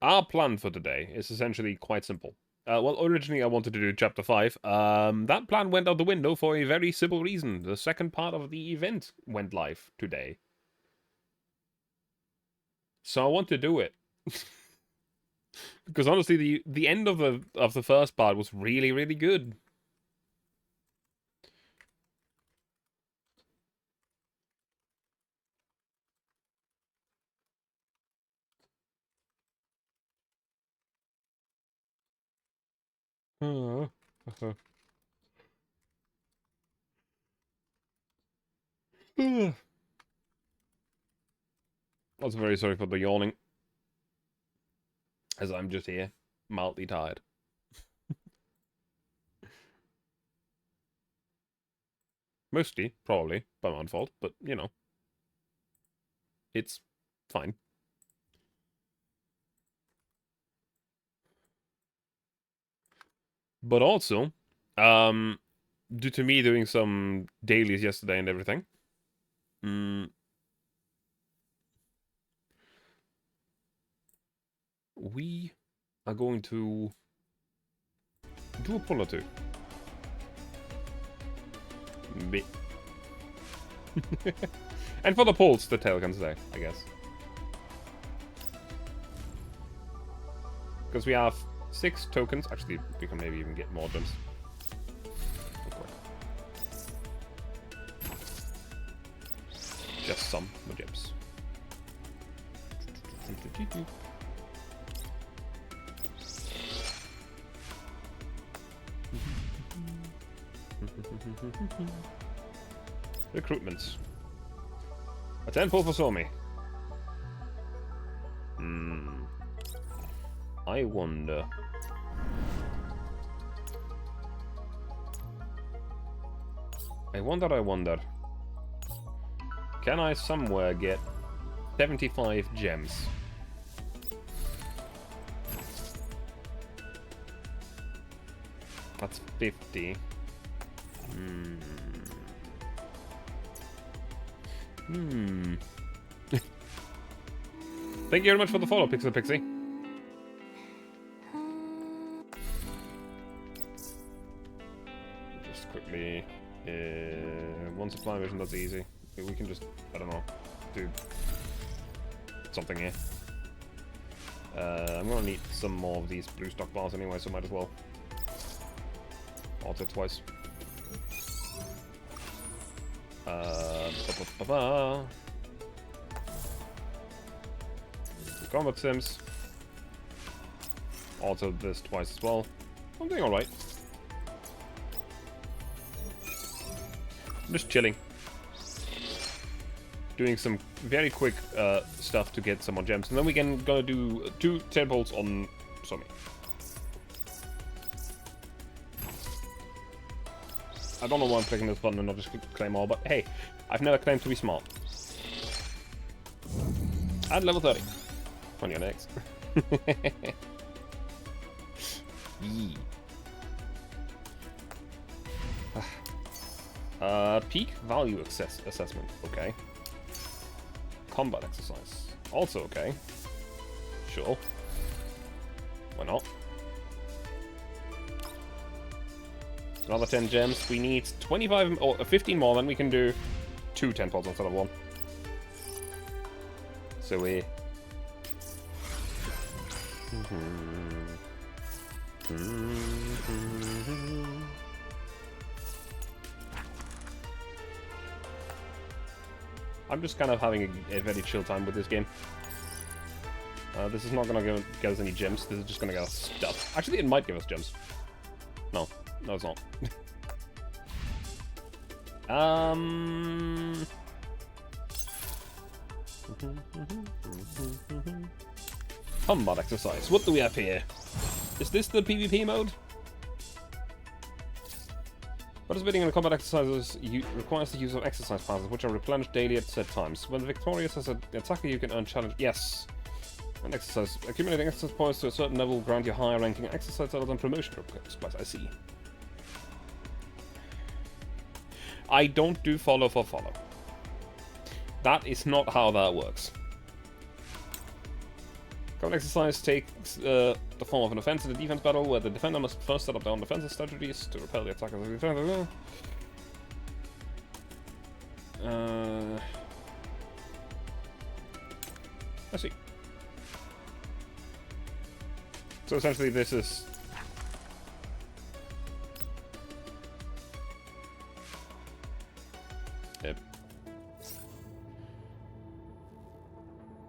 Our plan for today is essentially quite simple. Well, originally I wanted to do Chapter 5. That plan went out the window for a very simple reason. The second part of the event went live today. So I want to do it. Because honestly, the end of the first part was really, really good. Also very sorry for the yawning, as I'm just here, mildly tired. Mostly, probably, by my own fault, but, you know, it's fine. But also, due to me doing some dailies yesterday and everything, mm, we are going to do a pull or two. And for the pulls, the tail can stay, I guess. Because we have 6 tokens. Actually, we can maybe even get more gems. Just some more gems. Recruitments. A 10-pull for Somi. I wonder. I wonder. Can I somewhere get 75 gems? That's 50. Thank you very much for the follow, Pixel Pixie. Just quickly, one supply mission, that's easy. We can just, I don't know, do something here. I'm gonna need some more of these blue stock bars anyway, so might as well. Alter twice. Combat sims. Alter this twice as well. I'm doing alright. I'm just chilling. Doing some very quick stuff to get some more gems. And then we can gonna do 2 temples on Somi. I don't know why I'm clicking this button and not just claim all, but hey, I've never claimed to be smart. At level 30. On your next. Yee. Peak value assessment. Okay. Combat exercise. Also okay. Sure. Why not? Another 10 gems. We need 25 or 15 more, then we can do 2 10-pods instead of 1. So we... I'm just kind of having a very chill time with this game. This is not going to get us any gems. This is just going to get us stuff. Actually, it might give us gems. No. No, it's not. Combat exercise. What do we have here? Is this the PvP mode? Participating in a combat exercises requires the use of exercise passes, which are replenished daily at set times. When victorious as an attacker, you can earn challenge. Yes. An exercise. Accumulating exercise points to a certain level will grant you higher ranking exercise levels and promotion supplies. I see. I don't do follow for follow. That is not how that works. Combat exercise takes the form of an offense in a defense battle, where the defender must first set up their own defensive strategies to repel the attackers. I see. So essentially this is... Yep.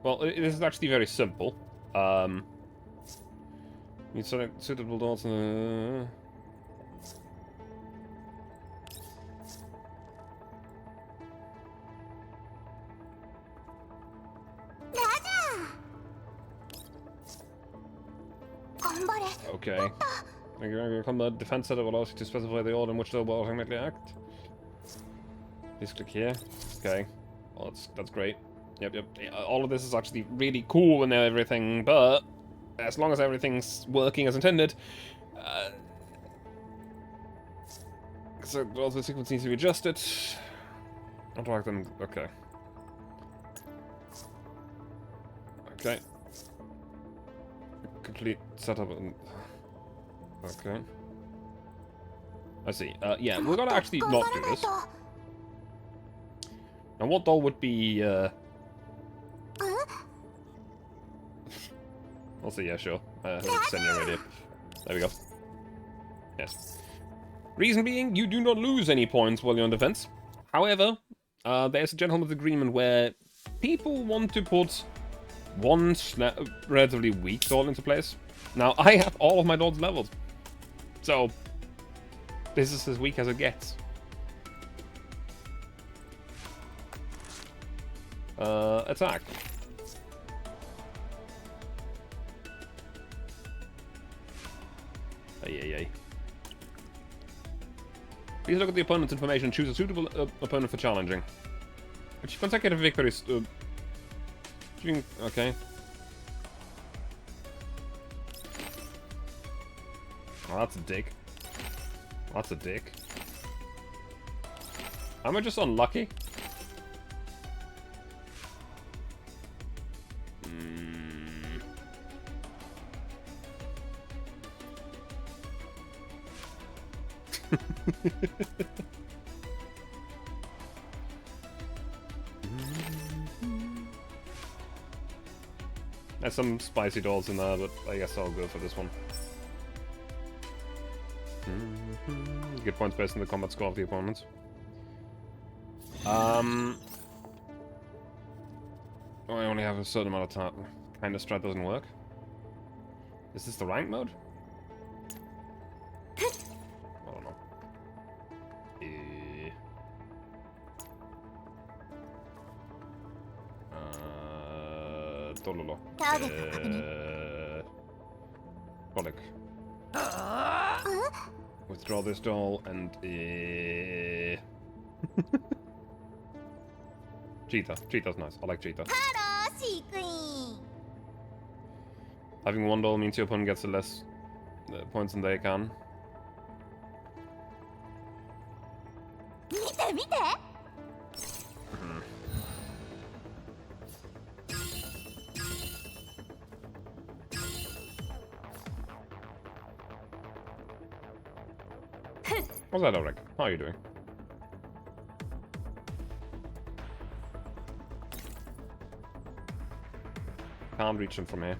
Well, this is actually very simple. You select suitable doors and... Okay. Combat defense setup allows you to specify the order in which they will automatically act. Please click here. Okay. Well, that's great. Yep. All of this is actually really cool and everything, but as long as everything's working as intended, so all the sequence needs to be adjusted. Interact them. Okay. Okay. Complete setup. Okay. I see. Yeah, we're gonna actually not do this. And what doll would be, I'll see, yeah, sure. Send you already. There we go. Yes. Reason being, you do not lose any points while you're on defense. However, there's a gentleman's agreement where people want to put one relatively weak doll into place. Now, I have all of my dolls leveled. So, this is as weak as it gets. Attack. Ay. Please look at the opponent's information and choose a suitable opponent for challenging. Achieve consecutive victories. Okay. Oh, that's a dick. That's a dick. Am I just unlucky? There's some spicy dolls in there, but I guess I'll go for this one. Get points based on the combat score of the opponent. Oh, I only have a certain amount of time. Kind of strat doesn't work. Is this the rank mode? I don't know. Dololo. Colic. Withdraw this doll and Cheetah. Cheetah's nice. I like Cheetah. Having one doll means your opponent gets less points than they can. What's that, Ulrich? How are you doing? Can't reach him from here.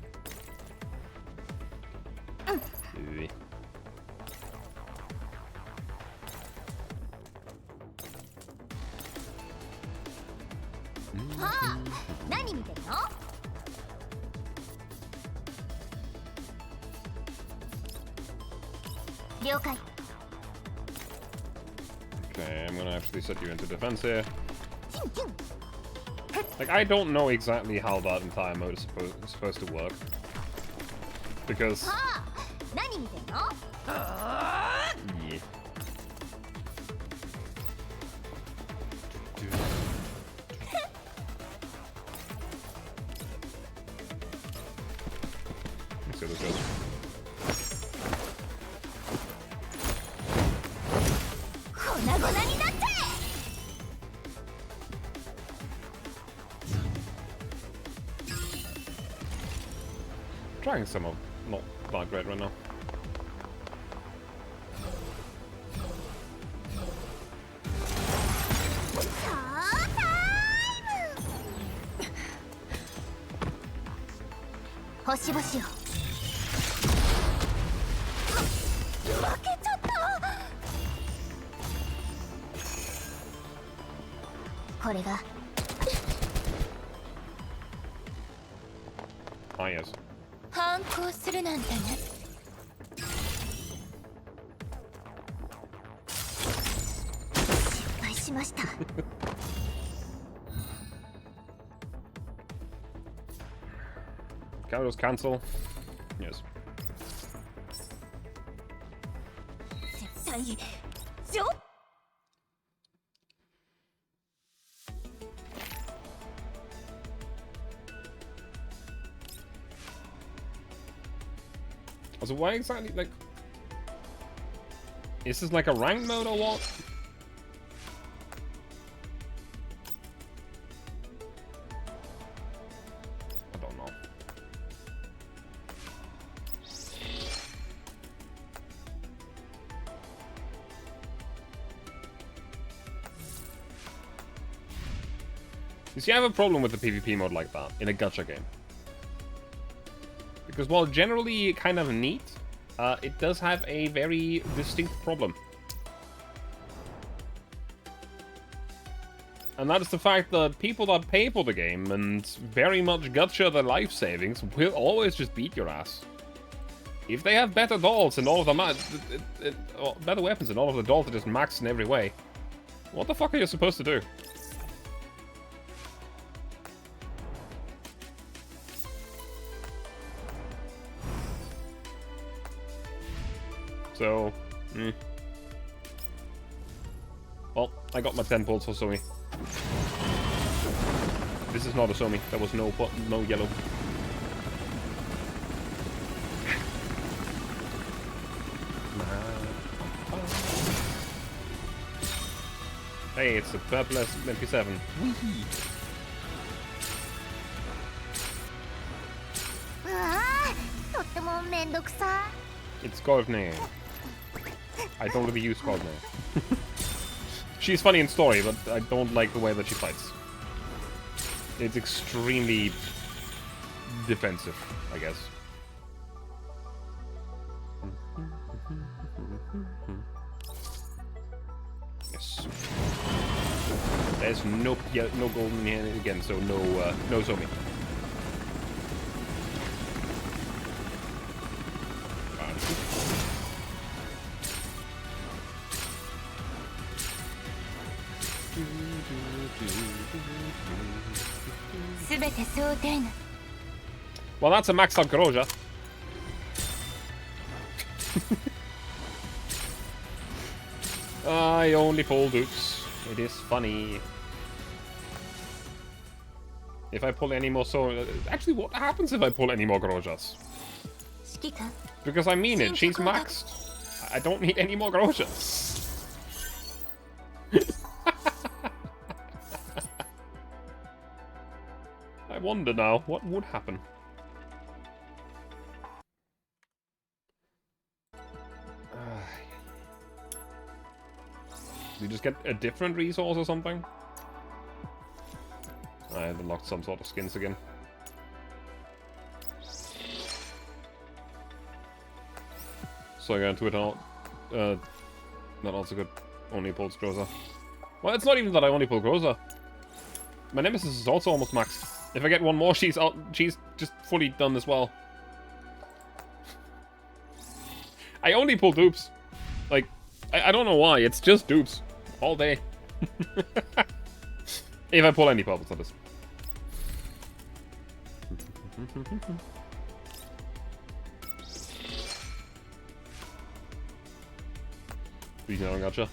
Okay, I'm gonna actually set you into defense here. Like, I don't know exactly how that entire mode is supposed to work. Because... Yeah. Let's see how this goes. Dragon Summer, not that great right now. Ah, yes. Gyros cancel. Yes. So why exactly, like... Is this like a rank mode or what? I don't know. You see, I have a problem with the PvP mode like that in a gacha game. Because while generally kind of neat, it does have a very distinct problem. And that is the fact that people that pay for the game and very much gacha their life savings will always just beat your ass. If they have better dolls and all of the better weapons and all of the dolls are just maxed in every way, what the fuck are you supposed to do? So, well, I got my 10 pulls for Somi. This is not a Somi. There was no yellow. Hey, it's a purple MP7. It's Courtney. I don't really use Courtney. She's funny in story, but I don't like the way that she fights. It's extremely defensive, I guess. Yes. There's no golden here again, so no Somi. Well, that's a maxed out Groja. I only pull dupes. It is funny. If I pull any more actually, what happens if I pull any more Grojas? Because I mean it, she's maxed. I don't need any more Grojas. I wonder now, what would happen? You just get a different resource or something? I unlocked some sort of skins again. So again, Twitter, not also good. Only pulls Groza. Well, it's not even that I only pull Groza. My Nemesis is also almost maxed. If I get one more, she's just fully done as well. I only pull dupes. Like, I don't know why, it's just dupes. All day. If I pull any purples, that is. Gotcha.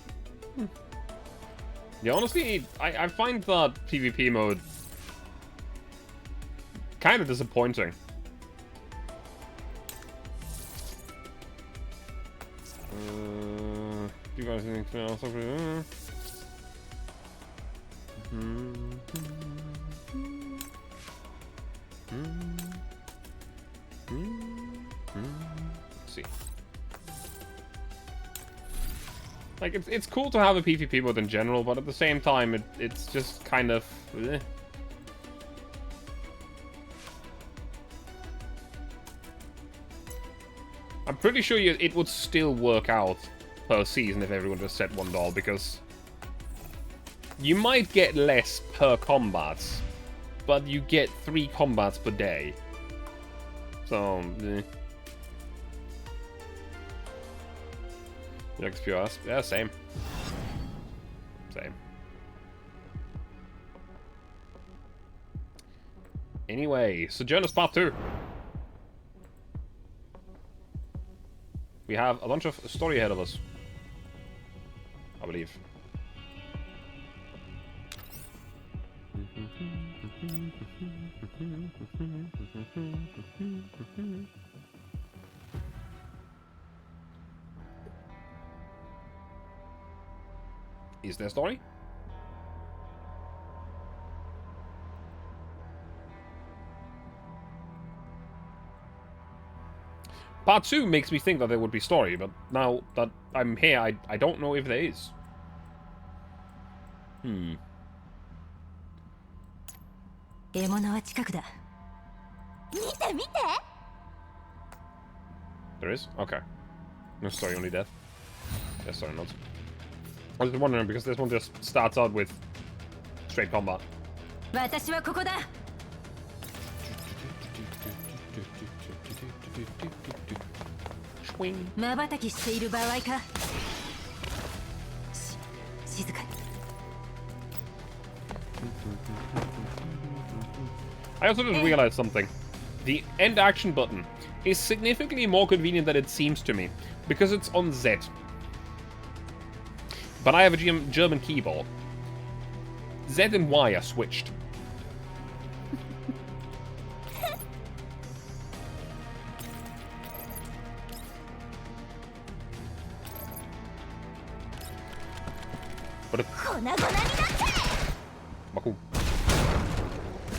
Yeah, honestly, I find that PvP mode kind of disappointing. Do you guys think else? Let's see. Like, it's cool to have a PvP mode in general, but at the same time, it's just kind of... Eh. I'm pretty sure it would still work out per season if everyone just set one doll, because you might get less per combat, but you get 3 combats per day. So, eh. XPOS? Yeah, same. Same. Anyway, Sojourners Part 2. We have a bunch of story ahead of us, I believe. Is there a story? Part 2 makes me think that there would be story, but now that I'm here, I don't know if there is. Hmm. There is? Okay. No story, only death. Yes, sorry, not. I was wondering because this one just starts out with straight combat. Swing. I also just realized something. The end action button is significantly more convenient than it seems to me, because it's on Z. But I have a German keyboard. Z and Y are switched. But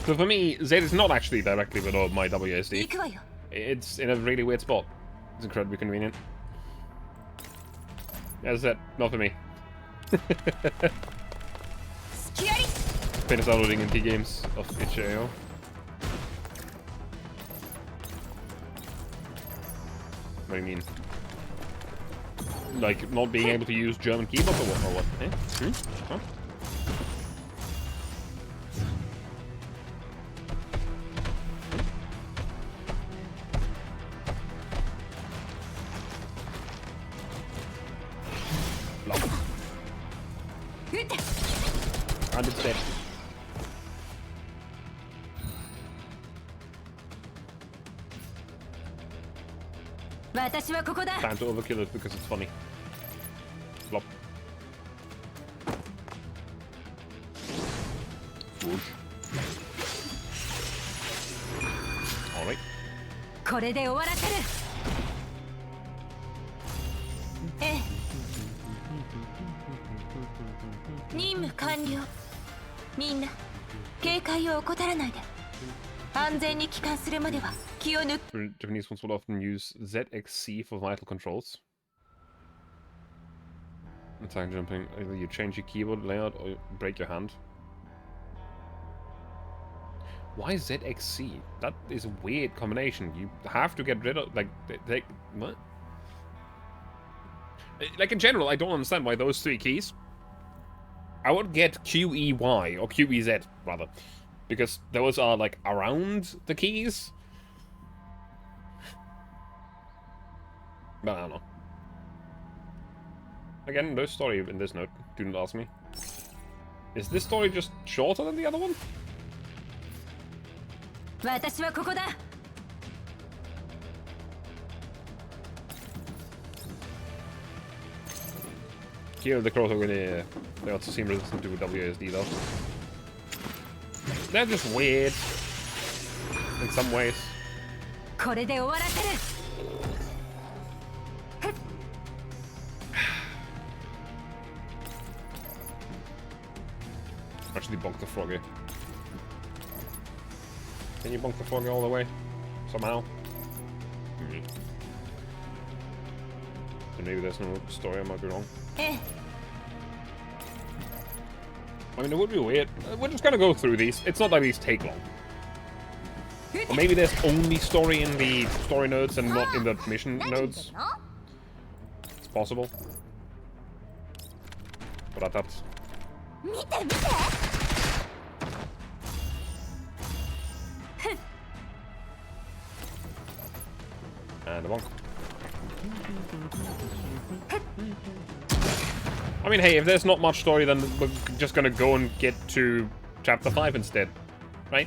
so for me, Z is not actually directly below my WSD. It's in a really weird spot. It's incredibly convenient. As I said, not for me. Finish downloading NT games of itch.io. What do you mean? Like, not being able to use German keyboard or what? Eh? Huh? And it's dead. Time to overkill it because it's funny. Flop. Whoosh. Alright. Japanese ones will often use ZXC for vital controls. Attack jumping, either you change your keyboard layout or you break your hand. Why ZXC? That is a weird combination. You have to get rid of, like, what? Like, in general, I don't understand why those 3 keys. I would get QEY, or QEZ, rather. Because those are, like, around the keys. But I don't know. Again, no story in this note. Do not ask me. Is this story just shorter than the other one? Here the crows are really, they also seem resistant to WSD though. They're just weird. In some ways. Actually bonk the froggy. Can you bonk the froggy all the way? Somehow? So maybe there's no story, I might be wrong. I mean, it would be weird. We're just gonna go through these. It's not like these take long. Or maybe there's only story in the story nodes and not in the mission nodes. It's possible. But that's... And a bonk. I mean, hey, if there's not much story, then we're just gonna go and get to Chapter 5 instead. Right?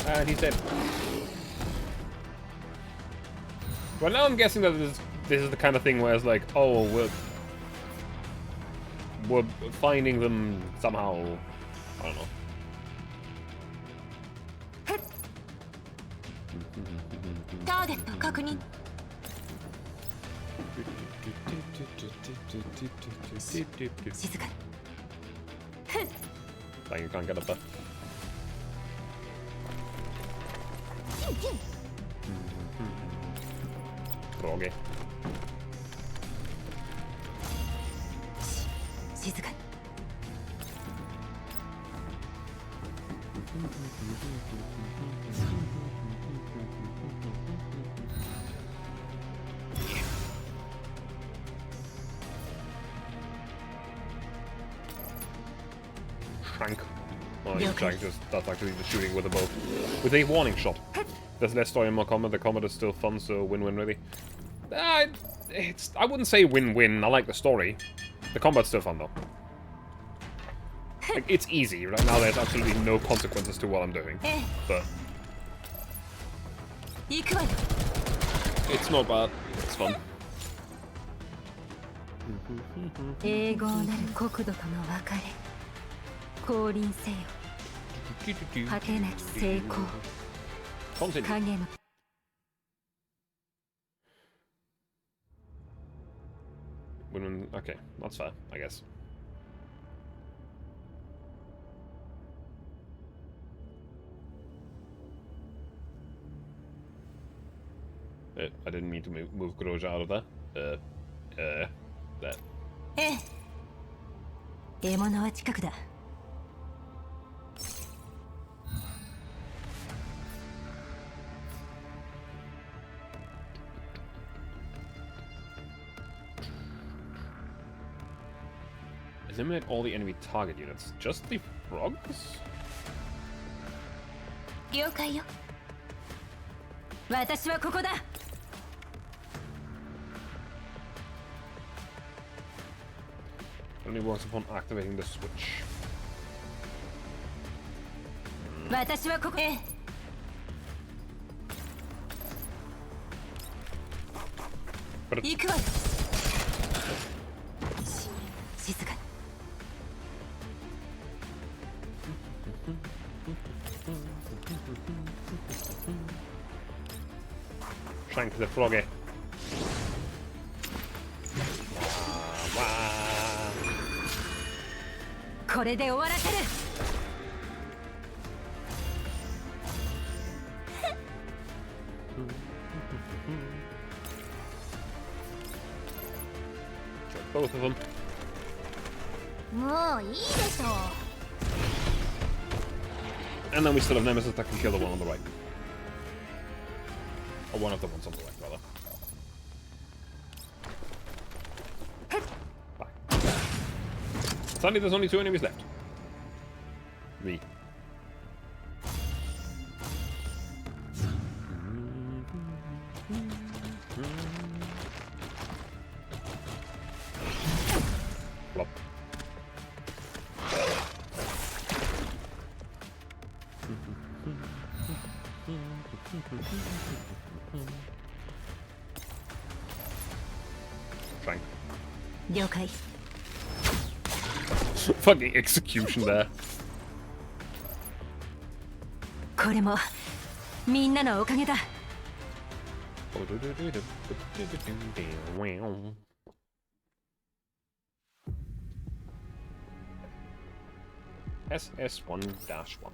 And he's dead. Well, now I'm guessing that this is the kind of thing where it's like, oh, we're finding them somehow. I don't know. Target 確認 静か Dang, you can't get up there. Froggy. 静か Shank. Oh, yeah, Shank that's actually the shooting with a bow. With a warning shot. There's less story and more combat. The combat is still fun, so win-win really. I wouldn't say win-win. I like the story. The combat's still fun though. Like, it's easy. Right now there's absolutely no consequences to what I'm doing. But it's not bad. It's fun. 永劫なる国土との別れ降臨せよ果てなき成功 Continue. 影の Okay, that's fair, I guess. I didn't mean to move Groja out of there. There. ええ獲物は近くだ Eliminate all the enemy target units. Just the frogs? 了解よ私はここだ Only works upon activating the switch. 私はここへ But 行くわよ静かに Shank the froggy. Wah, wah. これで終わらせる Check both of them. もういいでしょ And then we still have Nemesis that can kill the one on the right. Or one of the ones on the right, rather. Bye. Suddenly there's only 2 enemies left. Me. Flop. Frank. 了解 Fucking execution there. これもみんなのおかげだ SS1-1.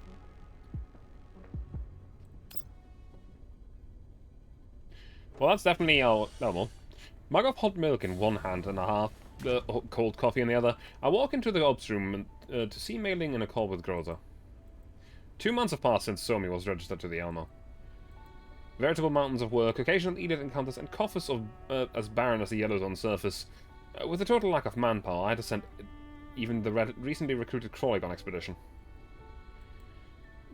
Well, that's definitely our... Oh, well. Mug of hot milk in one hand and a half cold coffee in the other. I walk into the ops room to see Mei-Ling in a call with Groza. 2 months have passed since Somi was registered to the Elmo. Veritable mountains of work, occasional Edith encounters, and coffers of as barren as the yellows on the surface. With a total lack of manpower, I had to send even the recently recruited Kroigon expedition.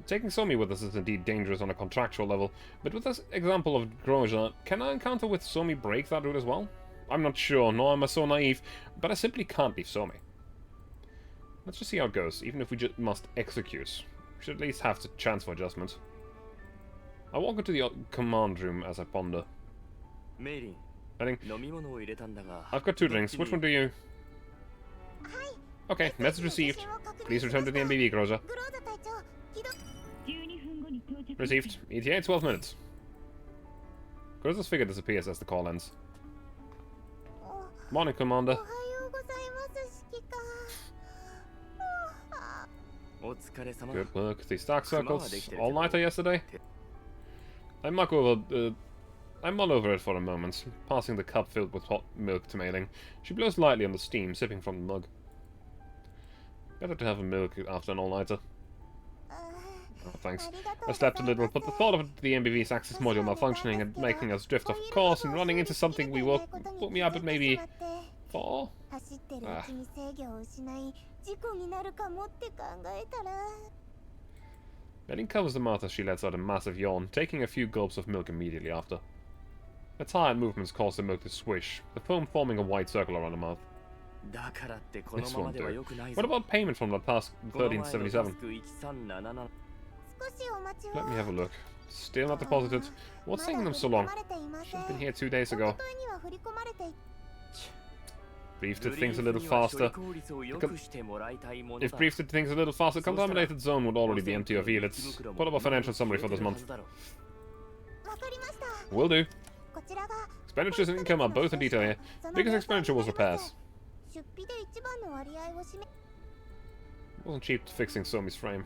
Taking Somi with us is indeed dangerous on a contractual level, but with this example of Groza, can I encounter with Somi break that route as well? I'm not sure, nor am I so naive, but I simply can't leave Somi. Let's just see how it goes, even if we just must execute. We should at least have the chance for adjustment. I walk into the command room as I ponder. I've got 2 drinks. Which one do you... Okay, message received. Please return to the MBV, Groza. Received. ETA in 12 minutes. Groza's figure disappears as the call ends. Morning, Commander. Good work. These dark circles. All-nighter yesterday? I mull over it for a moment, passing the cup filled with hot milk to Mei-Ling. She blows lightly on the steam, sipping from the mug. Better to have a milk after an all-nighter. Oh, thanks. I slept a little, but the thought of the MBV's access module malfunctioning and making us drift off course and running into something we woke me up at maybe 4? Mei-Ling covers the mouth as she lets out a massive yawn, taking a few gulps of milk immediately after. Her tired movements cause the milk to swish, the foam forming a white circle around her mouth. This won't do. What about payment from that past 1377? Let me have a look. Still not deposited. What's taking them so long? Should have been here 2 days ago. Brief did things a little faster. If Brief did things a little faster, contaminated zone would already be empty of elits. What about financial summary for this month? Will do. Expenditures and income are both in detail here. Biggest expenditure was repairs. Wasn't cheap fixing Somi's frame.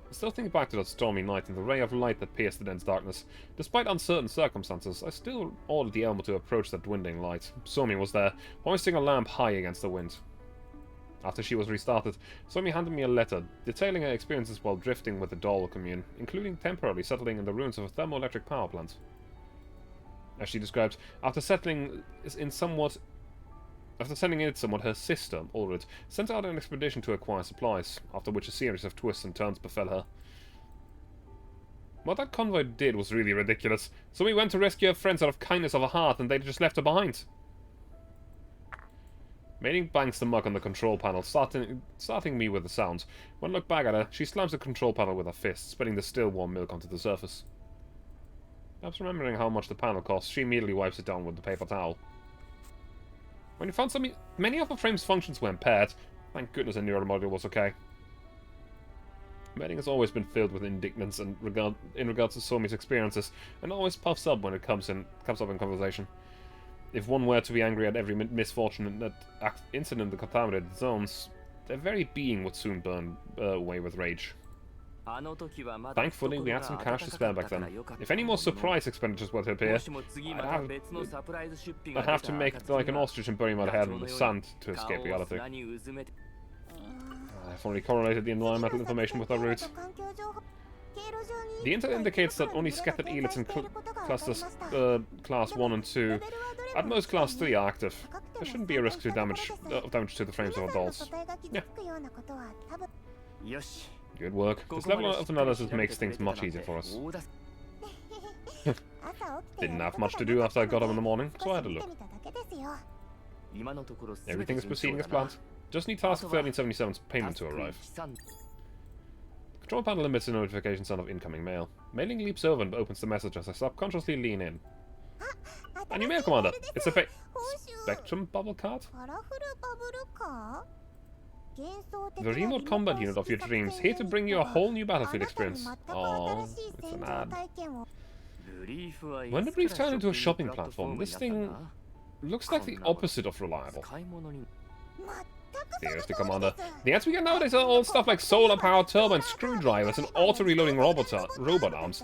I still think back to that stormy night and the ray of light that pierced the dense darkness. Despite uncertain circumstances, I still ordered the Elmo to approach that dwindling light. Somi was there, hoisting a lamp high against the wind. After she was restarted, Somi handed me a letter, detailing her experiences while drifting with the doll commune, including temporarily settling in the ruins of a thermoelectric power plant. As she described, after sending it somewhat, her sister, Ulrid, sent out an expedition to acquire supplies, after which a series of twists and turns befell her. What that convoy did was really ridiculous. So we went to rescue her friends out of kindness of her heart, and they just left her behind. Mei-Ling bangs the mug on the control panel, starting me with the sound. When I look back at her, she slams the control panel with her fist, spilling the still warm milk onto the surface. Perhaps remembering how much the panel costs, she immediately wipes it down with the paper towel. When you found many of the frame's functions were impaired, thank goodness a neural module was okay. Mei-Ling has always been filled with indignance in regards to Somi's experiences, and always puffs up when it comes up in conversation. If one were to be angry at every misfortune that incident in the contaminated zones, their very being would soon burn away with rage. Thankfully, we had some cash to spare back then. If any more surprise expenditures were to appear, I'd have to make like an ostrich and bury my head in the sand to escape reality. I've already correlated the environmental information with our route. The intel indicates that only scattered elites in clusters class 1 and 2, at most class 3, are active. There shouldn't be a risk of damage to the frames of our dolls. Yeah. Good work. This level of analysis makes things much easier for us. Didn't have much to do after I got up in the morning, so I had a look. Everything is proceeding as planned. Just need task 1377's payment to arrive. Control panel emits a notification sound of incoming mail. Mei-Ling leaps over and opens the message as I subconsciously lean in. A new mail, Commander. It's a Spectrum bubble card? The remote combat unit of your dreams, here to bring you a whole new battlefield experience. Oh, it's an ad. When the brief turned into a shopping platform, this thing looks like the opposite of reliable. Seriously, Commander. The answer we get nowadays are all stuff like solar-powered turbines, screwdrivers, and auto-reloading robot arms.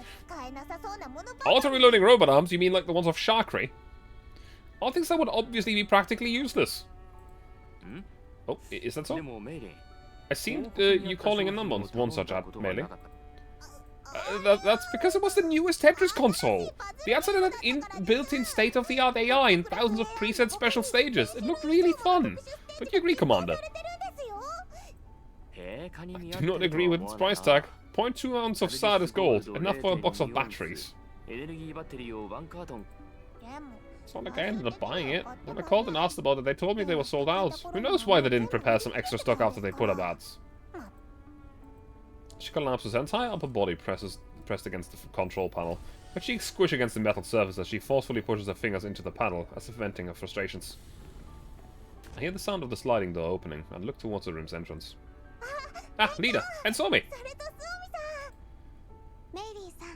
Auto-reloading robot arms? You mean like the ones off Sharkray? All things that would obviously be practically useless. Oh, is that so? I seen you calling a number on one such ad, Mei-Ling. That's because it was the newest Tetris console. The answer had an built-in state-of-the-art AI and thousands of preset special stages. It looked really fun. But you agree, Commander? I do not agree with its price tag. 0.2 ounce of Sardis gold, enough for a box of batteries. It's not like I ended up buying it. When I called and asked about it, they told me they were sold out. Who knows why they didn't prepare some extra stock after they put up ads. She collapses, her entire upper body pressed against the control panel. Her cheeks squish against the metal surface as she forcefully pushes her fingers into the panel, as if venting her frustrations. I hear the sound of the sliding door opening, and look towards the room's entrance. Ah, leader! And saw me!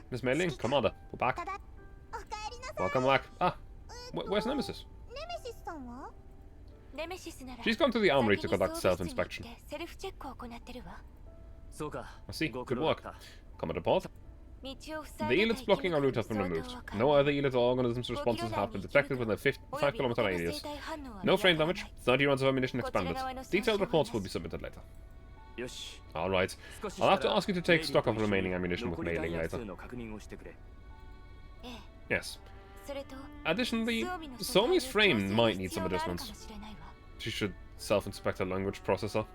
Miss Mei-Ling, Commander, we're back. Welcome back. Ah, where's Nemesis? She's gone to the armory to conduct self-inspection. I see. Good work. Comment report. The elites blocking our route have been removed. No other elite or organisms responses have been detected within a 5-kilometer radius. No frame damage. 30 rounds of ammunition expended. Detailed reports will be submitted later. Alright. I'll have to ask you to take stock of remaining ammunition with Mei-Ling later. Yes. Additionally, Somi's frame might need some adjustments. She should self-inspect her language processor.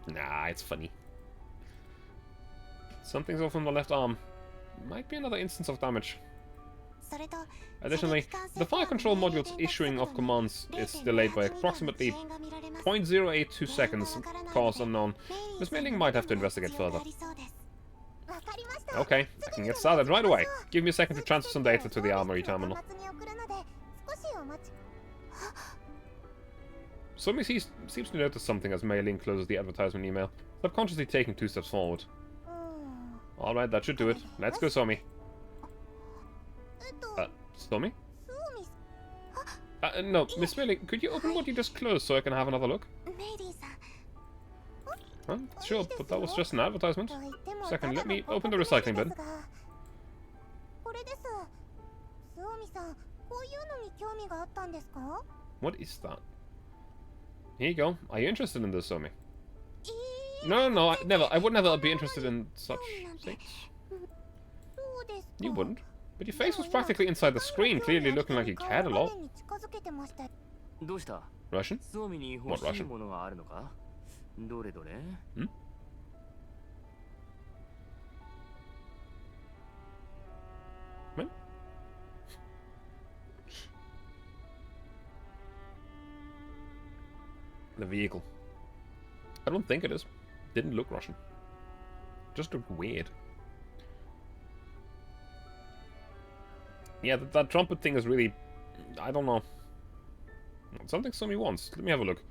Nah, it's funny. Something's off on the left arm. Might be another instance of damage. Additionally, the fire control module's issuing of commands is delayed by approximately 0.082 seconds, cause unknown. Miss Mei-Ling might have to investigate further. Okay, I can get started right away. Give me a second to transfer some data to the armory terminal. Somi seems to notice something as Mei-Ling closes the advertisement email, subconsciously taking 2 steps forward. Alright, that should do it. Let's go, Somi. Somi? No, Miss Mei-Ling, could you open what you just closed so I can have another look? Huh? Sure, but that was just an advertisement. Second, let me open the recycling bin. What is that? Here you go. Are you interested in this, Somi? No, I would never be interested in such things. You wouldn't. But your face was practically inside the screen, clearly looking like you cared a lot. Russian? What Russian? Hmm? What? The vehicle. I don't think it is. Didn't look Russian. Just looked weird. Yeah, that trumpet thing is really... I don't know. Something Somi wants. Let me have a look.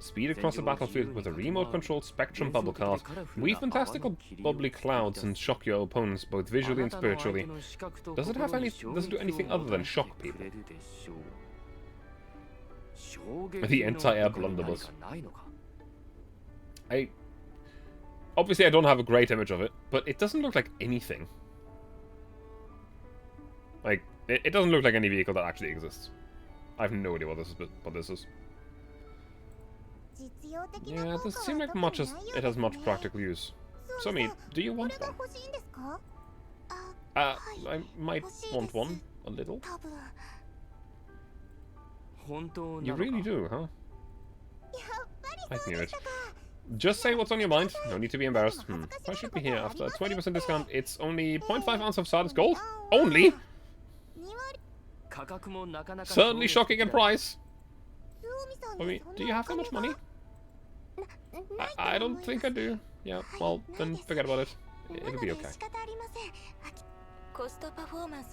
Speed across the battlefield with a remote-controlled Spectrum bubble cart. Weave fantastical bubbly clouds and shock your opponents both visually and spiritually. Does it do anything other than shock people? The entire blunderbuss. Obviously I don't have a great image of it, but it doesn't look like anything. Like, it doesn't look like any vehicle that actually exists. I have no idea what this is. Yeah, it doesn't seem like it has much practical use. Somi, do you want one? I might want one, a little. You really do, huh? I knew it. Just say what's on your mind. No need to be embarrassed. I should be here. After a 20% discount, it's only 0.5 ounce of Sardis gold. Only? Certainly shocking in price. I mean, do you have that much money? I don't think I do. Yeah, well, then forget about it. It'll be okay.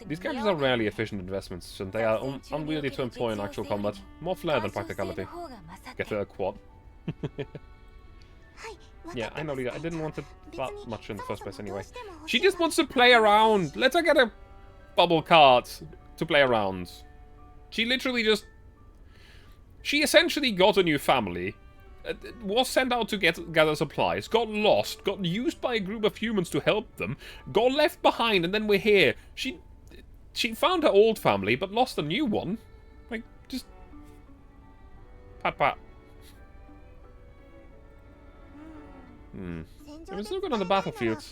These gadgets are rarely efficient investments, and they are unwieldy to employ in actual combat. More flair than practicality. Get a quad. Yeah, I know, Leader. I didn't want it that much in the first place anyway. She just wants to play around! Let her get a bubble cart to play around. She literally just She essentially got a new family, was sent out to gather supplies, got lost, got used by a group of humans to help them, got left behind, and then we're here. She found her old family, but lost a new one. Like, just... Pat pat. If it's no good on the battlefield,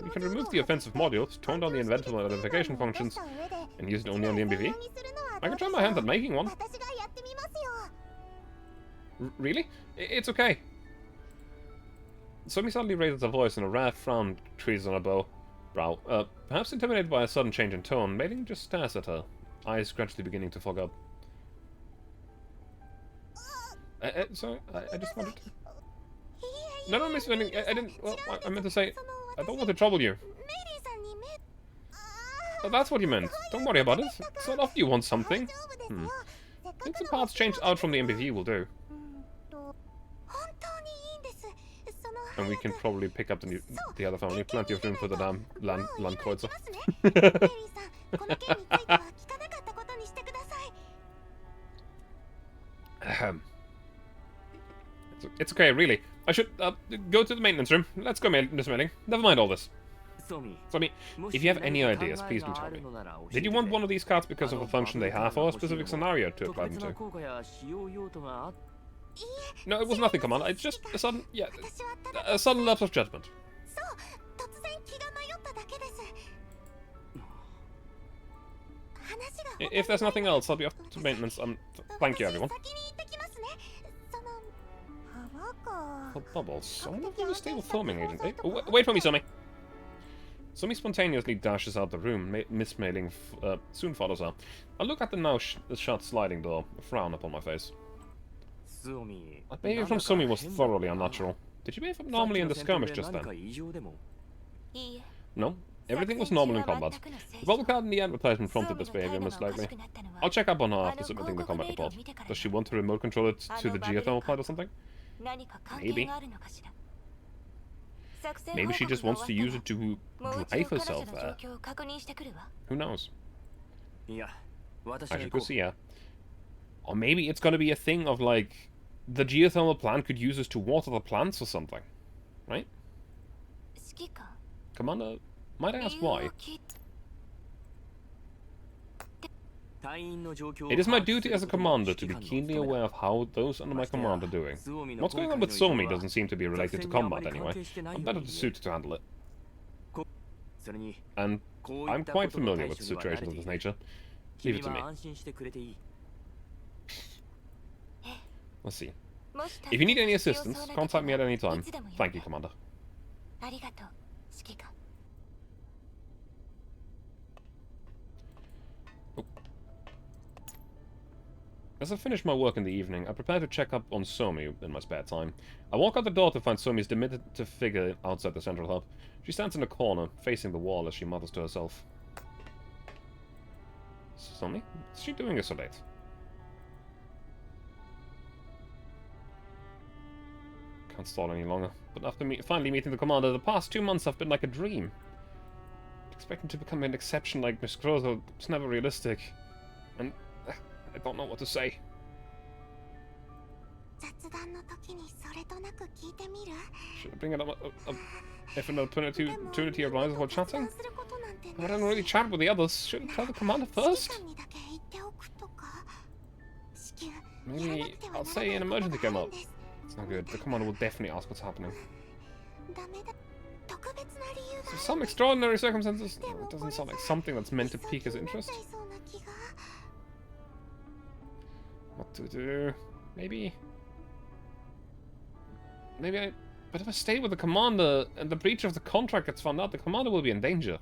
we can remove the offensive modules, tone down the inventive and identification functions, and use it only on the MBV. I can try my hand at making one. Really? It's okay. Somi suddenly raises her voice and a rare frown creases on her brow. Perhaps intimidated by a sudden change in tone, Mei-Ling just stares at her, eyes gradually beginning to fog up. Sorry, I just wanted to... No, Miss Mei-Ling, I didn't... Well, I meant to say, I don't want to trouble you. But that's what you meant. Don't worry about it. It's not often you want something. I think the parts changed out from the MPV will do. And we can probably pick up the other family. Plenty of room for the damn Landkreuzer. It's okay, really. I should go to the maintenance room. Let's go, Miss Mei-Ling. Never mind all this. Somi, if you have any ideas, please do tell me. Did you want one of these cards because of a function they have, or a specific scenario to apply them to? No, it was nothing, Commander. It's just a sudden, a sudden lapse of judgment. If there's nothing else, I'll be off to maintenance. Thank you, everyone. Oh, Bubbles, someone was a stable filming agent. Hey, wait for me, Somi. Somi spontaneously dashes out the room. Miss Mei-Ling soon follows her. I look at the now shut sliding door, a frown upon my face. That behavior from Somi was thoroughly unnatural. Did she behave abnormally in the skirmish just then? No, everything was normal in combat. The bubble card in the advertisement prompted this behavior, most likely. I'll check up on her after submitting the combat report. Does she want to remote control it to the geothermal plant or something? Maybe. Maybe she just wants to use it to drive herself there. Who knows? I should go see her. Or maybe it's gonna be a thing of like, the geothermal plant could use this to water the plants or something. Right? Commander, might I ask why? It is my duty as a commander to be keenly aware of how those under my command are doing. What's going on with Somi doesn't seem to be related to combat anyway. I'm better suited to handle it. And I'm quite familiar with situations of this nature. Leave it to me. Let's see. If you need any assistance, contact me at any time. Thank you, Commander. Oh. As I finish my work in the evening, I prepare to check up on Somi in my spare time. I walk out the door to find Somi's diminutive figure outside the central hub. She stands in a corner, facing the wall as she mutters to herself. Somi? What's she doing so late? Can't stall any longer. But after finally meeting the commander, the past 2 months have been like a dream. Expecting to become an exception like Miss Grozo was never realistic. And I don't know what to say. Should I bring it up if an opportunity arises while chatting? I don't really chat with the others. Should I tell the commander first? Maybe I'll say an emergency came up. It's not good. The commander will definitely ask what's happening. So some extraordinary circumstances? No, it doesn't sound like something that's meant to pique his interest. What to do? Maybe but if I stay with the commander and the breach of the contract gets found out, the commander will be in danger.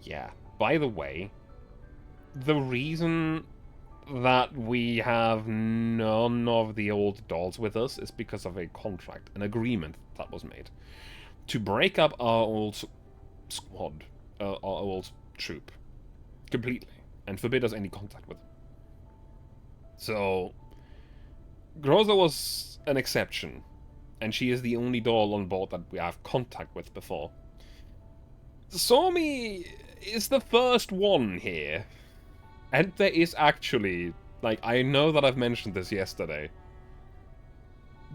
Yeah, by the way, the reason that we have none of the old dolls with us is because of a contract, an agreement that was made to break up our old squad, our old troop, completely, and forbid us any contact with them. So, Groza was an exception, and she is the only doll on board that we have contact with before. Somi is the first one here, and there is actually Like, I know that I've mentioned this yesterday.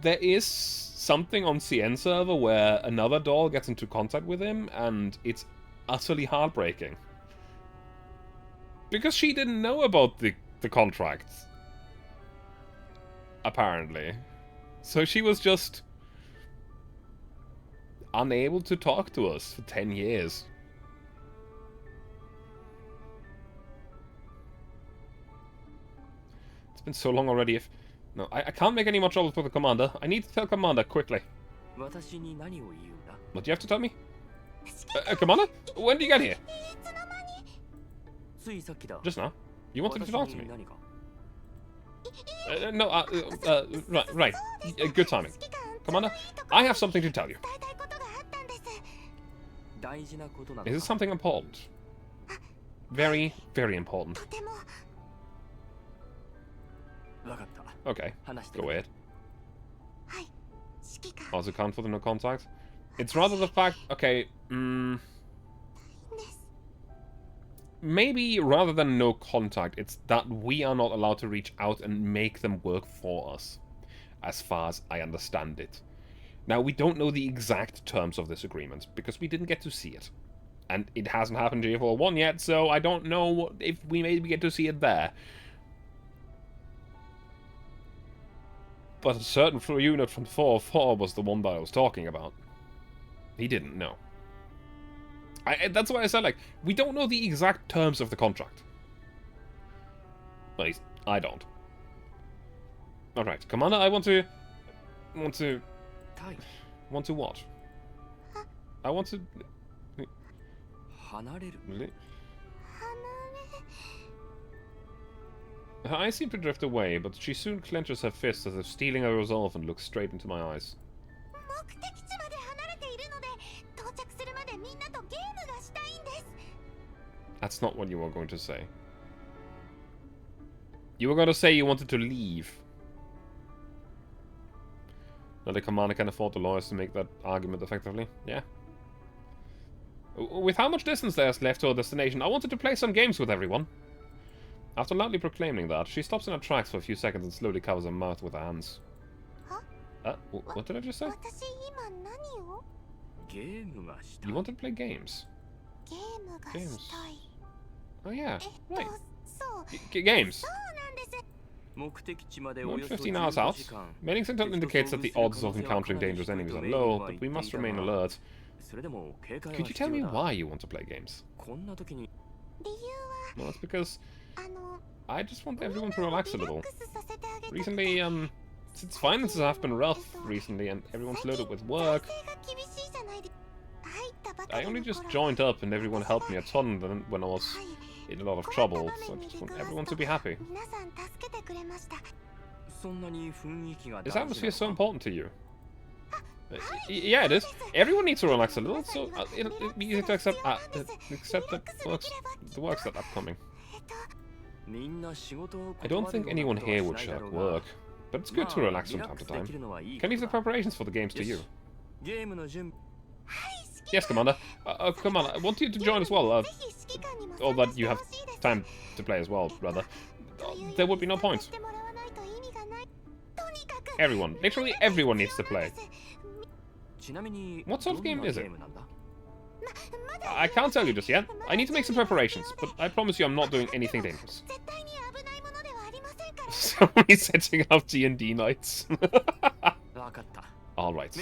There is something on CN server where another doll gets into contact with him, and it's utterly heartbreaking. Because she didn't know about the contract. Apparently. So she was just unable to talk to us for 10 years. It's been so long already. No, I can't make any more trouble for the commander. I need to tell commander quickly. What do you have to tell me? Commander? When did you get here? Just now. You wanted to talk to me. No, right. Good timing. Commander, I have something to tell you. Is this something important? Very, very important. Okay, go ahead. Also count for the no contact? It's rather the fact... Okay, maybe rather than no contact, it's that we are not allowed to reach out and make them work for us. As far as I understand it. Now, we don't know the exact terms of this agreement, because we didn't get to see it. And it hasn't happened to J41 yet, so I don't know if we maybe get to see it there. But a certain unit from 404 was the one that I was talking about. He didn't know. That's why I said, like, we don't know the exact terms of the contract. At least, I don't. Alright, Commander, I want to what? I want to... Her eyes seem to drift away, but she soon clenches her fists as if stealing her resolve and looks straight into my eyes. That's not what you were going to say. You were going to say you wanted to leave. Now the commander can afford the lawyers to make that argument effectively. Yeah. With how much distance there's left to our destination, I wanted to play some games with everyone. After loudly proclaiming that, she stops in her tracks for a few seconds and slowly covers her mouth with her hands. What did I just say? You wanted to play games? Games. Oh yeah, right. Games. We're 15 hours out. Mailing Center indicates that the odds of encountering dangerous enemies are low, but we must remain alert. Could you tell me why you want to play games? Well, it's because I just want everyone to relax a little. Recently, since finances have been rough recently and everyone's loaded with work, I only just joined up and everyone helped me a ton when I was in a lot of trouble, so I just want everyone to be happy. Is atmosphere so important to you? Yeah, it is. Everyone needs to relax a little, so it'll be easy to accept that the works that are upcoming. I don't think anyone here would shirk work, but it's good to relax from time to time. Can leave the preparations for the games to you. Yes, Commander. Come on, I want you to join as well. Or that you have time to play as well, rather. There would be no point. Everyone, literally everyone needs to play. What sort of game is it? I can't tell you just yet. I need to make some preparations, but I promise you I'm not doing anything dangerous. Somebody's setting up D&D nights. Alright.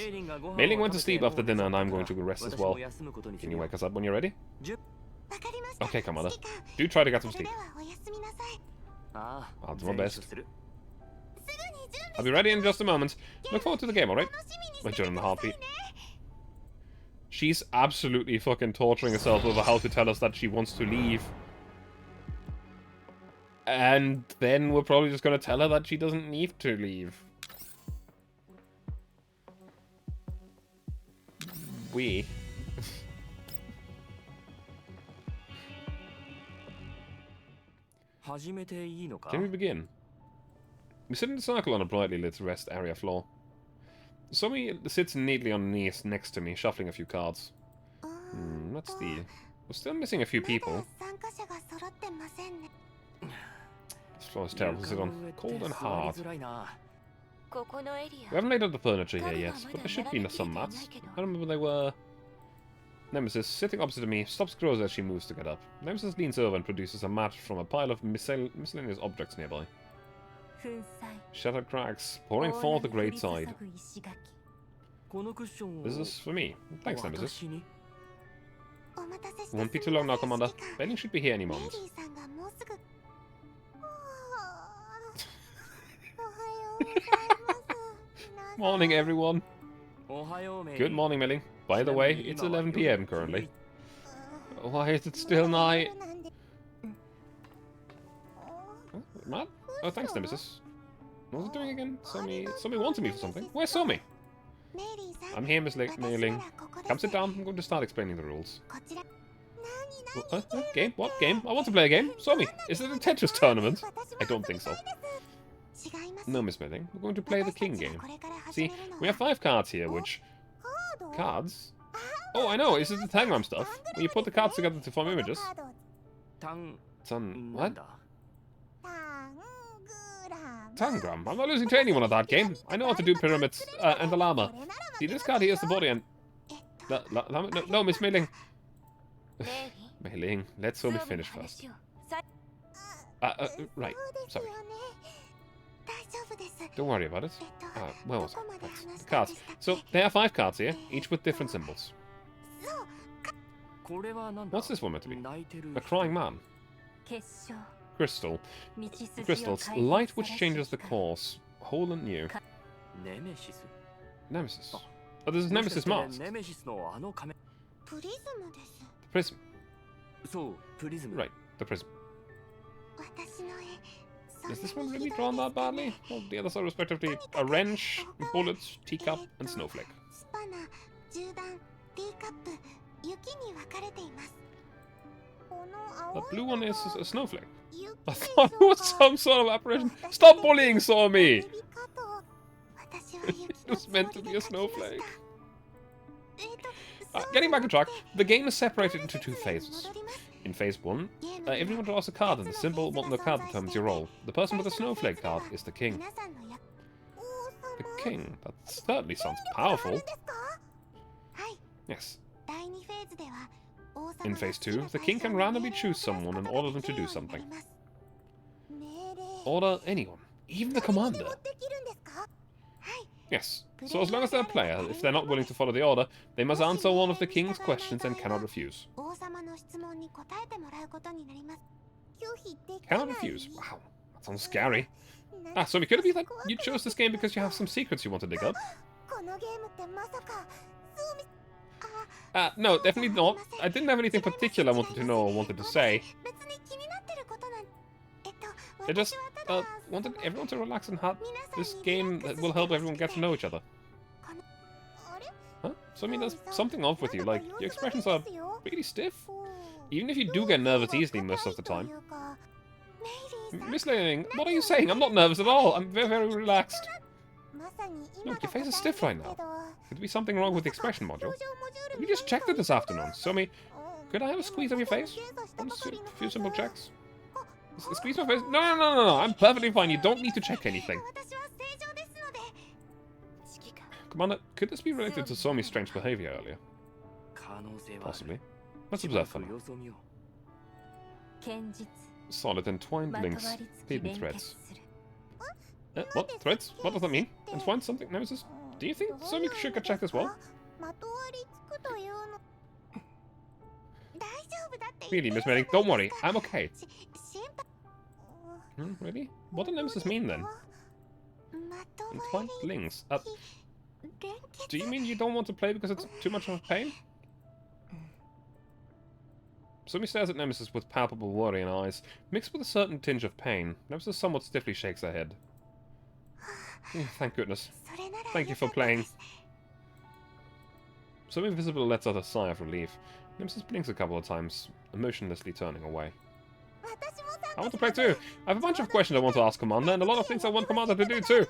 Mailing went to sleep after dinner and I'm going to rest as well. Can you wake us up when you're ready? Okay, Commander. Do try to get some sleep. I'll do my best. I'll be ready in just a moment. Look forward to the game, alright? My journal in a heartbeat. She's absolutely fucking torturing herself over how to tell us that she wants to leave. And then we're probably just going to tell her that she doesn't need to leave. We. Can we begin? We sit in a circle on a brightly lit rest area floor. Somi sits neatly on the knees next to me, shuffling a few cards. Let's see. We're still missing a few people. Floor's terrible to sit on. Cold and hard. ここのエリ We haven't laid out the furniture here yet, but there should be some mats. I remember they were... Nemesis, sitting opposite to me, stops Groza as she moves to get up. Nemesis leans over and produces a mat from a pile of miscellaneous objects nearby. 粉砕 Shattered cracks, pouring forth the great tide. 石垣 This is for me. Thanks, Nemesis. お待たせし Won't be too long now, Commander. Bailing should be here any moment. メリーさんがもうすぐMorning, everyone. Good morning, Millie. By the way, it's 11 PM currently. Why is it still night? Huh? Matt? Oh, thanks, Nemesis. What was it doing again? Somebody wanted me for something. Where's Somi? I'm here, Miss Mailing. Come sit down. I'm going to start explaining the rules. Game? What game? I want to play a game. Somi, is it a Tetris tournament? I don't think so. No, Miss Mailing. We're going to play the king game. See, we have 5 cards here, which... Cards? Oh, I know. Is it the Tangram stuff? When you put the cards together to form images? What? Tangram? I'm not losing to anyone at that game. I know how to do pyramids and the llama. See, this card here is the body and... No, Miss Mailing. Mailing, let Somi finish first. Right. Sorry. Don't worry about it. Where was I? Right. The cards. So, there are 5 cards here, each with different symbols. What's this one meant to be? A crying man. Crystal. Crystals. Light which changes the course. Whole and new. Nemesis. Oh, this is Nemesis mask. The prism. Right, the prism. Is this one really drawn that badly? Well, the others are respectively a wrench, bullets, teacup, and snowflake. The blue one is a snowflake. I thought it was some sort of apparition. Stop bullying, Somi! It was meant to be a snowflake. Getting back on track, the game is separated into 2 phases. In phase 1, everyone draws a card and the symbol on the card determines your role. The person with the snowflake card is the king. The king? That certainly sounds powerful. Yes. In phase 2, the king can randomly choose someone and order them to do something. Order anyone, even the commander. Yes. So as long as they're a player, if they're not willing to follow the order, they must answer one of the king's questions and cannot refuse. Cannot refuse? Wow, that sounds scary. So it could it be that you chose this game because you have some secrets you want to dig up? No, definitely not. I didn't have anything particular I wanted to know or wanted to say. I just wanted everyone to relax and have this game that will help everyone get to know each other. Huh? So I mean, there's something off with you, like, your expressions are really stiff. Even if you do get nervous easily most of the time. Miss Lanning, what are you saying? I'm not nervous at all. I'm very, very relaxed. Look, your face is stiff right now. Could there be something wrong with the expression module? We just checked it this afternoon. Somi, could I have a squeeze of your face? A few simple checks. Squeeze my face? No. I'm perfectly fine. You don't need to check anything. Commander, could this be related to Somi's strange behavior earlier? Possibly. Let's observe for now. Solid entwined links. Hidden threads. What? Threads? What does that mean? Entwined something? Nemesis? Do you think Somi should get checked as well? Really, Miss Mary, don't worry. I'm okay. Really? What does Nemesis mean then? Entwined links. Do you mean you don't want to play because it's too much of a pain? Somi stares at Nemesis with palpable worry in her eyes, mixed with a certain tinge of pain. Nemesis somewhat stiffly shakes her head. Thank goodness. Thank you for playing. Somi visibly lets out a sigh of relief. Nemesis blinks a couple of times, emotionlessly turning away. I want to play too! I have a bunch of questions I want to ask Commander, and a lot of things I want Commander to do too!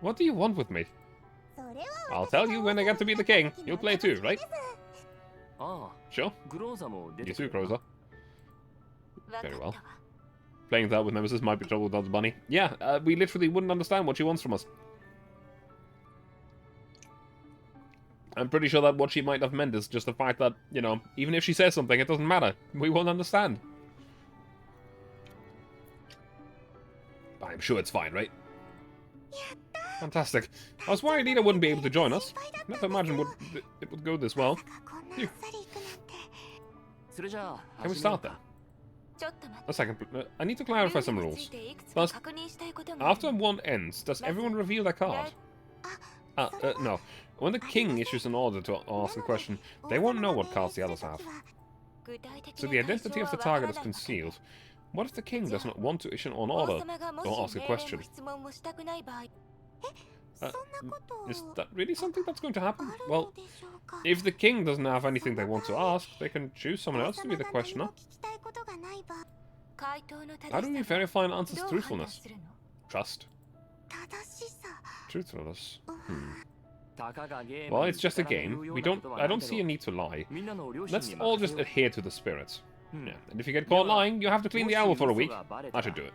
What do you want with me? I'll tell you when I get to be the king. You'll play too, right? Sure. You too, Groza. Very well. Playing that with Nemesis might be trouble without the bunny. Yeah, we literally wouldn't understand what she wants from us. I'm pretty sure that what she might have meant is just the fact that, you know, even if she says something, it doesn't matter. We won't understand. I'm sure it's fine, right? Fantastic. I was worried Lita wouldn't be able to join us. Never imagined it would go this well. Phew. Can we start then? A second. I need to clarify some rules. First, after one ends, does everyone reveal their card? No. When the king issues an order to ask a question, they won't know what cards the others have. So the identity of the target is concealed. What if the king does not want to issue an order or ask a question? Is that really something that's going to happen? Well, if the king doesn't have anything they want to ask, they can choose someone else to be the questioner. How do we verify an answer's truthfulness? Trust. Truthfulness. Well, it's just a game. I don't see a need to lie. Let's all just adhere to the spirit. Yeah. And if you get caught lying, you have to clean the elbow for a week. I should do it.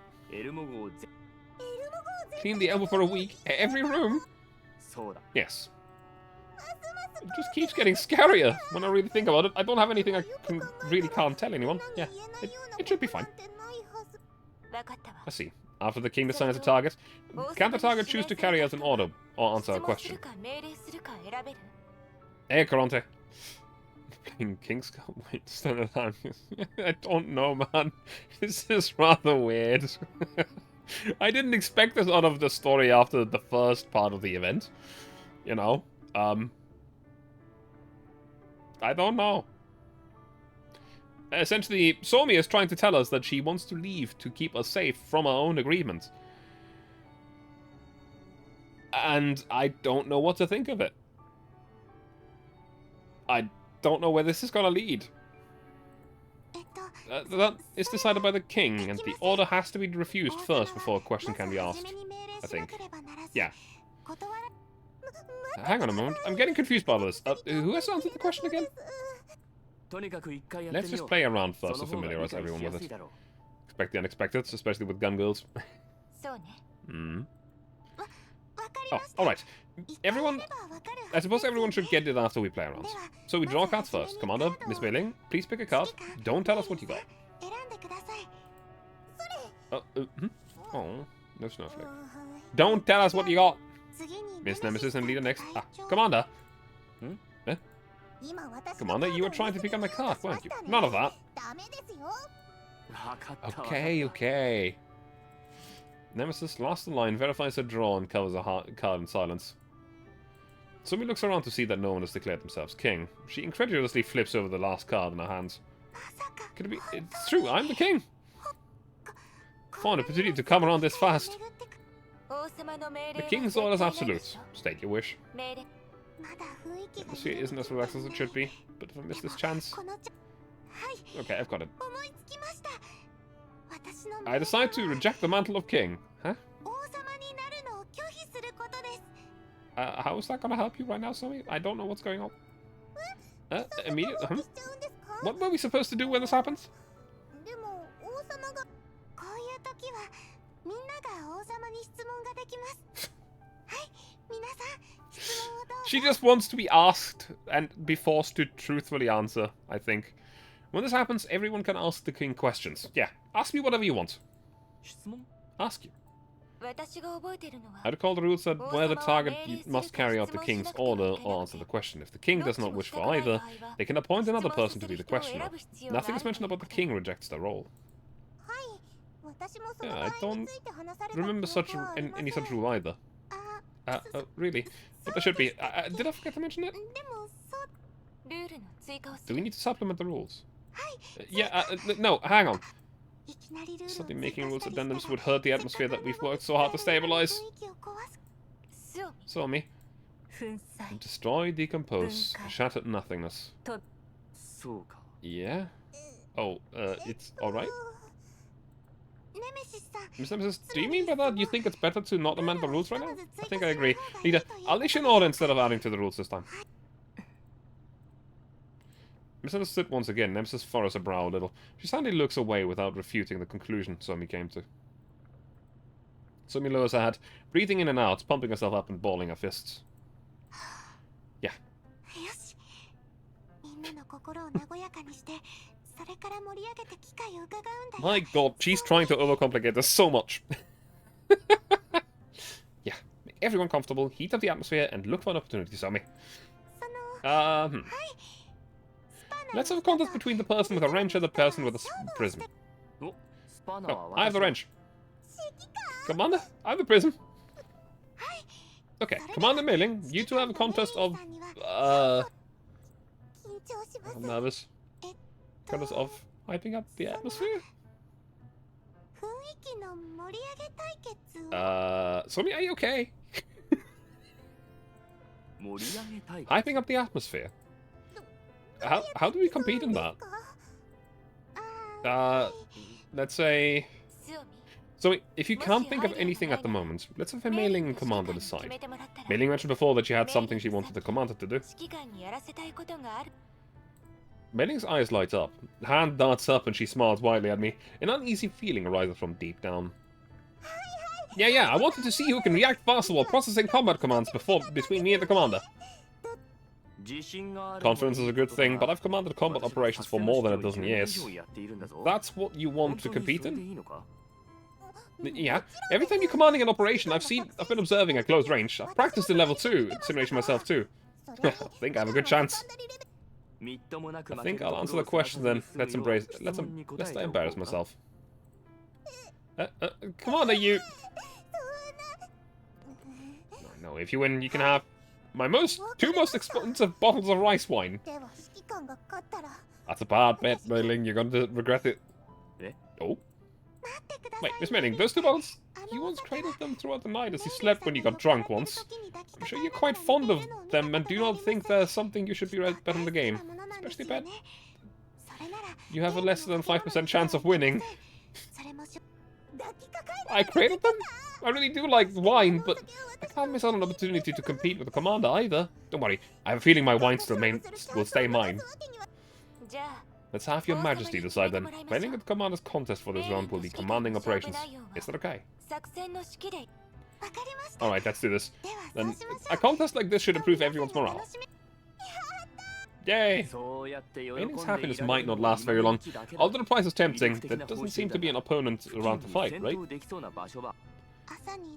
Clean the elbow for a week? Every room? Yes. It just keeps getting scarier when I really think about it. I don't have anything I can't tell anyone. Yeah, it should be fine. I see. After the king assigns a target, can the target choose to carry out an order or answer a question? Hey, Caronte. Playing King's Cup? Wait, stand around. I don't know, man. This is rather weird. I didn't expect this out of the story after the first part of the event. You know? I don't know. Essentially, Somi is trying to tell us that she wants to leave to keep us safe from our own agreement. And I don't know what to think of it. I don't know where this is going to lead. That is decided by the king, and the order has to be refused first before a question can be asked. I think. Yeah. Hang on a moment. I'm getting confused by this. Who has answered the question again? Let's just play around first to familiarize everyone with it. Expect the unexpected, especially with gun girls. Oh, alright. Everyone... I suppose everyone should get it after we play around. So we draw cards first. Commander, Miss Mailing, please pick a card. Don't tell us what you got. Oh, no snowflake. Don't tell us what you got! Miss Nemesis and Leader next. Commander! Commander, you were trying to pick up my card, weren't you? None of that. Okay. Nemesis, last in line, verifies her draw and covers a card in silence. Sumi looks around to see that no one has declared themselves king. She incredulously flips over the last card in her hands. Could it be? It's true, I'm the king! Fine opportunity to come around this fast. The king's order is absolute. State your wish. The atmosphere isn't as relaxed as it should be, but if I miss this chance... Okay, I've got it. I decide to reject the mantle of king. Huh? How is that gonna help you right now, Somi? I don't know what's going on. Immediately? What were we supposed to do when this happens? She just wants to be asked and be forced to truthfully answer, I think. When this happens, everyone can ask the king questions. Yeah, ask me whatever you want. Ask you. I recall the rules that where the target must carry out the king's order or answer the question. If the king does not wish for either, they can appoint another person to be the questioner. Nothing is mentioned about the king rejects their role. Yeah, I don't remember any such rule either. Really? But there should be. Did I forget to mention it? Do we need to supplement the rules? No, hang on. Suddenly making rules addendums would hurt the atmosphere that we've worked so hard to stabilize. Somi. Destroy, decompose, shattered nothingness. Yeah? Oh, it's alright? Miss Nemesis, do you mean by that you think it's better to not amend the rules right now? I think I agree. Leader, I'll issue an order instead of adding to the rules this time. Misunderstood once again. Nemesis furrows her brow a little. She suddenly looks away without refuting the conclusion Somi came to. Somi lowers her head, breathing in and out, pumping herself up and balling her fists. Yeah. My god, she's trying to overcomplicate this so much. Yeah. Make everyone comfortable, heat up the atmosphere, and look for an opportunity, Somi. Let's have a contest between the person with a wrench and the person with a prism. Oh, I have the wrench. Commander, I have the prism. Okay, Commander Mailing, you two have a contest of... I'm nervous. Contest of hyping up the atmosphere? Somi, are you okay? Hyping up the atmosphere? How do we compete in that? Let's say... So, if you can't think of anything at the moment, let's have Mailing and Commander decide. Mailing mentioned before that she had something she wanted the Commander to do. Mailing's eyes light up. Hand darts up and she smiles widely at me. An uneasy feeling arises from deep down. Yeah, I wanted to see who can react faster while processing combat commands between me and the Commander. Confidence is a good thing, but I've commanded combat operations for more than a dozen years. That's what you want to compete in? Yeah, every time you're commanding an operation, I've been observing at close range. I've practiced in level 2, simulation myself too. I think I have a good chance. I think I'll answer the question then. Let's embarrass myself. Come on, you... No, if you win, you can have my two most expensive bottles of rice wine. That's a bad bet, Mailing. You're going to regret it. Oh. Wait, Miss Mailing, those two bottles? You once traded them throughout the night as you slept when you got drunk once. I'm sure you're quite fond of them and do not think there's something you should be bet on the game. Especially bet you have a less than 5% chance of winning. I created them? I really do like wine, but I can't miss out on an opportunity to compete with the Commander either. Don't worry, I have a feeling my wine will stay mine. Let's have your Majesty decide then. Planning the Commander's contest for this round will be commanding operations. Is that okay? Alright, let's do this. Then, a contest like this should improve everyone's morale. Yay! Mailing's happiness might not last very long. Although the price is tempting, there doesn't seem to be an opponent around to fight, right?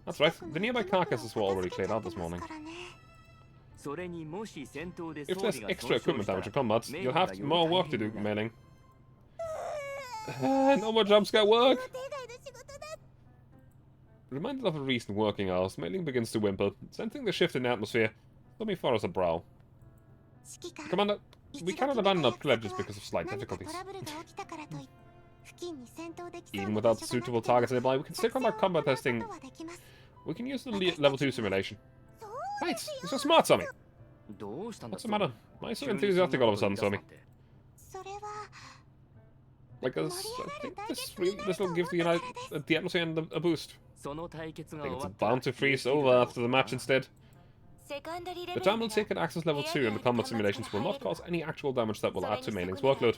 That's right, the nearby carcasses were already cleared out this morning. If there's extra equipment damage in combat, you'll have more work to do, Mailing. No more jump scare work! Reminded of her recent working hours, Mailing begins to whimper, sensing the shift in the atmosphere. Let me furrow her brow. Commander, we cannot abandon our pledges because of slight difficulties. Even without suitable targets nearby, we can still conduct combat testing. We can use the level 2 simulation. Right, you're so smart, Somi. What's the matter? Why are you so enthusiastic all of a sudden, Somi? Like, I think this will give the atmosphere a boost. I think it's bound to freeze over after the match instead. The terminal ticket access level 2 and the combat simulations will not cause any actual damage that will add to Mailing's workload.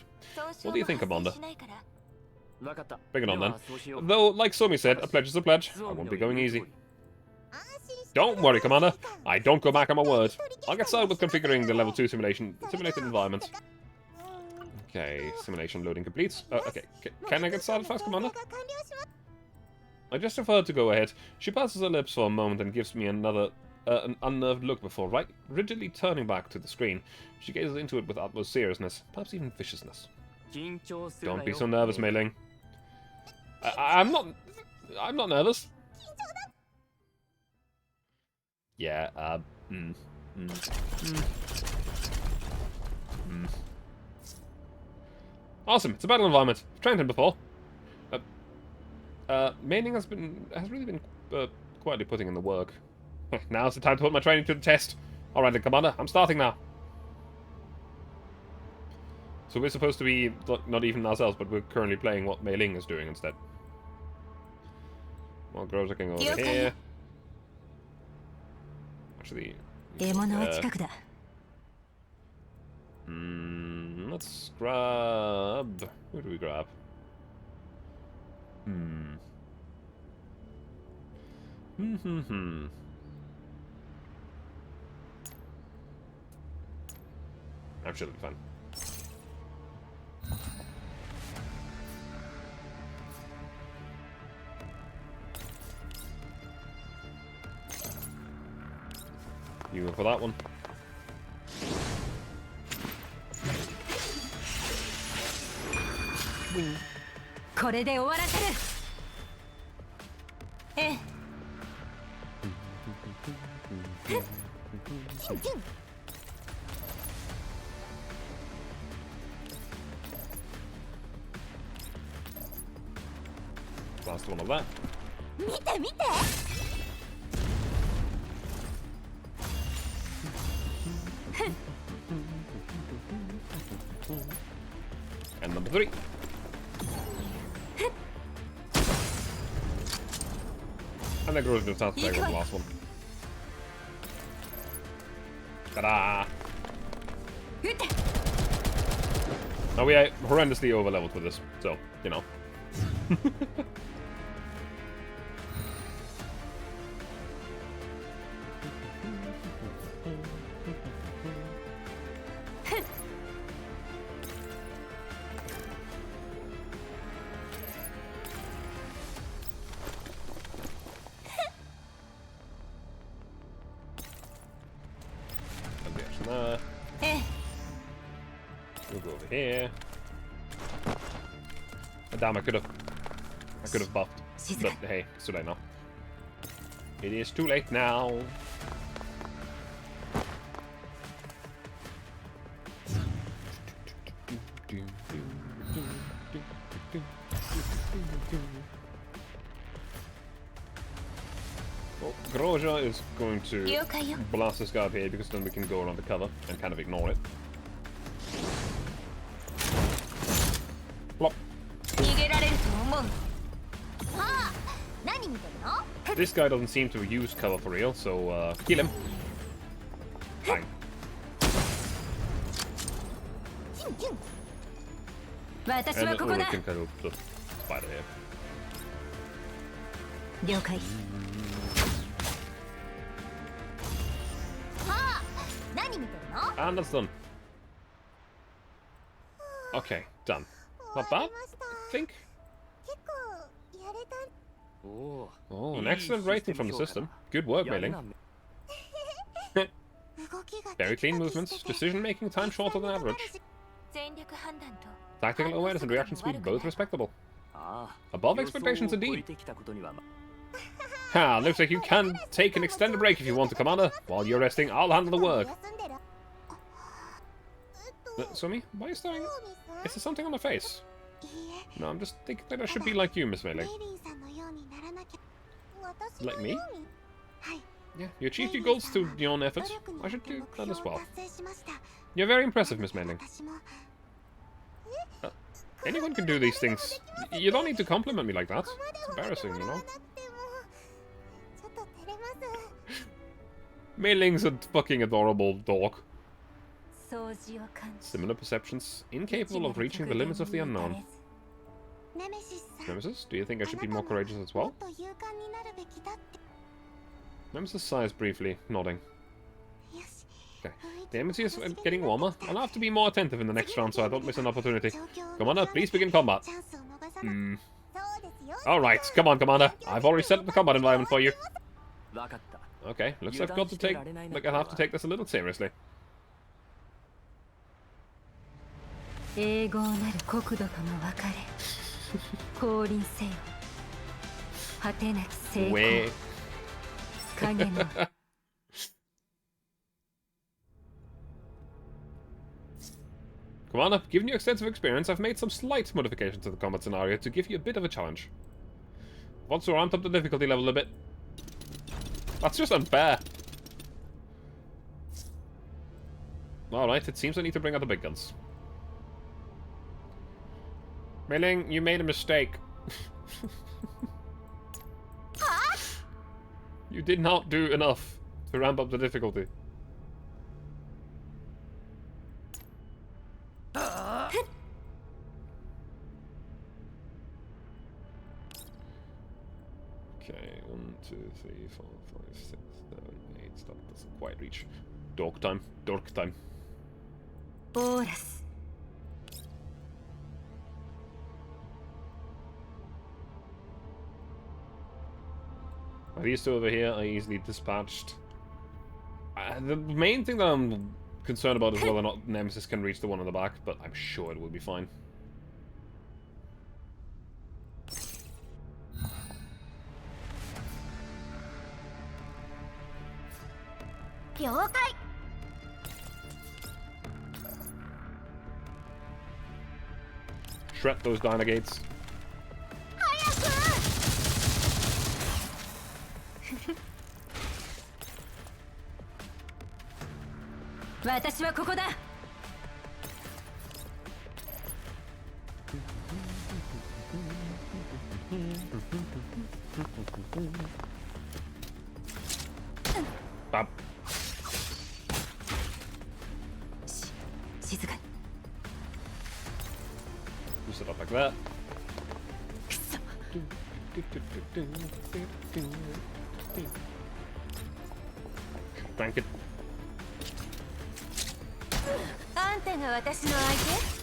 What do you think, Commander? Bring it on then. Though, like Somi said, a pledge is a pledge. I won't be going easy. Don't worry, Commander. I don't go back on my word. I'll get started with configuring the level 2 simulated environment. Okay, simulation loading complete. Okay, can I get started fast, Commander? I just have her to go ahead. She passes her lips for a moment and gives me an unnerved look before rigidly turning back to the screen. She gazes into it with utmost seriousness, perhaps even viciousness. Don't be so nervous, Mailing. I'm not nervous. Yeah, Awesome, it's a battle environment. I've trained him before. Mailing has really been quietly putting in the work. Now's the time to put my training to the test. Alright then, Commander, I'm starting now. So we're supposed to be not even ourselves, but we're currently playing what Mailing is doing instead. More girls looking over here. Actually, Let's grab... Who do we grab? I'm sure it'll be fun. You go for that one. これで終わらせる。ええ。Last one of that. 見て見て。And number 3. And that grows into a sound effect with the last one. Ta-da! Now we are horrendously over-leveled for this, so, you know. We'll go over here. Oh, damn, I could have buffed. But hey, it's too late now. It is too late now. Well, Groja is going to blast this guy up here because then we can go around the cover and kind of ignore it. Plop. This guy doesn't seem to use cover for real, so kill him. Bang. And we can cut up the spider here. And that's done. Okay, done. Not bad, I think. Oh, an excellent rating from the system. Good work, Mei Ling. Very clean movements, decision-making time shorter than average. Tactical awareness and reaction speed both respectable. Above expectations indeed. Ha, looks like you can take an extended break if you want to, Commander. While you're resting, I'll handle the work. Sumi, why are you staring? Is there something on my face? No, I'm just thinking that I should be like you, Miss Mei Ling. Like me? Yeah, you achieved your goals through your own efforts. I should do that as well. You're very impressive, Miss Mei Ling. Anyone can do these things. You don't need to compliment me like that. It's embarrassing, you know? Mei Ling's a fucking adorable dog. Similar perceptions, incapable of reaching the limits of the unknown. Nemesis, do you think I should be more courageous as well? Nemesis sighs briefly, nodding. Okay. The atmosphere is getting warmer. I'll have to be more attentive in the next round so I don't miss an opportunity. Commander, please begin combat. Alright, come on, Commander. I've already set up the combat environment for you. Okay, looks like I'll have to take this a little seriously. Where? Commander, given your extensive experience, I've made some slight modifications to the combat scenario to give you a bit of a challenge. I've also ramped up the difficulty level a bit. That's just unfair. Alright, it seems I need to bring out the big guns. Mei Ling, you made a mistake. You did not do enough to ramp up the difficulty. 2, 3, 4, 5, 6, 7, 8. That doesn't quite reach. Dork time. Dork time. Boras. These two over here are easily dispatched. The main thing that I'm concerned about is whether or not Nemesis can reach the one on the back, but I'm sure it will be fine. Shred those Dynagates. 私はここだ。Bop. 静かに。 You set up like that. くそ。 Crank it. あんたが私の相手？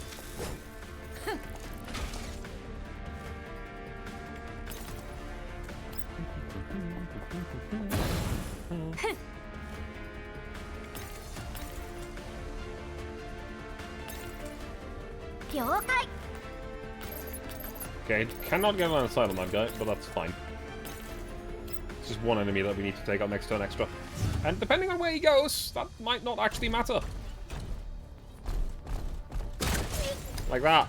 Okay, cannot get line of sight on that guy, but that's fine. It's just one enemy that we need to take out next turn extra. And depending on where he goes, that might not actually matter. Like that.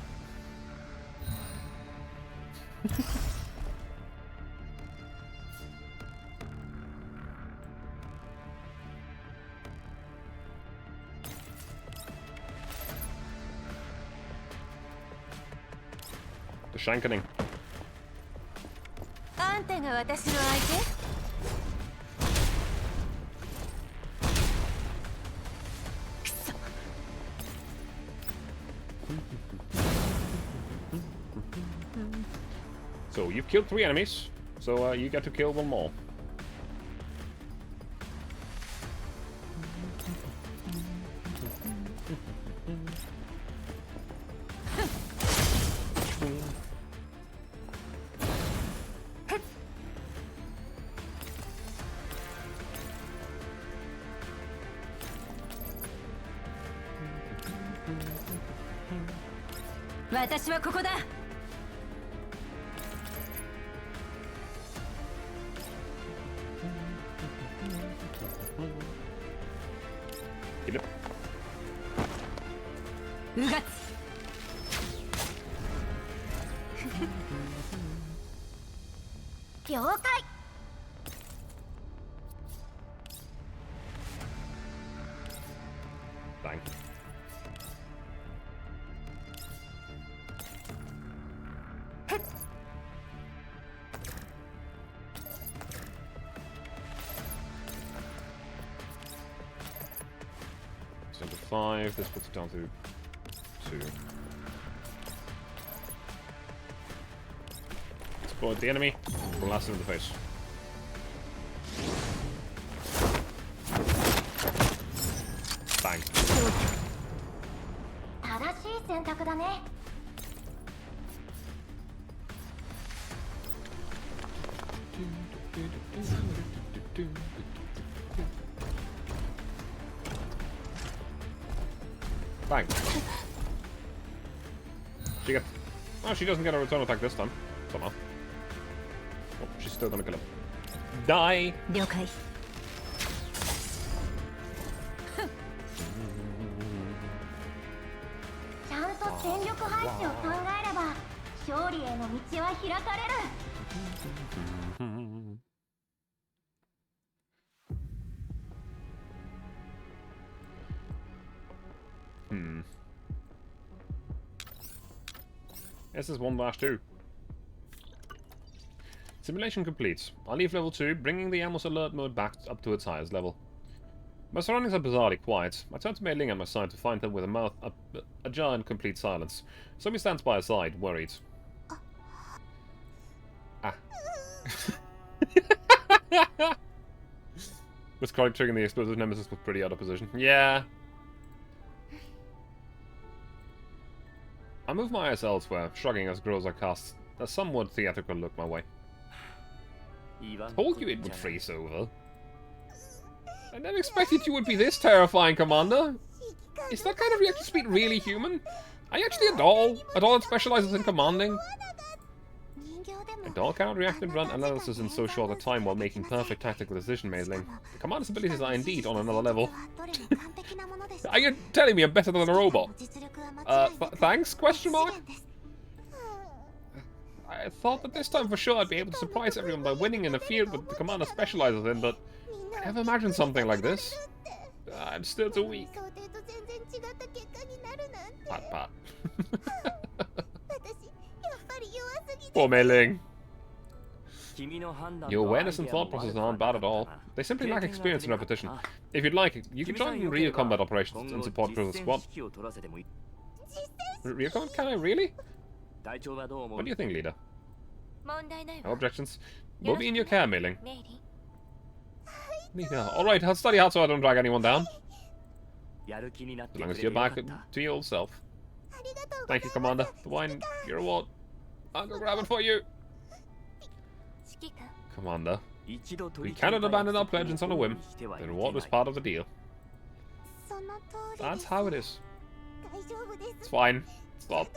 The shankening. あんたが私の相手？ So you've killed 3 enemies, so you get to kill 1 more.私はここだ。 Kill it. うがつ。 了解。 Bang. So to 5, this puts it down to 2. Exploit the enemy, blast him in the face. Bang. 正しい選択だね。 Bang. She gets... Oh, she doesn't get a return attack this time. Somehow. Oh, she's still gonna kill him. Die! 了解。 ちゃんと戦力配置を考えれば勝利への道は開かれる。 This is 1-2. Simulation complete. I leave level 2, bringing the Amos alert mode back up to its highest level. My surroundings are bizarrely quiet. I turn to Mei Ling at my side to find her with her mouth ajar in complete silence. Somi stands by her side, worried. Ah. Was correct triggering the explosive nemesis with pretty out of position. Yeah. I move my eyes elsewhere, shrugging as Groza casts a somewhat theatrical look my way. Told you it would freeze over. I never expected you would be this terrifying, Commander. Is that kind of reaction speed really human? Are you actually a doll? A doll that specializes in commanding? A doll cannot react and run analysis in so short a time while making perfect tactical decision-making. The commander's abilities are indeed on another level. Are you telling me I'm better than a robot? Thanks? Question mark? I thought that this time for sure I'd be able to surprise everyone by winning in a field that the commander specializes in, but I never imagined something like this. I'm still too weak. Pat pat. Poor Mei Ling. Your awareness and thought processes aren't bad at all. They simply lack experience and repetition. If you'd like, you can join real combat operations and support Groza's squad. Real combat? Can I really? What do you think, leader? No objections. We'll be in your care, Mei Ling. Leader. Alright, I'll study hard so I don't drag anyone down. As long as you're back to your old self. Thank you, Commander. The wine, your reward. I'll go grab it for you. Commander, we cannot abandon our pledges on a whim. The reward was part of the deal. That's how it is. It's fine. Stop.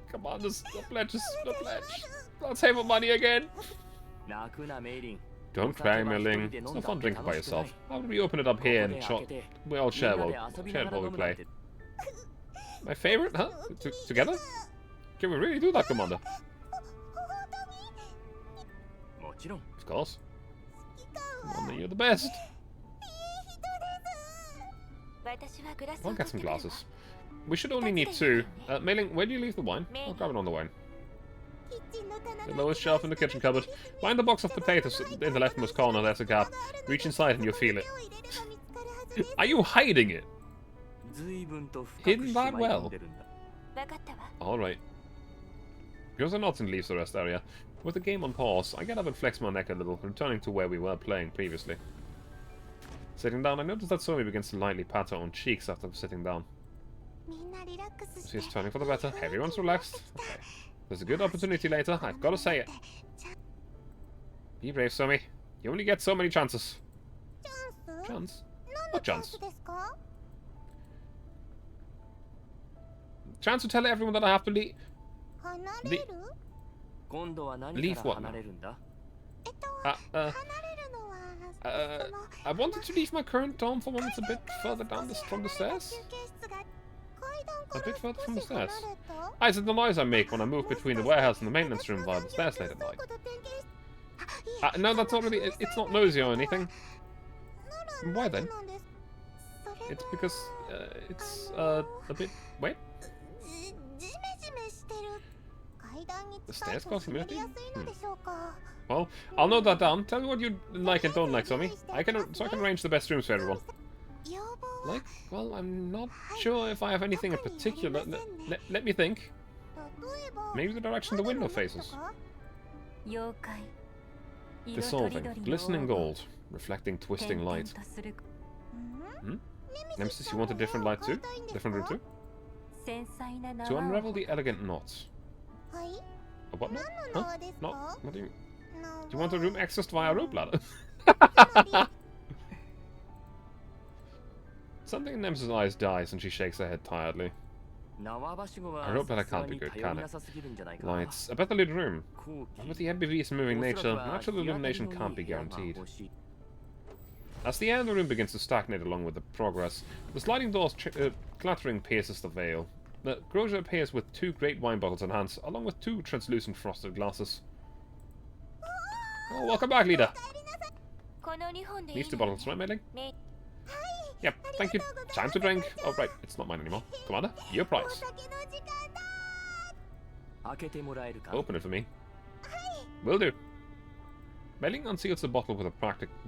Commander, the pledge is the pledge. I'll save up money again. Don't cry, Mei Ling. It's no fun drinking by yourself. How would we open it up here and we all share while we play? My favorite? Huh? Together? Can we really do that, Commander? Of course. Commander, you're the best. I'll get some glasses. We should only need 2. Mei Ling, where do you leave the wine? I'll grab it on the way. The lowest shelf in the kitchen cupboard. Find the box of potatoes in the leftmost corner, there's a gap. Reach inside and you'll feel it. Are you hiding it? Hidden that well? Alright. Groza nods and leaves the rest area. With the game on pause, I get up and flex my neck a little, returning to where we were playing previously. Sitting down, I notice that Somi begins to lightly pat her own cheeks after sitting down. She's turning for the better. Everyone's relaxed. Okay. There's a good opportunity later, I've got to say it. Be brave, Somi. You only get so many chances. Chance? What chance? Chance to tell everyone that I have to leave. Leave what now? I wanted to leave my current dorm for one that's a bit further down from the stairs. A bit further from the stairs. Is it the noise I make when I move between the warehouse and the maintenance room via the stairs late at night? No, that's not really... It's not noisy or anything. Why then? It's because... it's... a bit... Wait? The stairs cause humidity? Well, I'll note that down. Tell me what you like and don't like, Somi. So I can arrange the best rooms for everyone. Like? Well, I'm not sure if I have anything in particular. Let me think. Maybe the direction the window faces. Dissolving, glistening gold, reflecting twisting light. Hmm? Nemesis, you want a different light too? Different room too? To unravel the elegant knots. A what knot? Huh? Knot? What do you... Do you want a room accessed via a rope ladder? Something in Nemesis' eyes dies and she shakes her head tiredly. A rope ladder can't be good, can it? Lights. A better lit room. And with the NBV's moving nature, natural illumination can't be guaranteed. As the air in the room begins to stagnate along with the progress, the sliding door's clattering pierces the veil. Groza appears with 2 great wine bottles in hands, along with 2 translucent frosted glasses. Oh, welcome back, leader. These 2 bottles, right, Mei Ling? Yep, thank you. Time to drink. Oh, right, it's not mine anymore. Commander, your prize. Open it for me. Will do. Mei Ling unseals the bottle with a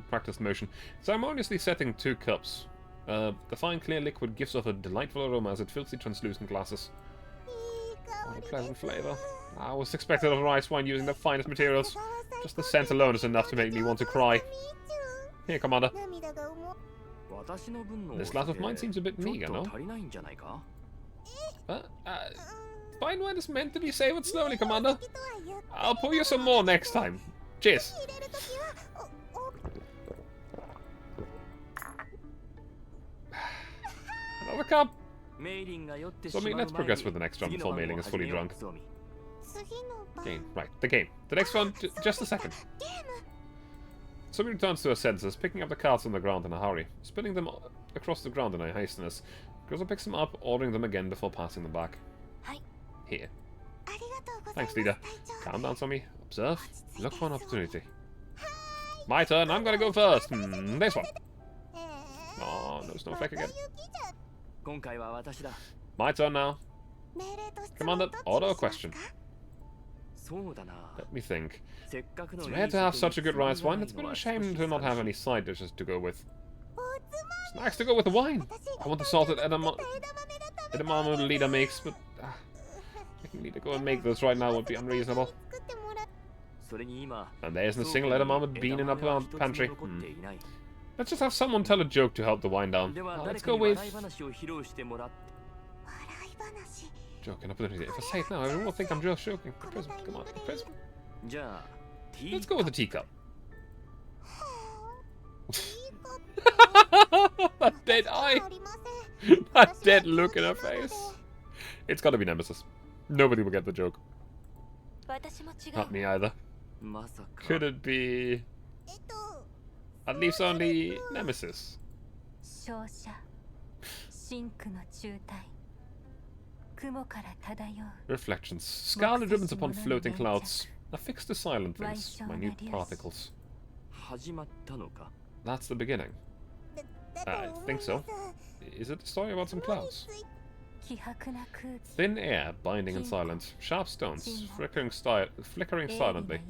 practiced motion, ceremoniously setting 2 cups. The fine clear liquid gives off a delightful aroma as it fills the translucent glasses. What a pleasant flavour. I was expected of rice wine using the finest materials. Just the scent alone is enough to make me want to cry. Here, Commander. This glass of mine seems a bit meager, no? Fine wine is meant to be savored slowly, Commander. I'll pour you some more next time. Cheers. Another cup. So, let's progress with the next run before Mailing is fully drunk. Game. Right, the game. The next one, just a second. Sumi returns to her senses, picking up the cards on the ground in a hurry, spinning them across the ground in a hasteness. Groza picks them up, ordering them again before passing them back. Here. Thanks, leader. Calm down, Sumi. Observe. Look for an opportunity. My turn. I'm gonna go first. This one. Oh, no snowflake again. My turn now. Commander, order a question. Let me think. It's rare to have such a good rice wine. It's a bit of a shame to not have any side dishes to go with. Snacks to go with the wine. I want the salted edamame the leader makes, but making leader go and make this right now would be unreasonable. And there isn't a single edamame bean in our pantry. Let's just have someone tell a joke to help the wine down. Let's go with... Joke and opportunity. If I say it now, everyone will think I'm just joking. The prism, come on, the prism. Let's go with the teacup. That dead eye. That dead look in her face. It's gotta be Nemesis. Nobody will get the joke. Not me either. Could it be... At least only Nemesis? Reflections. Scarlet ribbons upon floating clouds. Affixed to silent things. Minute particles. That's the beginning. I think so. Is it a story about some clouds? Thin air, binding and silent. Sharp stones, flickering silently.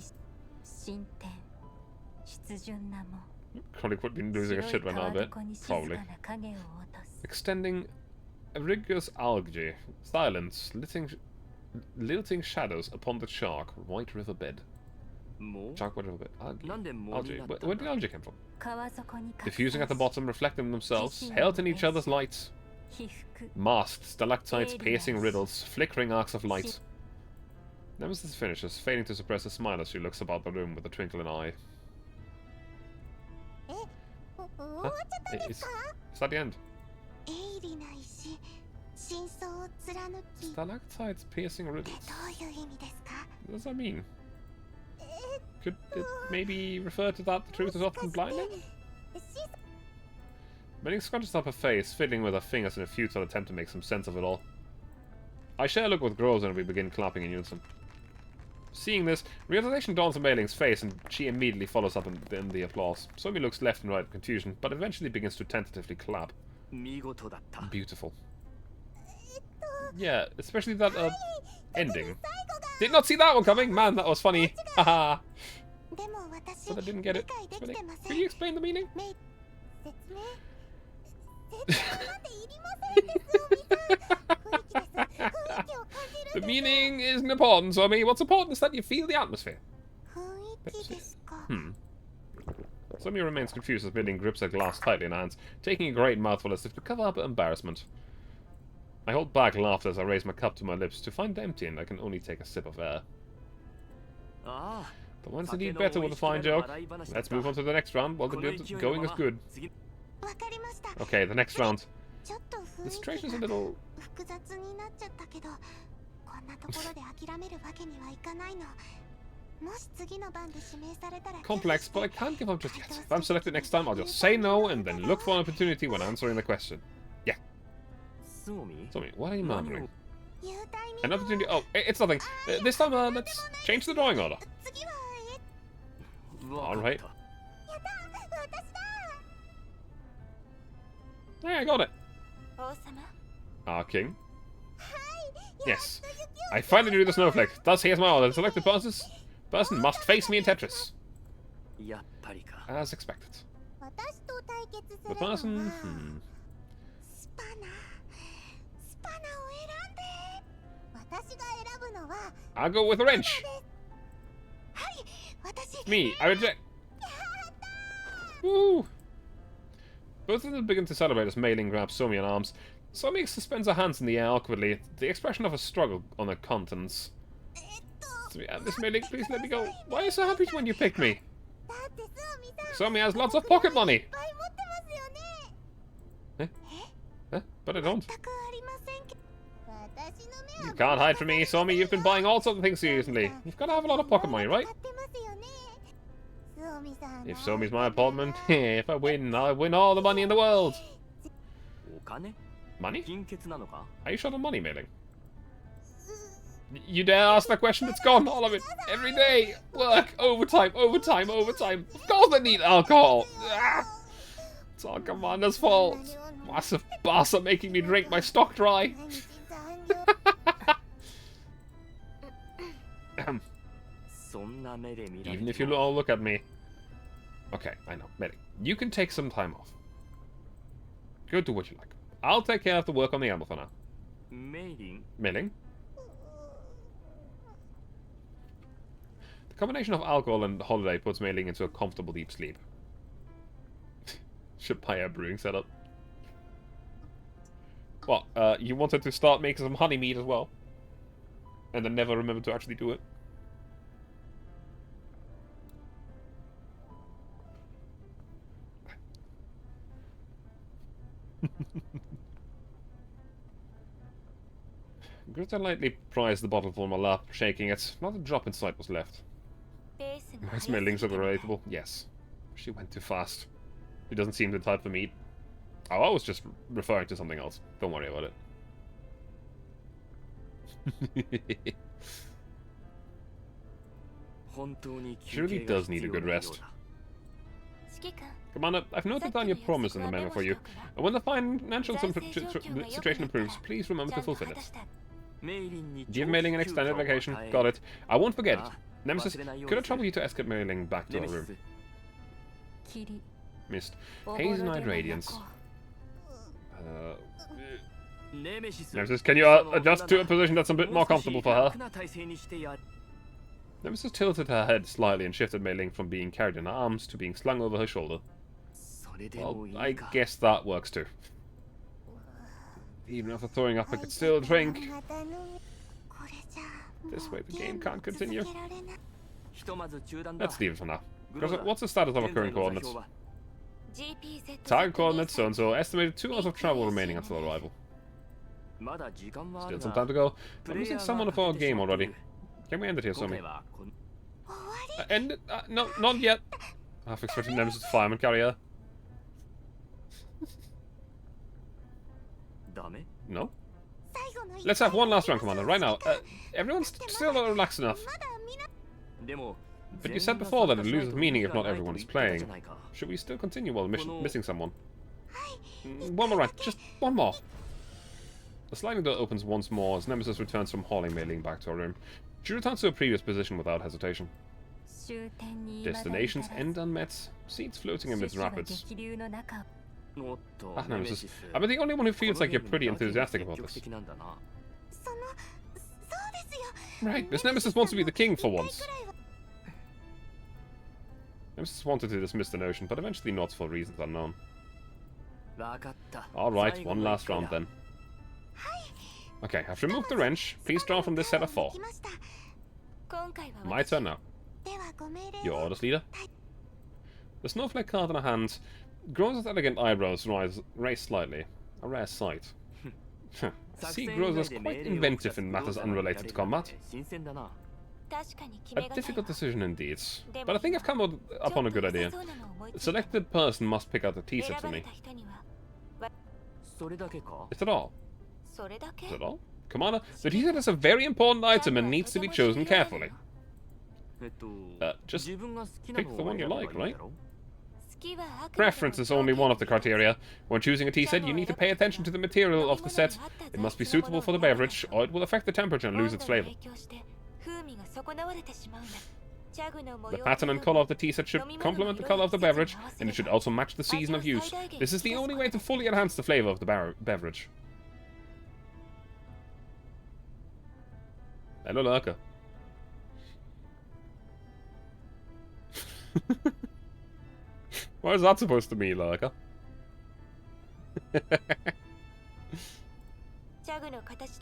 Probably would be losing a shit right now a bit. Probably. Extending rigorous algae. Silence. Lilting shadows upon the chalk. White river bed. Chalk, white river bed. Algae. Where did algae come from? Diffusing at the bottom, reflecting themselves. Held in each other's lights. Masked. Stalactites, piercing riddles. Flickering arcs of light. Nemesis finishes, failing to suppress a smile as she looks about the room with a twinkle in her eye. Huh? Is that the end? Stalactites piercing riddles. What does that mean? Could it maybe refer to that the truth is often blinding? Manning scrunches up her face, fiddling with her fingers in a futile attempt to make some sense of it all. I share a look with Groza and we begin clapping in unison. Seeing this, realization dawns on Mailing's face and she immediately follows up in the applause. Somi looks left and right in confusion, but eventually begins to tentatively clap. Beautiful. Yeah, especially that ending. Did not see that one coming! Man, that was funny. Haha. But I didn't get it. Can you explain the meaning? The meaning isn't important, Somi. What's important is that you feel the atmosphere. Somi remains confused as Milling grips her glass tightly in her hands, taking a great mouthful as if to cover up her embarrassment. I hold back laughter as I raise my cup to my lips to find it empty and I can only take a sip of air. The one's indeed better with a fine joke. Let's move on to the next round while the going is good. Okay, the next round. The situation is a little... complex, but I can't give up just yet. If I'm selected next time, I'll just say no and then look for an opportunity when answering the question. Yeah. Somi, what are you murmuring? An opportunity... Oh, it's nothing. This time, let's change the drawing order. Alright. Yeah, I got it. Our king. Yes. I finally drew the snowflake. Thus, here's my order. The selected person must face me in Tetris. As expected. The person... I'll go with a wrench. It's me. I reject. Woo! Both of them begin to celebrate as Mei Ling grabs Somi in arms. Somi suspends her hands in the air awkwardly, the expression of a struggle on her countenance. Miss Mei Ling, please let me go. Why are you so happy when you picked me? Somi has lots of pocket money. Eh? Eh? But I don't. You can't hide from me, Somi. You've been buying all sorts of things recently. You've got to have a lot of pocket money, right? If Somi's my opponent, if I win, I'll win all the money in the world. Money? Are you short on money, Mei Ling? You dare ask that question? It's gone, all of it. Every day. Work, overtime, overtime, overtime. Of course I need alcohol. Ah! It's all Commander's fault. Massive boss are making me drink my stock dry. Even if you all look at me. Okay, I know. Mei Ling, you can take some time off. Go do what you like. I'll take care of the work on the animal for now. Mei Ling? The combination of alcohol and holiday puts Mei Ling into a comfortable deep sleep. Should buy a brewing setup. What, you wanted to start making some honey mead as well? And then never remember to actually do it? Greta lightly prized the bottle from my lap, shaking it. Not a drop in sight was left. Miss Mei Ling so relatable. Yes. She went too fast. She doesn't seem the type for meat. Oh, I was just referring to something else. Don't worry about it. She really does need a good rest. Commander, I've noted down your promise in the memo for you. And when the financial situation improves, please remember to fulfill it. Give Mei Ling an extended vacation. Got it. I won't forget it. Nemesis, could I trouble you to escort Mei Ling back to her room? Missed. Hazy-eyed radiance. Nemesis, can you adjust to a position that's a bit more comfortable for her? Nemesis tilted her head slightly and shifted Mei Ling from being carried in her arms to being slung over her shoulder. Well, I guess that works too. Even after throwing up, I could still drink. This way the game can't continue. Let's leave it for now. What's the status of our current coordinates? Target coordinates so-and-so. Estimated 2 hours of travel remaining until arrival. Still some time to go. I'm missing someone of our game already. Can we end it here, Somi? End it? No, not yet. Half expected Nemesis to fireman carrier. No? Let's have one last round, Commander, right now. Everyone's still not relaxed enough. But you said before that it loses meaning if not everyone is playing. Should we still continue while missing someone? One more round, just one more. The sliding door opens once more as Nemesis returns from hauling Mei Ling back to her room. She returns to her previous position without hesitation. Destinations end unmet. Seeds floating amidst rapids. Ah, Nemesis, I'm the only one who feels like you're pretty enthusiastic about this. Right, this Nemesis wants to be the king for once. Nemesis wanted to dismiss the notion, but eventually nods for reasons unknown. Alright, one last round then. Okay, I've removed the wrench. Please draw from this set of 4. My turn now. Your orders, leader. The snowflake card in her hand grows with elegant eyebrows raised slightly. A rare sight. Sea grows is quite inventive in matters unrelated to combat. A difficult decision indeed, but I think I've come upon a good idea. A selected person must pick out the tea set for me. Is that all? Is that all? Commander, the tea set is a very important item and needs to be chosen carefully. Just pick the one you like, right? Preference is only one of the criteria. When choosing a tea set, you need to pay attention to the material of the set. It must be suitable for the beverage, or it will affect the temperature and lose its flavor. The pattern and color of the tea set should complement the color of the beverage, and it should also match the season of use. This is the only way to fully enhance the flavor of the beverage. Hello, Lurker. What is that supposed to mean, Lurker?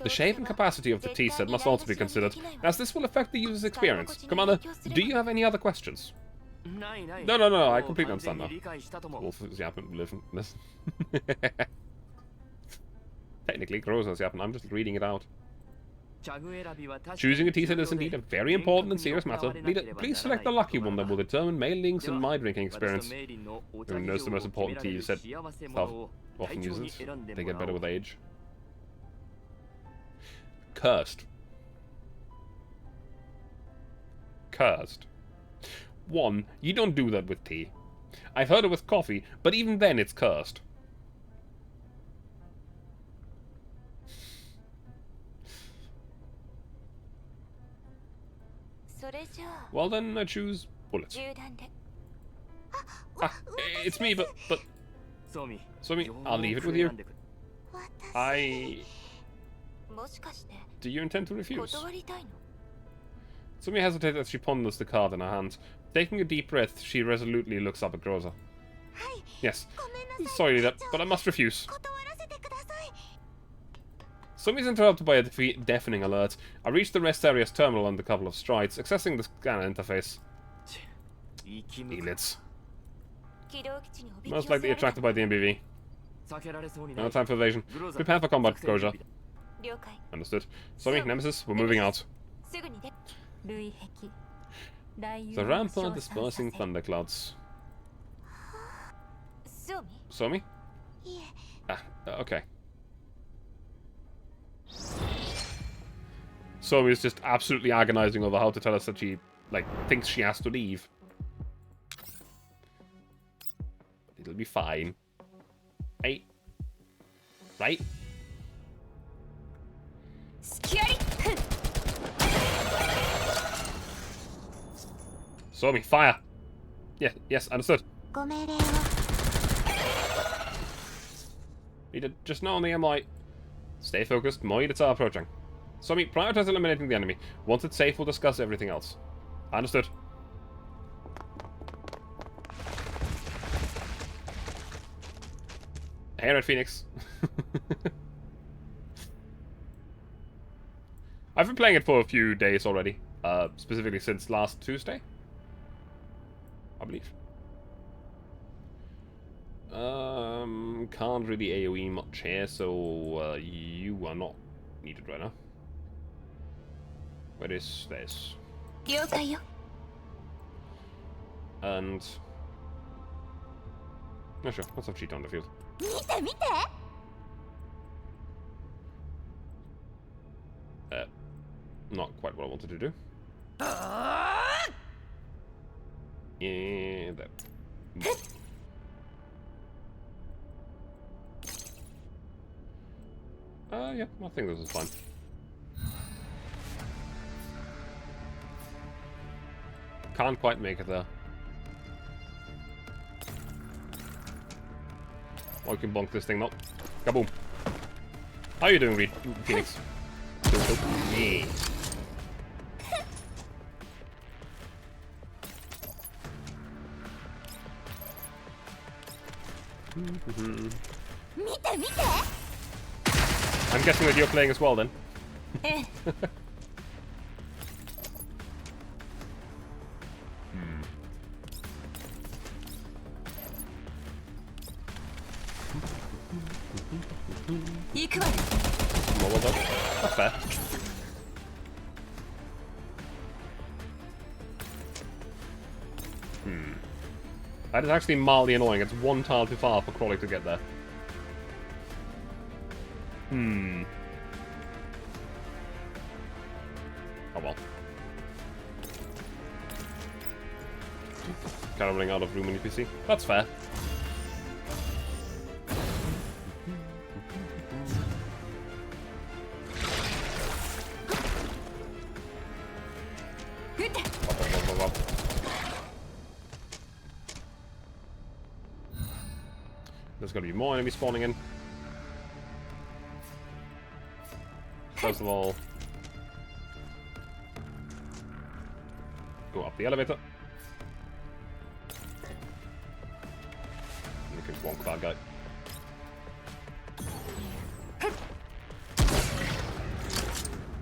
The shape and capacity of the tea set must also be considered, as this will affect the user's experience. Commander, do you have any other questions? No, I completely understand now. Wolf is yapping, listen. Technically, Groza is yapping, I'm just reading it out. Choosing a tea set is indeed a very important and serious matter. Leader, please select the lucky one that will determine male links in my drinking experience. Who knows the most important tea set stuff often uses? They get better with age. Cursed. Cursed. 1. You don't do that with tea. I've heard it with coffee, but even then it's cursed. Well then, I choose bullets. Ah, it's me, but... Somi, I'll leave it with you. Do you intend to refuse? Somi hesitates as she ponders the card in her hand. Taking a deep breath, she resolutely looks up at Groza. Yes. Sorry, leader, but I must refuse. Somi's interrupted by a deafening alert. I reach the rest area's terminal in a couple of strides, accessing the scanner interface. Elites. Most likely attracted by the MBV. No time for evasion. Prepare for combat, Groza. Understood. Somi, Nemesis, we're moving out. The rampart dispersing thunderclouds. Somi? Ah, okay. Somi is just absolutely agonizing over how to tell us that she, like, thinks she has to leave. It'll be fine. Hey. Right? Somi, fire! Yeah, yes, understood. Leader, just know on the MI. Stay focused, more units are approaching. Somi, prioritize eliminating the enemy. Once it's safe, we'll discuss everything else. Understood. Hey, Red Phoenix. I've been playing it for a few days already. Specifically since last Tuesday, I believe. Can't really AoE much here, so you are not needed right now. Where is this? And... oh sure, let's have Cheetah on the field. Not quite what I wanted to do. Yeah, that. Yeah, I think this is fine. Can't quite make it there. Oh, I can bonk this thing now. Kaboom. How are you doing, Reed? Phoenix? Yeah. I'm guessing that you're playing as well, then. Well done. That's fair. That is actually mildly annoying. It's one tile too far for Crawley to get there. Oh well. Kind of running out of room in your PC. That's fair. There's going to be more enemies spawning in. First of all, go up the elevator. can wonk that guy.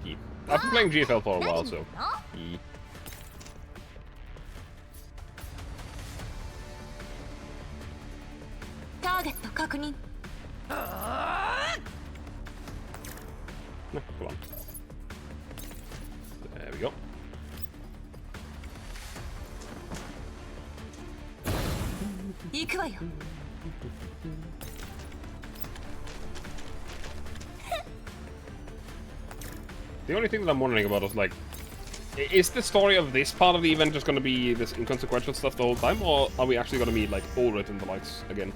Yeah. I've been playing GFL for a while, so... Yeah. No, come on. There we go. The only thing that I'm wondering about is, like, is the story of this part of the event just going to be this inconsequential stuff the whole time, or are we actually going to meet, like, Ulrich and the likes again?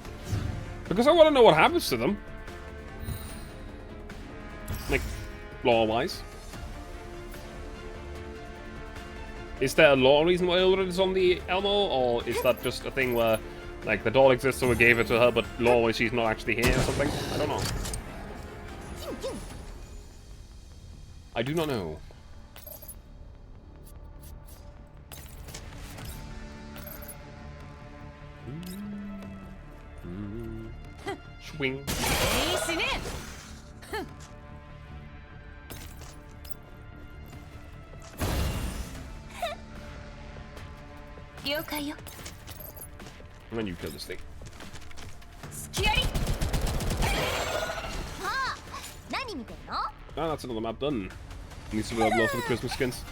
Because I want to know what happens to them. Like, lore-wise. Is there a lore reason why Ulrich is on the Elmo, or is that just a thing where, like, the doll exists so we gave it to her, but lore-wise she's not actually here or something? I don't know. I do not know. Swing. And then you kill this thing. Ah, that's another map done. Needs to level up for the Christmas skins.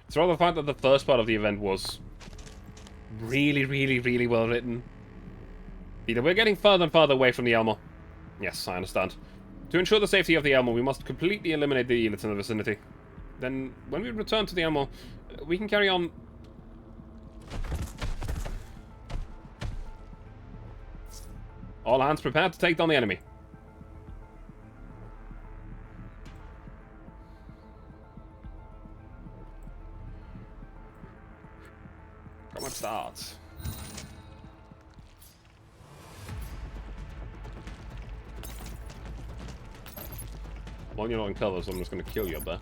It's rather the fact that the first part of the event was really, really, really well written. Either we're getting further and further away from the Elmo. Yes, I understand. To ensure the safety of the Elmo, we must completely eliminate the elites in the vicinity. Then, when we return to the Elmo, we can carry on... All hands prepared to take down the enemy. Combat starts. Well, you're not in cover, so I'm just going to kill you up there.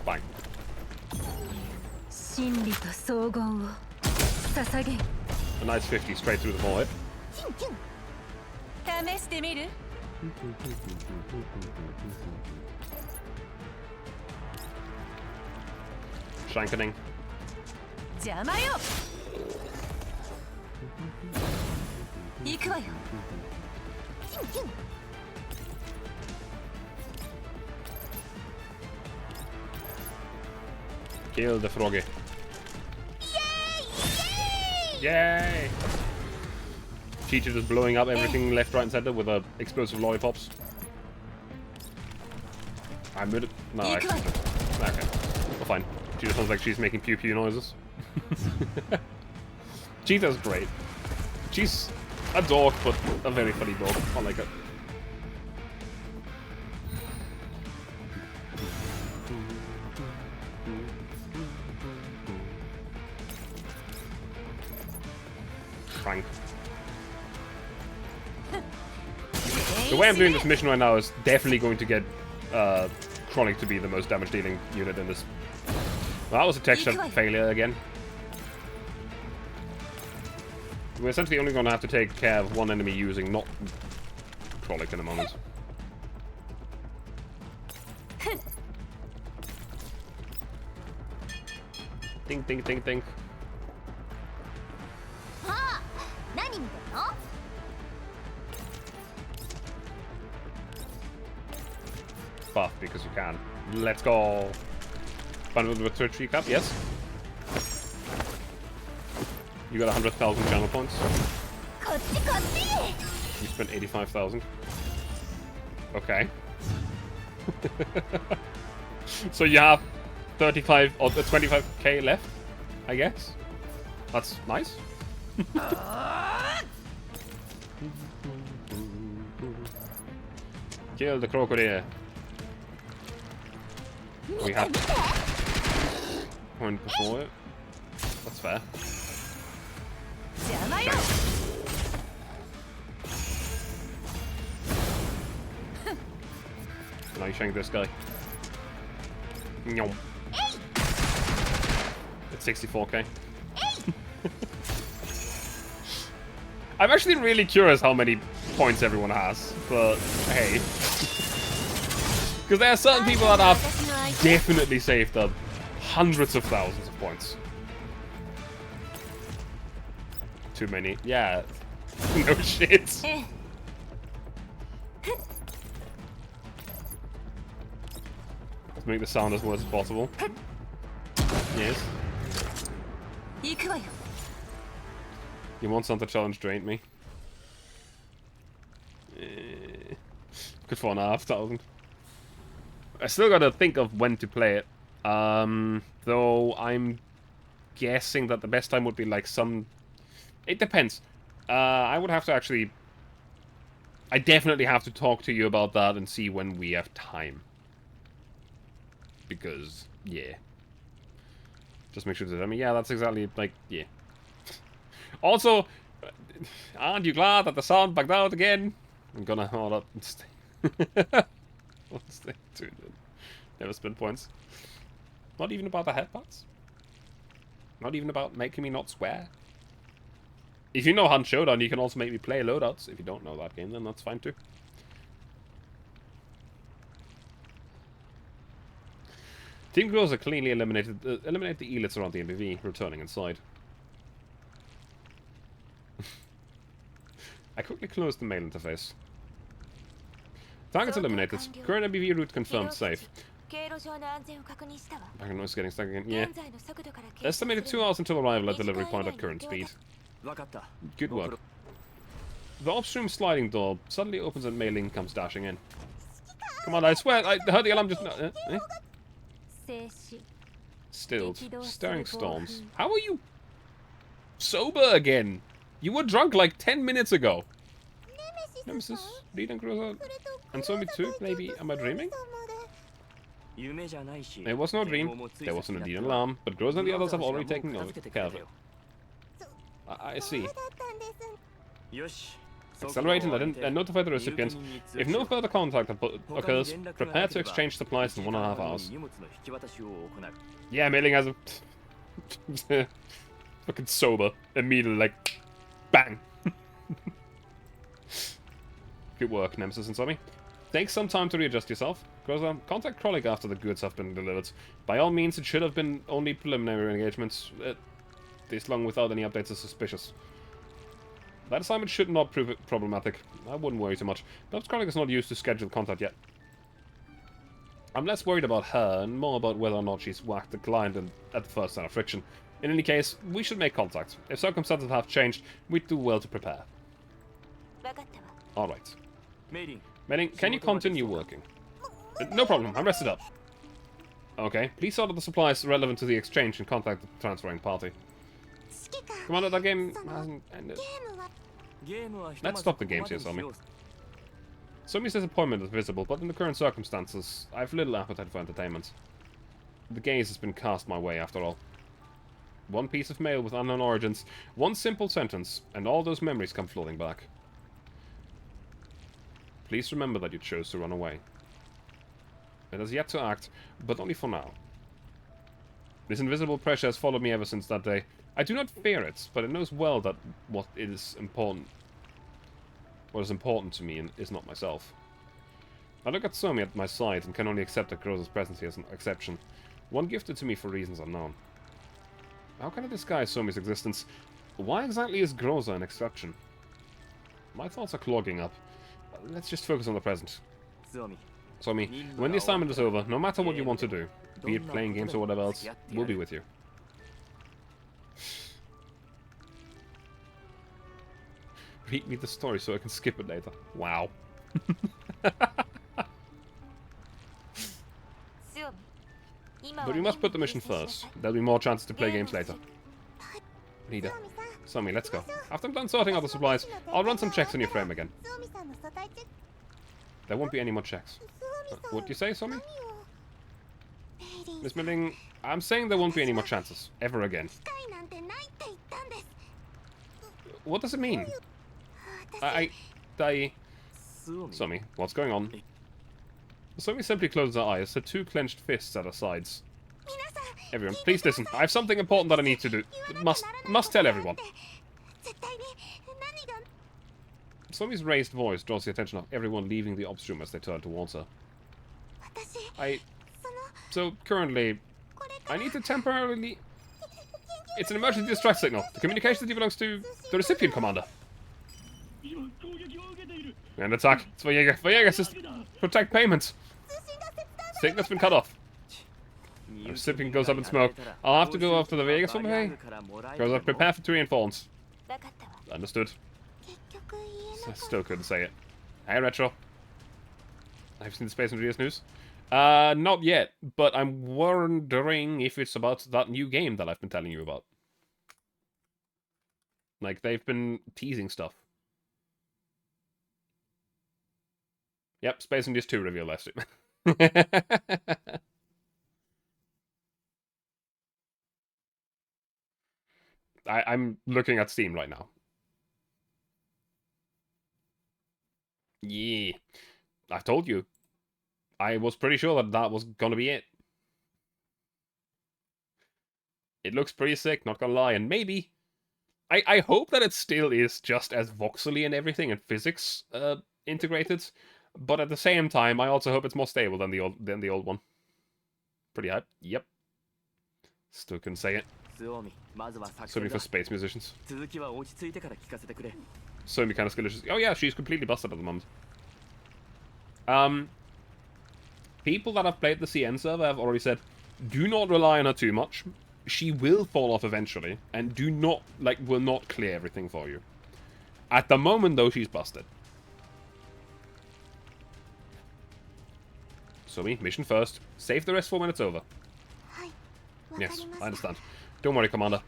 Bang. A nice 50 straight through the void. Shankening. Kill the froggy. Yay! Cheetah just blowing up everything left, right, and center with explosive lollipops. I made it. No, actually. Okay. Well, fine. Cheetah sounds like she's making pew pew noises. Cheetah's great. She's a dog, but a very funny dog. I like it. Frank. The way I'm doing this mission right now is definitely going to get Chronic to be the most damage dealing unit in this. Well, that was a texture failure again. We're essentially only going to have to take care of one enemy using not Chronic in a moment. Ding, ding, ding, ding. Buff because you can. Let's go. Fun with the Twitch Cup, yes. You got 100,000 channel points. You spent 85,000. Okay. So you have 35 or 25k left, I guess. That's nice. Kill the crocodile. We have point before it. That's fair. Now you're showing this guy. Nyom. It's 64k. I'm actually really curious how many points everyone has, but hey. Because there are certain people that have definitely saved up hundreds of thousands of points. Too many. Yeah. No shit. Let's make the sound as worse as possible. Yes. You want something to challenge drained me? Good 4,500. I still gotta think of when to play it. Though I'm guessing that the best time would be like some... It depends. I would have to actually... I definitely have to talk to you about that and see when we have time. Because, yeah. Just make sure to tell me, yeah, that's exactly, like, yeah. Also, aren't you glad that the sound backed out again? I'm gonna hold up and stay. Let's stay tuned in. Never spend points. Not even about the headbutts? Not even about making me not swear? If you know Hunt Showdown, you can also make me play loadouts. If you don't know that game, then that's fine too. Team Groza cleanly eliminate the elites around the MPV, returning inside. I quickly closed the mail interface. Targets eliminated. Current MPV route confirmed safe. Background noise getting stuck again. Yeah. Estimated 2 hours until arrival at delivery point at current speed. Good work. The upstream sliding door suddenly opens and Mei Ling comes dashing in. Come on, I swear, I heard the alarm just... Stilled. Staring storms. How are you sober again? You were drunk like 10 minutes ago. Nemesis, Lead and Groza, and Zombie 2, maybe, am I dreaming? It was no dream, there was an indeed alarm, but Groza and the others have already taken care of it. I see. Accelerate and notify the recipient. If no further contact occurs, prepare to exchange supplies in 1.5 hours. Yeah, Mei Ling has a... fucking sober. Immediately, like... Bang! Good work, Nemesis and Zombie. Take some time to readjust yourself. Contact Krolik after the goods have been delivered. By all means, it should have been only preliminary engagements. This long without any updates is suspicious. That assignment should not prove problematic. I wouldn't worry too much. Perhaps Krolik is not used to scheduled contact yet. I'm less worried about her and more about whether or not she's whacked the client at the first sign of friction. In any case, we should make contact. If circumstances have changed, we'd do well to prepare. Alright. Mei Ling, can you continue working? No problem, I'm rested up. Okay, please order the supplies relevant to the exchange and contact the transferring party. Commander, that game hasn't ended. Let's stop the games here, Somi. Somi's disappointment is visible, but in the current circumstances, I have little appetite for entertainment. The gaze has been cast my way, after all. One piece of mail with unknown origins, one simple sentence, and all those memories come floating back. Please remember that you chose to run away. It has yet to act, but only for now. This invisible pressure has followed me ever since that day. I do not fear it, but it knows well that what is important to me is not myself. I look at Somi at my side and can only accept that Groza's presence here as an exception, one gifted to me for reasons unknown. How can I disguise Somi's existence? Why exactly is Groza an exception? My thoughts are clogging up. Let's just focus on the present. Somi, when the assignment is over, no matter what you want to do, be it playing games or whatever else, we'll be with you. Read me the story so I can skip it later. Wow. But we must put the mission first. There'll be more chances to play games later. Leader. Somi, let's go. After I'm done sorting out the supplies, I'll run some checks on your frame again. There won't be any more checks. What do you say, Somi? Miss Mei Ling, I'm saying there won't be any more chances. Ever again. What does it mean? Somi, what's going on? Somi simply closes her eyes, her two clenched fists at her sides. Everyone, please listen. I have something important that I need to do. Must tell everyone. Somi's raised voice draws the attention of everyone leaving the ops room as they turn towards her. So, currently, I need to temporarily... It's an emergency distress signal. The communication that belongs to the recipient commander. An attack. It's for protect payments. Signal's been cut off. The recipient goes up in smoke. I'll have to go after the Vegas one, hey? Goes up, prepare for 3 and phones. Understood. I still couldn't say it. Hey, Retro. Have you seen the Space Invaders news? Not yet, but I'm wondering if it's about that new game that I've been telling you about. Like, they've been teasing stuff. Yep, Space Invaders 2 reveal last week. I'm looking at Steam right now. Yeah. I told you. I was pretty sure that that was gonna be it. It looks pretty sick, not gonna lie, and maybe... I hope that it still is just as voxely and everything, and physics integrated, but at the same time, I also hope it's more stable than the old one. Pretty hype. Yep. Still couldn't say it. Sorry for space musicians. So many kind of skills. Oh yeah, she's completely busted at the moment. People that have played the CN server have already said, do not rely on her too much. She will fall off eventually, and do not, will not clear everything for you. At the moment, though, she's busted. So mission first. Save the rest for when it's over. Yes, I understand. Don't worry, Commander.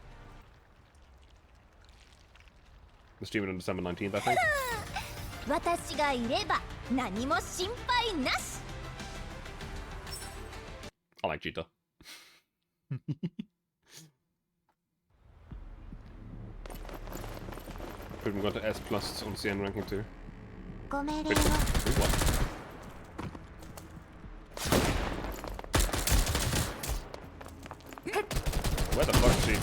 The stream on December 19th, I think. I like Cheetah. We've got to S plus on CN ranking too. Wait, what? Where the fuck is she?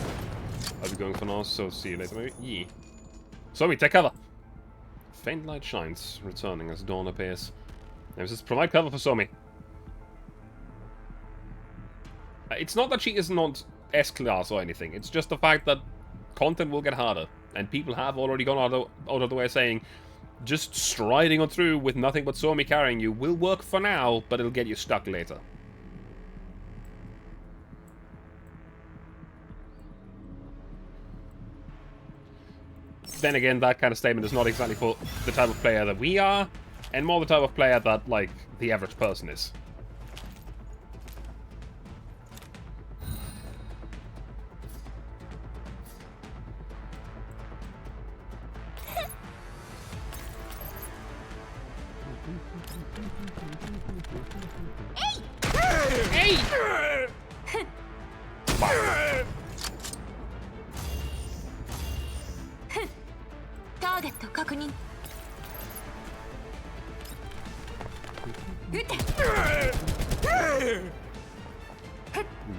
I'll be going for now, so see you later maybe. Yeah. Somi, take cover! Faint light shines, returning as dawn appears. Nemesis, provide cover for Somi. It's not that she is not S-class or anything, it's just the fact that content will get harder. And people have already gone out of the way saying, just striding on through with nothing but Somi carrying you will work for now, but it'll get you stuck later. Then again, that kind of statement is not exactly for the type of player that we are, and more the type of player that, the average person is. Hey!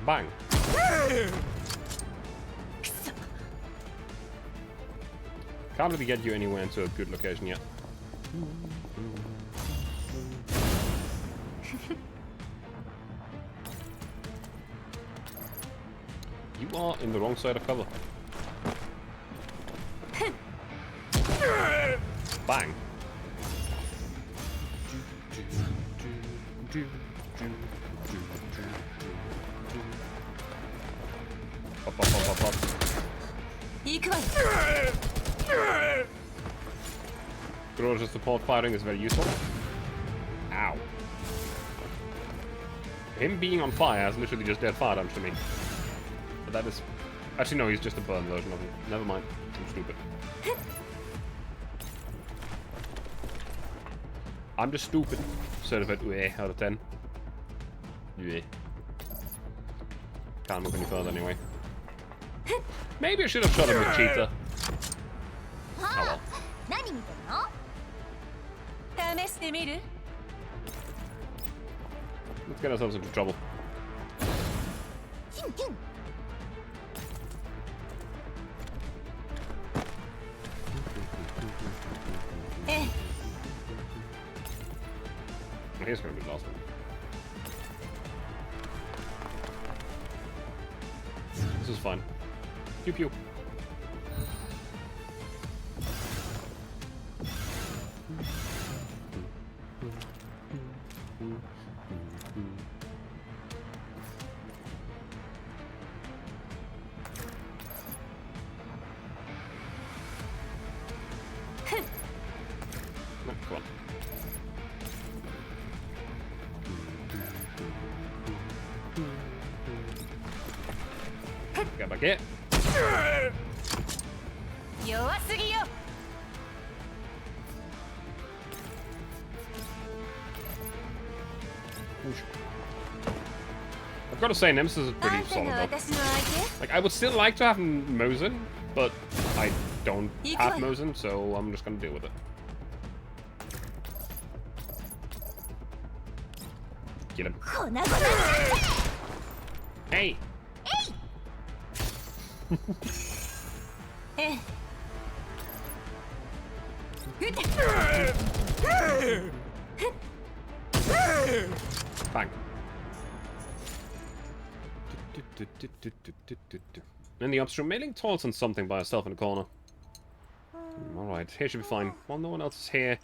Bang. Can't really get you anywhere into a good location yet. You are in the wrong side of cover. Bang. Pop, pop, pop, pop, pop. Groja support firing is very useful. Ow. Him being on fire has literally just dead fire damage to me. But that is... Actually, no, he's just a burn version of him. Never mind. I'm stupid. I'm just stupid. Certified out of 10. Yeah. Can't move any further anyway. Maybe I should have shot him with Cheetah. Oh well. Let's get ourselves into trouble. Here's gonna be the last one. This is fine. Pew pew. No, come on. Get back here. I've got to say, Nemesis is pretty solid though. Like, I would still like to have Mosin, but I don't have Mosin, so I'm just gonna deal with it. Get him. Hey! Bang. In the upstream, Mei Ling taunts on something by herself in the corner. Alright, here should be fine. While no one else is here.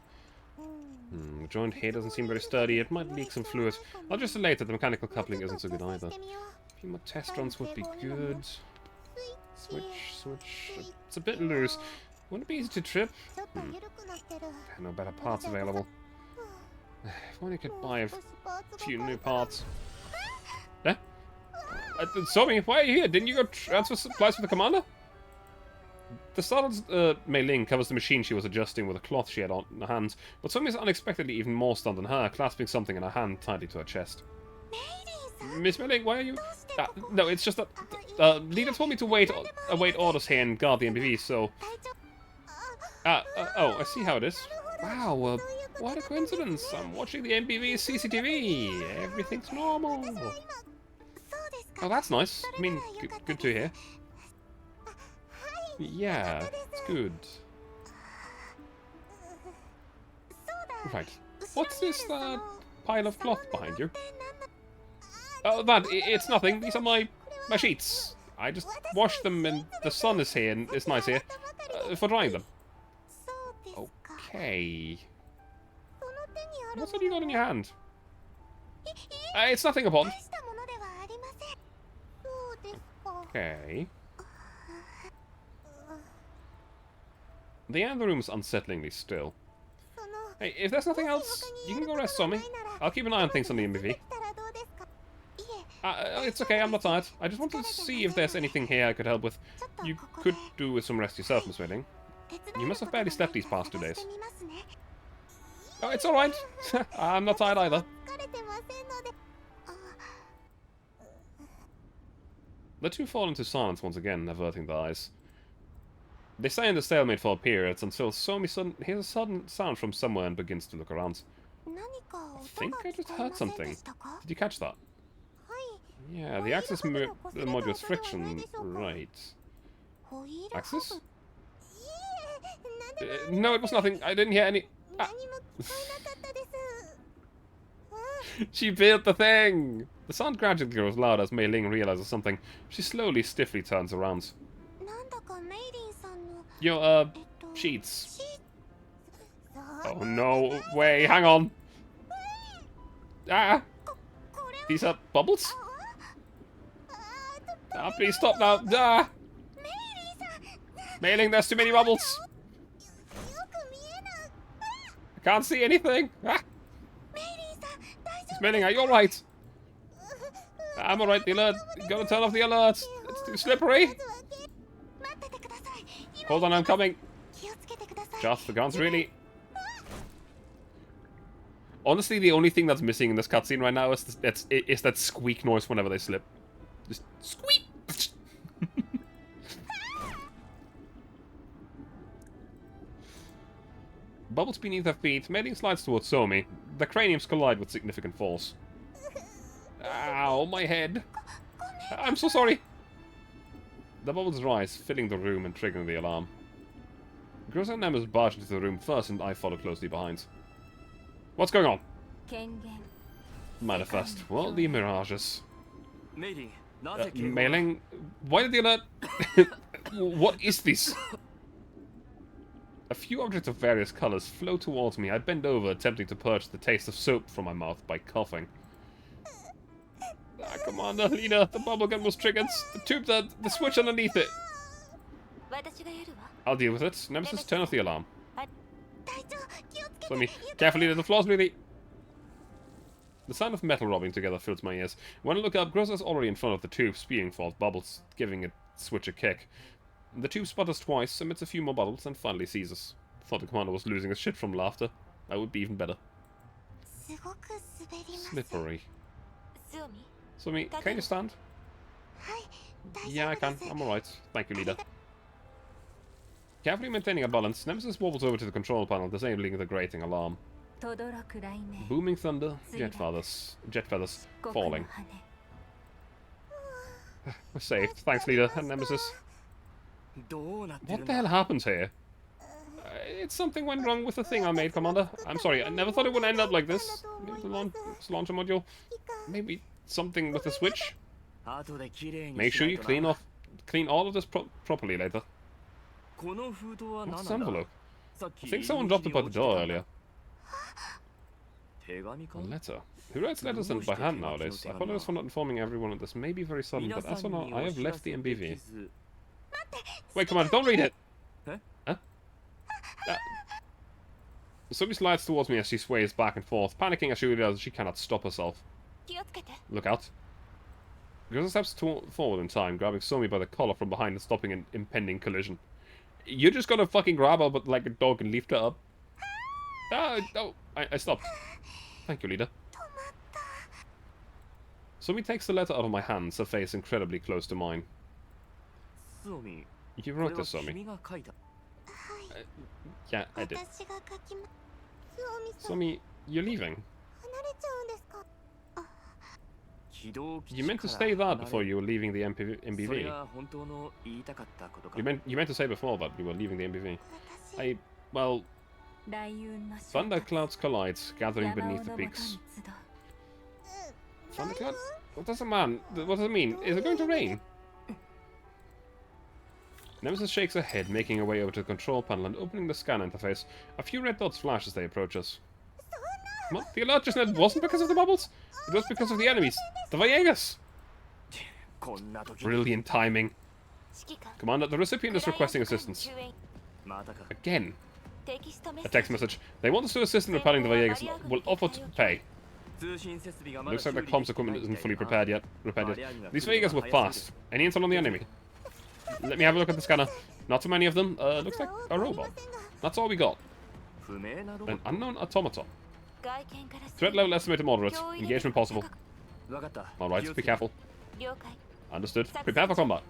The joint here doesn't seem very sturdy. It might leak some fluid. I'll just relate that the mechanical coupling isn't so good either. A few more test runs would be good. Switch. It's a bit loose. Wouldn't it be easy to trip? No better parts available. If only I could buy a few new parts. Yeah? Somi, why are you here? Didn't you go transfer supplies for the commander? The startled Mei Ling covers the machine she was adjusting with a cloth she had on her hands, but Somi is unexpectedly even more stunned than her, clasping something in her hand tightly to her chest. Miss Mei Ling, why are you... no, it's just that... Leader told me to await orders here and guard the MPV, so... oh, I see how it is. Wow, what a coincidence. I'm watching the MPV's CCTV. Everything's normal. Oh, that's nice. I mean, good to hear. Yeah, it's good. Right. What's this pile of cloth behind you? Oh, it's nothing. These are my sheets. I just washed them and the sun is here and it's nice here for drying them. Okay. What's that you got in your hand? It's nothing important. Okay. The air in the room is unsettlingly still. Hey, if there's nothing else, you can go rest, Somi. I'll keep an eye on things on the MBV. It's okay, I'm not tired. I just wanted to see if there's anything here I could help with. You could do with some rest yourself, Miss Mei Ling. You must have barely slept these past 2 days. Oh, it's alright. I'm not tired either. The two fall into silence once again, averting their eyes. They stay in the stalemate for a period until Somi hears a sudden sound from somewhere and begins to look around. I think I just heard something. Did you catch that? Yeah, the access module's friction. Right. Access? No, it was nothing. I didn't hear any... Ah. She built the thing! The sound gradually grows louder as Mei Ling realizes something. She slowly, stiffly turns around. Your, sheets. Oh no, wait, hang on! Ah! These are bubbles? Ah, please stop now! Ah! Mei Ling, there's too many bubbles! I can't see anything! Ah! Mei Ling, are you alright? I'm alright, the alert. Gotta turn off the alert. It's too slippery. Hold on, I'm coming. Just the guns, really. Honestly, the only thing that's missing in this cutscene right now is that squeak noise whenever they slip. Just squeak! Bubbles beneath her feet, Mei Ling slides towards Somi. The craniums collide with significant force. Ow, my head. I'm so sorry. The bubbles rise, filling the room and triggering the alarm. Groza and Nemesis barge into the room first, and I follow closely behind. What's going on? Manifest. Well, the mirages. Mailing. Why did the alert? What is this? A few objects of various colors flow towards me. I bend over, attempting to purge the taste of soap from my mouth by coughing. Ah, Commander, leader, the bubble gun was triggered. The tube, the switch underneath it. I'll deal with it. Nemesis, turn off the alarm. Let me carefully, leader, the floor's really... The sound of metal rubbing together fills my ears. When I look up, Groza's already in front of the tube, spewing forth bubbles, giving it switch a kick. The tube sputters twice, emits a few more bubbles, and finally seizes. Thought the commander was losing his shit from laughter. That would be even better. Slippery. Sumi, can you stand? Yeah, I can. I'm alright. Thank you, leader. Carefully maintaining a balance, Nemesis wobbles over to the control panel, disabling the grating alarm. Booming thunder, jet feathers falling. We're saved. Thanks, leader and Nemesis. What the hell happens here? It's something went wrong with the thing I made, Commander. I'm sorry, I never thought it would end up like this. Maybe the launcher module. Maybe something with the switch. Make sure you clean all of this properly later. What's this envelope? I think someone dropped it by the door earlier. A letter. Who writes letters then by hand nowadays? I apologize for not informing everyone of this. May be very sudden, but as for now, I have left the MBV. Wait, come on, don't read it! Huh? Sumi slides towards me as she sways back and forth, panicking as she realizes she cannot stop herself. Look out. Groza steps forward in time, grabbing Sumi by the collar from behind and stopping an impending collision. You're just gonna fucking grab her but like a dog and lift her up? No, I stopped. Thank you, leader. Sumi takes the letter out of my hands, her face incredibly close to mine. You wrote this, Sumi. Yeah, I did. Sumi, you're leaving. You meant to say that before you were leaving the MBV. You meant to say before that you were leaving the MBV. Well... Thunderclouds collide, gathering beneath the peaks. Thundercloud? What does it mean? Is it going to rain? Nemesis shakes her head, making her way over to the control panel and opening the scan interface. A few red dots flash as they approach us. What? The alert just now wasn't because of the bubbles? It was because of the enemies. The Villegas! Brilliant timing. Commander, the recipient is requesting assistance. Again. A text message. They want us to assist in repelling the Villegas. Will offer to pay. Looks like the comms equipment isn't fully prepared yet. These Villegas were fast. Any intel on the enemy? Let me have a look at the scanner. Not too many of them. Looks like a robot. That's all we got. An unknown automaton. Threat level estimated moderate. Engagement possible. Alright, be careful. Understood. Prepare for combat.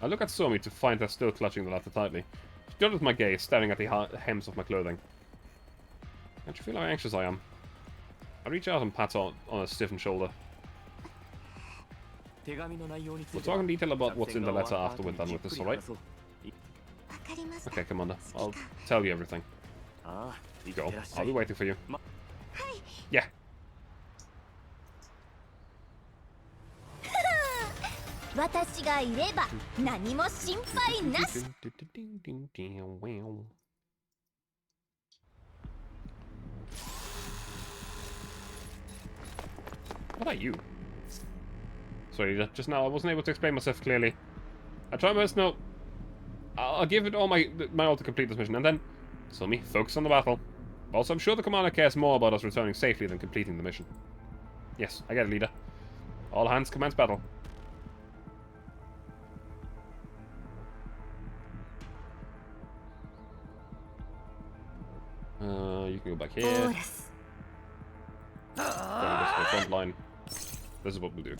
I look at Sumi to find her still clutching the letter tightly. She judges my gaze, staring at the hems of my clothing. Don't you feel how anxious I am? I reach out and pat on a stiffened shoulder. We'll talk in detail about what's in the letter after we're done with this, alright? Okay, Commander. I'll tell you everything. Go. I'll be waiting for you. Yeah. What are you? Sorry, just now I wasn't able to explain myself clearly. I try my best now. I'll give it all my all to complete this mission, and then... Sumi, focus on the battle. Also, I'm sure the commander cares more about us returning safely than completing the mission. Yes, I get it, leader. All hands commence battle. You can go back here. Frontline. This is what we'll do.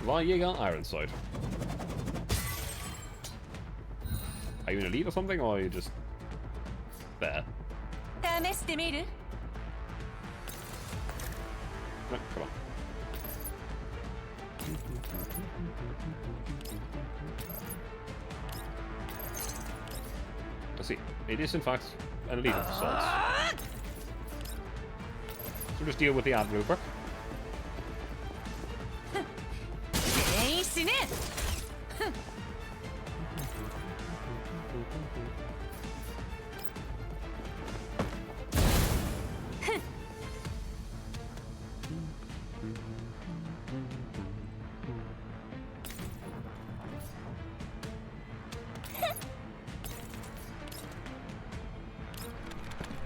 Jäger Ironside. Are you in a lead or something, or are you just... There. No, come on. Let's see. It is in fact an elite assault. So we'll just deal with the ad real quick.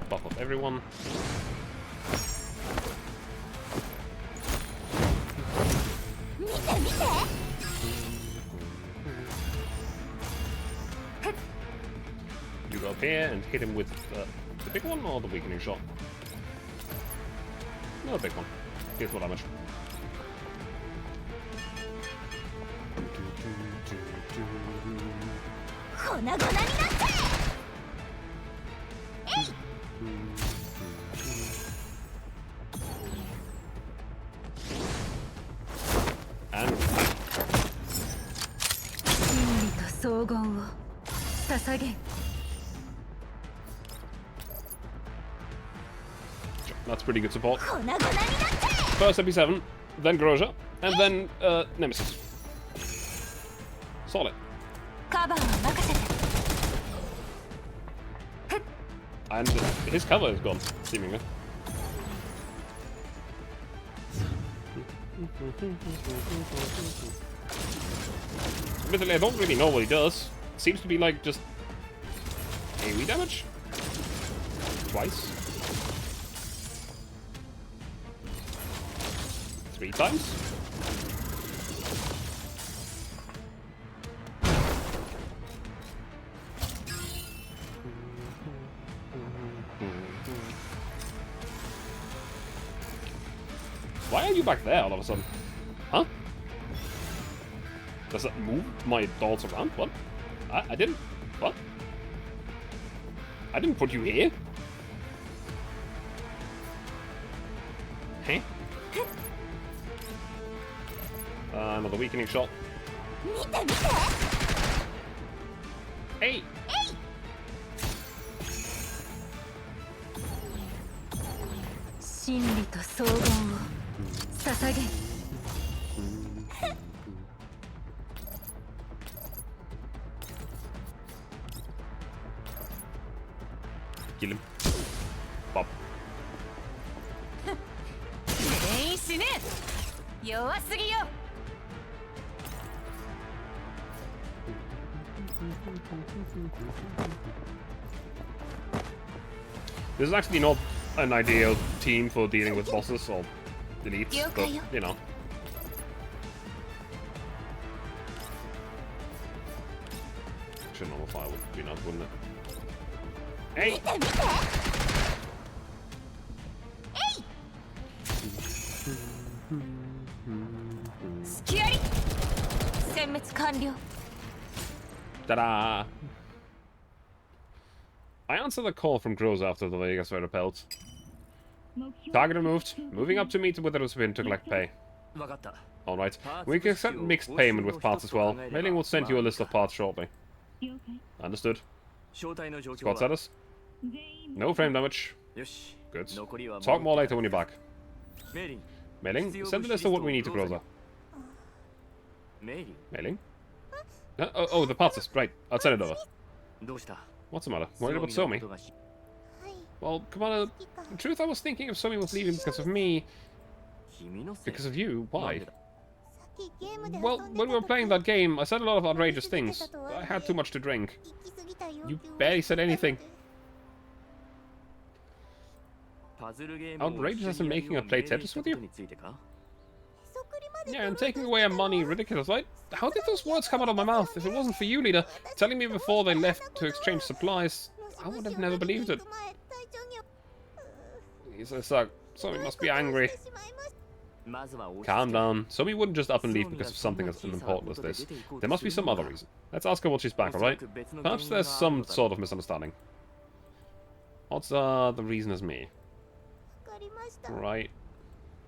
Buff up everyone. You go up here and hit him with the big one or the weakening shot? No, the big one. Here's more damage. And that's pretty good support. First MP7, then Grosja, and then Nemesis. Solid. And his cover is gone, seemingly. Admittedly, I don't really know what he does. Seems to be like just AoE damage. Twice. 3 times. Why are you back there all of a sudden? Huh? Does that move my dolls around? What? I didn't... What? I didn't put you here. Huh? Another weakening shot. Hey! Kill him. Pop. This is actually not an ideal team for dealing with bosses or elites, but, you know. Actually, normal fire would be enough, wouldn't it? Hey! Ta-da! I answer the call from Grosja after the Vegas were repelled. Target removed. Moving up to meet with the recipient to collect pay. Alright. We can accept mixed payment with parts as well. Mailing will send you a list of parts shortly. Understood. Squad status? No frame damage. Good. Talk more later when you're back. Mailing? Send the list of what we need to Grosja. Mailing? Oh, the parts list. Right. I'll send it over. What's the matter? Worried about Somi? Well, Commander, in truth I was thinking if Somi was leaving because of me. Because of you? Why? Well, when we were playing that game, I said a lot of outrageous things. I had too much to drink. You barely said anything. Outrageous as in making her play Tetris with you? Yeah, and taking away our money, ridiculous. How did those words come out of my mouth? If it wasn't for you, leader, telling me before they left to exchange supplies, I would have never believed it. He says, Somi must be angry. Calm down. Somi wouldn't just up and leave because of something as important as this. There must be some other reason. Let's ask her when she's back, alright? Perhaps there's some sort of misunderstanding. Odds are the reason is me. Right.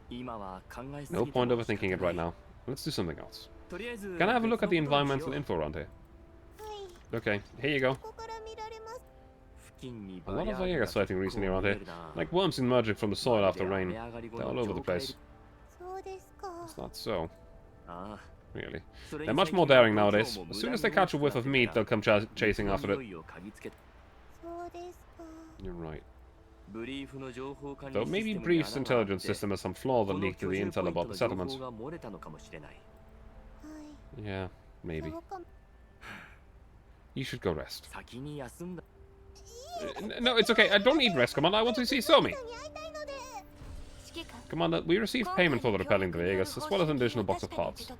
No point overthinking it right now. Let's do something else. Can I have a look at the environmental info around here? Okay, here you go. A lot of Viega sighting recently around here. Like worms emerging from the soil after rain. They're all over the place. It's not so. Really. They're much more daring nowadays. As soon as they catch a whiff of meat, they'll come chasing after it. You're right. Though maybe Brief's intelligence system has some flaw that leaked to the intel about the settlement. Yeah, maybe. You should go rest. No, it's okay. I don't need rest, Commander. I want to see Somi. Commander, we received payment for the repelling the Vegas, as well as an additional box of parts.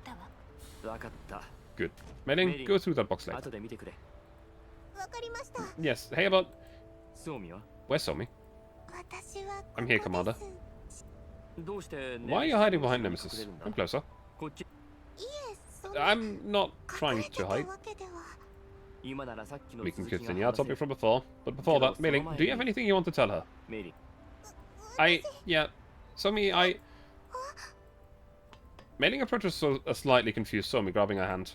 Good. Mei-Ling, go through that box later. Yes, hey about... Where's Somi? I'm here, Commander. Why are you hiding behind Nemesis? Come closer. I'm not trying to hide. We can continue our topic from before, but before that, Mei-Ling, do you have anything you want to tell her? Yeah, Somi, Mei-Ling approaches a slightly confused Somi, grabbing her hand.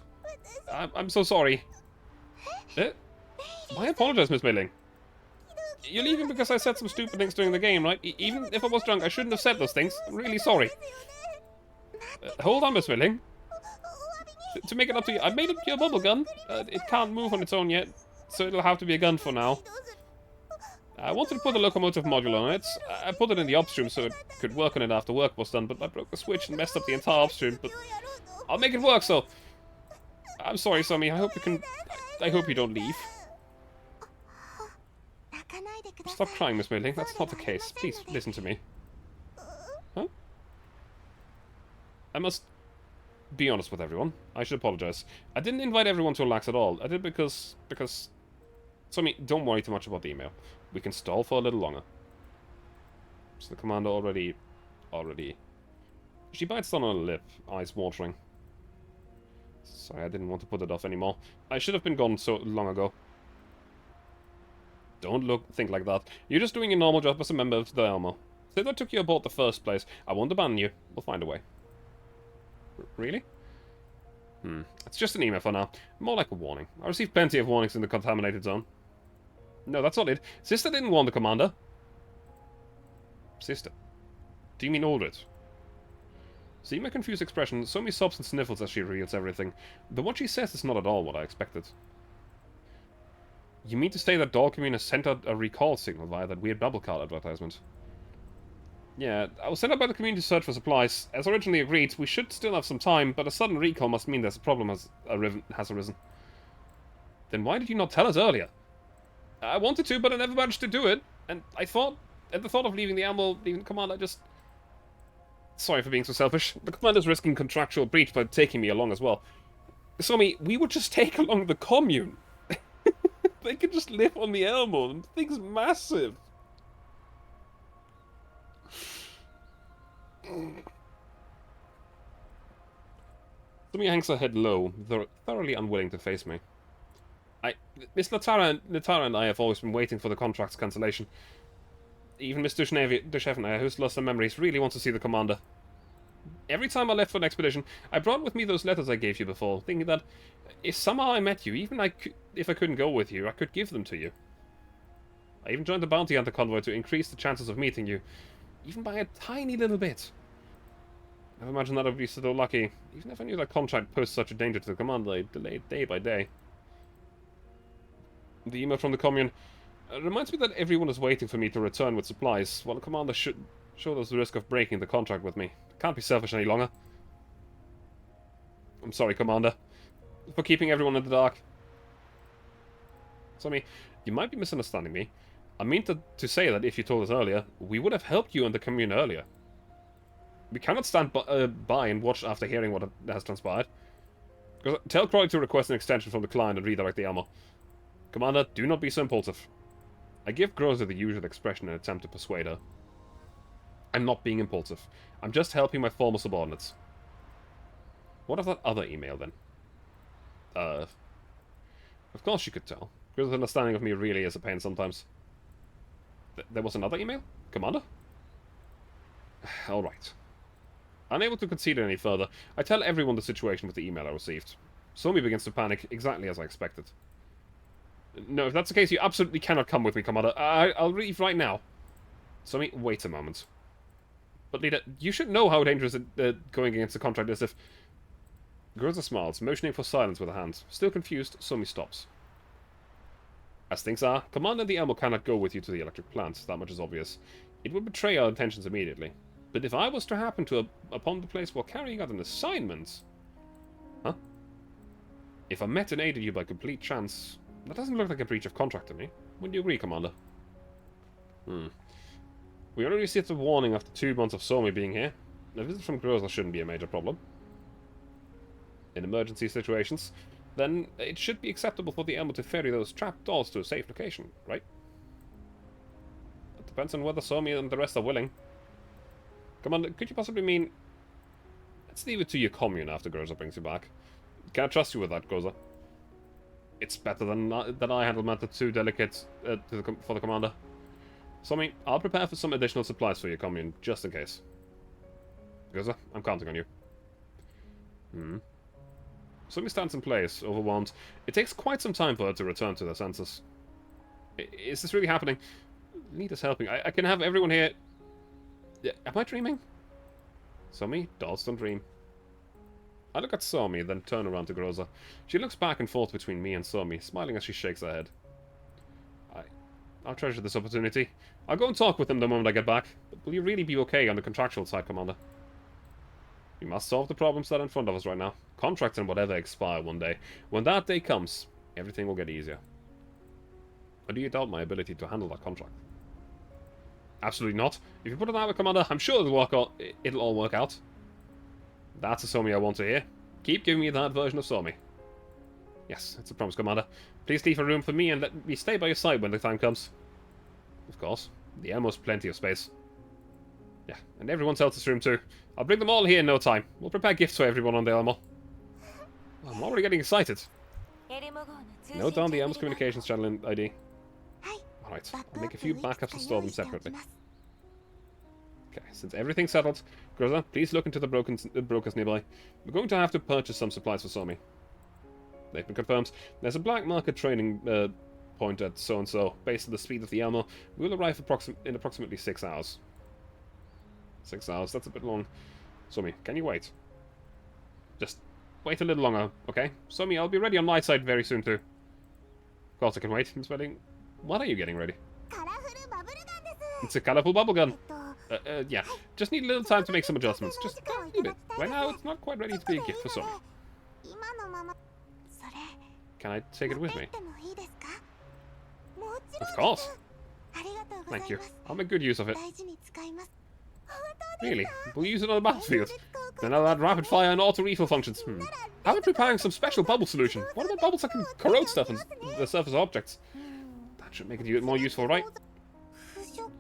I'm so sorry. Why apologize, Miss Mei-Ling? You're leaving because I said some stupid things during the game, right? Even if I was drunk, I shouldn't have said those things. I'm really sorry. Hold on, Miss Mei-Ling. To make it up to you, I made it your bubble gun. It can't move on its own yet, so it'll have to be a gun for now. I wanted to put a locomotive module on it. I put it in the upstream so it could work on it after work was done, but I broke the switch and messed up the entire upstream. But I'll make it work, so... I'm sorry, Somi. I hope you can... I hope you don't leave. Stop crying, Miss Mei-Ling. That's not the case. Please, listen to me. Huh? I must be honest with everyone. I should apologize. I didn't invite everyone to relax at all. I did because... Somi, don't worry too much about the email. We can stall for a little longer. Is the commander already... She bites down on her lip, eyes watering. Sorry, I didn't want to put it off anymore. I should have been gone so long ago. Don't think like that. You're just doing your normal job as a member of the Elmo. Since I took you aboard the first place, I won't abandon you. We'll find a way. Really? It's just an email for now. More like a warning. I received plenty of warnings in the contaminated zone. No, that's not it. Sister didn't warn the commander. Sister? Do you mean Aldrich? See my confused expression, Somi sobs and sniffles as she reveals everything. But what she says is not at all what I expected. You mean to say that Doll Commune has sent out a recall signal via that weird bubble card advertisement? Yeah, I was sent out by the community to search for supplies. As originally agreed, we should still have some time, but a sudden recall must mean there's a problem has arisen. Then why did you not tell us earlier? I wanted to, but I never managed to do it. And I thought, at the thought of leaving the Amble, leaving the command, I just... Sorry for being so selfish. The commander's risking contractual breach by taking me along as well. Somi, we would just take along the commune. They could just live on the Elmo, and the thing's massive. Somi hangs her head low, thoroughly unwilling to face me. Miss Latara and I have always been waiting for the contract's cancellation. Even Miss Dushevna, who's lost her memories, really wants to see the commander. Every time I left for an expedition, I brought with me those letters I gave you before, thinking that if somehow I met you, even if I couldn't go with you, I could give them to you. I even joined the bounty hunter convoy to increase the chances of meeting you, even by a tiny little bit. Never imagined that I'd be so lucky. Even if I knew that contract posed such a danger to the commander, I delayed day by day. The email from the commune reminds me that everyone is waiting for me to return with supplies, while the commander should show us the risk of breaking the contract with me. Can't be selfish any longer. I'm sorry, Commander, for keeping everyone in the dark. Somi, you might be misunderstanding me. I mean to say that if you told us earlier, we would have helped you and the commune earlier. We cannot stand by and watch after hearing what has transpired. Tell Croy to request an extension from the client and redirect the ammo. Commander, do not be so impulsive. I give Groza the usual expression in an attempt to persuade her. I'm not being impulsive. I'm just helping my former subordinates. What of that other email, then? Of course you could tell. Groza's understanding of me really is a pain sometimes. There was another email? Commander? Alright. Unable to concede any further, I tell everyone the situation with the email I received. Somi begins to panic, exactly as I expected. No, if that's the case, you absolutely cannot come with me, Commander. I'll leave right now. Somi, wait a moment. But leader, you should know how dangerous going against the contract is if... Groza smiles, motioning for silence with a hand. Still confused, Somi stops. As things are, Commander and the Elmo cannot go with you to the electric plant, that much is obvious. It would betray our intentions immediately. But if I was to happen to upon the place while carrying out an assignment... Huh? If I met and aided you by complete chance... That doesn't look like a breach of contract to me. Wouldn't you agree, Commander? We already received a warning after 2 months of Somi being here. A visit from Groza shouldn't be a major problem. In emergency situations, then it should be acceptable for the Elmo to ferry those trapped dolls to a safe location, right? It depends on whether Somi and the rest are willing. Commander, could you possibly mean... Let's leave it to your commune after Groza brings you back. Can I trust you with that, Groza? It's better than I handle matter too delicate for the Commander. Somi, I'll prepare for some additional supplies for your commune, just in case. Groza, I'm counting on you. Somi stands in place, overwhelmed. It takes quite some time for her to return to their senses. Is this really happening? Leader's helping. I can have everyone here... Am I dreaming? Somi, dolls don't dream. I look at Somi, then turn around to Groza. She looks back and forth between me and Somi, smiling as she shakes her head. I'll treasure this opportunity. I'll go and talk with them the moment I get back. But will you really be okay on the contractual side, Commander? We must solve the problems that are in front of us right now. Contracts and whatever expire one day. When that day comes, everything will get easier. Or do you doubt my ability to handle that contract? Absolutely not. If you put it that way, Commander, I'm sure it'll all work out. That's a Somi I want to hear. Keep giving me that version of Somi. Yes, it's a promise, Commander. Please leave a room for me and let me stay by your side when the time comes. Of course. The Elmo's plenty of space. Yeah, and everyone else's room too. I'll bring them all here in no time. We'll prepare gifts for everyone on the Elmo. I'm already getting excited. Note down the Elmo's communications channel ID. Alright, I'll make a few backups and store them separately. Okay, since everything's settled, Groza, please look into the brokers nearby. We're going to have to purchase some supplies for Somi. They've been confirmed. There's a black market trading point at so-and-so. Based on the speed of the Elmo, we'll arrive in approximately 6 hours. 6 hours, that's a bit long. Somi, can you wait? Just wait a little longer, okay? Somi, I'll be ready on my side very soon too. Of course I can wait. Miss Wedding, what are you getting ready? It's a colourful bubble gun. Yeah, just need a little time to make some adjustments. Just a little bit. Right now, it's not quite ready to be a gift for Somi. Can I take it with me? Of course. Thank you. I'll make good use of it. Really? We'll use it on the battlefield. Then I'll add rapid fire and auto refill functions. How about preparing some special bubble solution? What about bubbles that can corrode stuff and the surface of objects? That should make it more useful, right?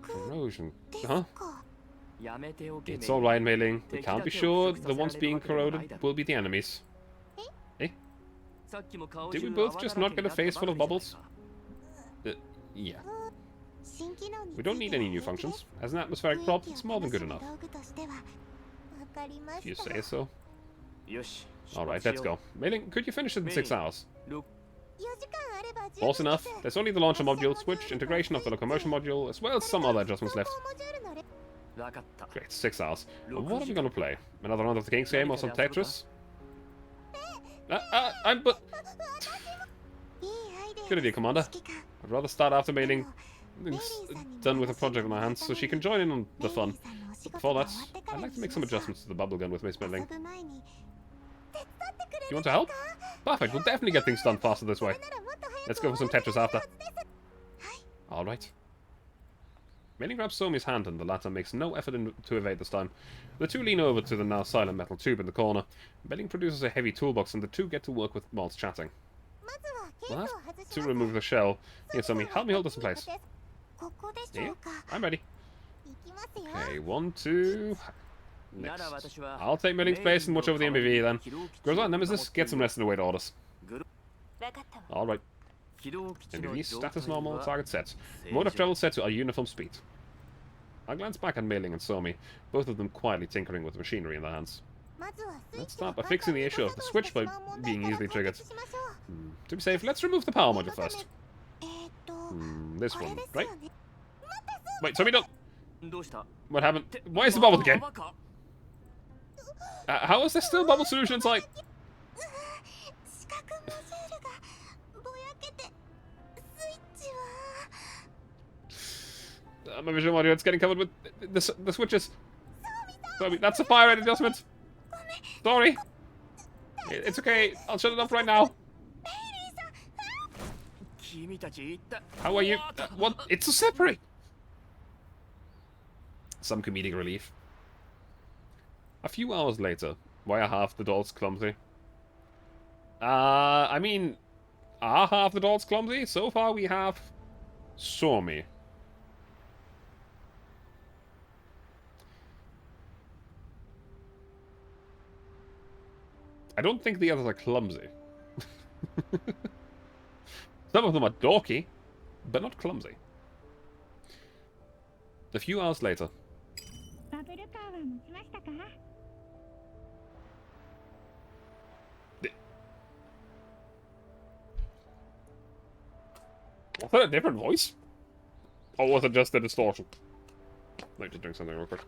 Corrosion. Huh? It's alright, Mei Ling. We can't be sure the ones being corroded will be the enemies. Eh? Did we both just not get a face full of bubbles? Yeah. We don't need any new functions. As an atmospheric prop, it's more than good enough. If you say so. Alright, let's go. Mei Ling, could you finish it in 6 hours? Close enough. There's only the launcher module, switch, integration of the locomotion module, as well as some other adjustments left. Great, 6 hours. What are we gonna play? Another round of the King's game or some Tetris? Good idea, Commander. I'd rather start after Mei Ling done with a project on my hands, so she can join in on the fun. But before that, I'd like to make some adjustments to the bubble gun with Miss Mei Ling. You want to help? Perfect, we'll definitely get things done faster this way. Let's go for some Tetris after. Alright. Mei Ling grabs Somi's hand and the latter makes no effort to evade this time. The two lean over to the now silent metal tube in the corner. Mei Ling produces a heavy toolbox and the two get to work with whilst chatting. We'll have to remove the shell. Here, Somi, help me hold this in place. Here, I'm ready. Okay, 1, 2... Next. I'll take Mei Ling's place and watch over the MBV then. Groza and Nemesis, get some rest and await orders. Alright. MBV status normal, target set. Mode of travel set to a uniform speed. I glanced back at Mei Ling and Somi, both of them quietly tinkering with machinery in their hands. Let's start by fixing the issue of the switch by being easily triggered. To be safe, let's remove the power module first. This one, right? Wait, Somi, don't... What happened? Why is the bubble again? How is there still bubble solution inside? My visual audio, it's getting covered with the switches. Sorry, that's a fire rate adjustment. Sorry. It's okay. I'll shut it off right now. How are you? What? It's a separate. Some comedic relief. A few hours later, why are half the dolls clumsy? I mean, are half the dolls clumsy? So far we have Somi. I don't think the others are clumsy. Some of them are dorky, but not clumsy. A few hours later. Was that a different voice? Or was it just a distortion? Like, just doing something real quick.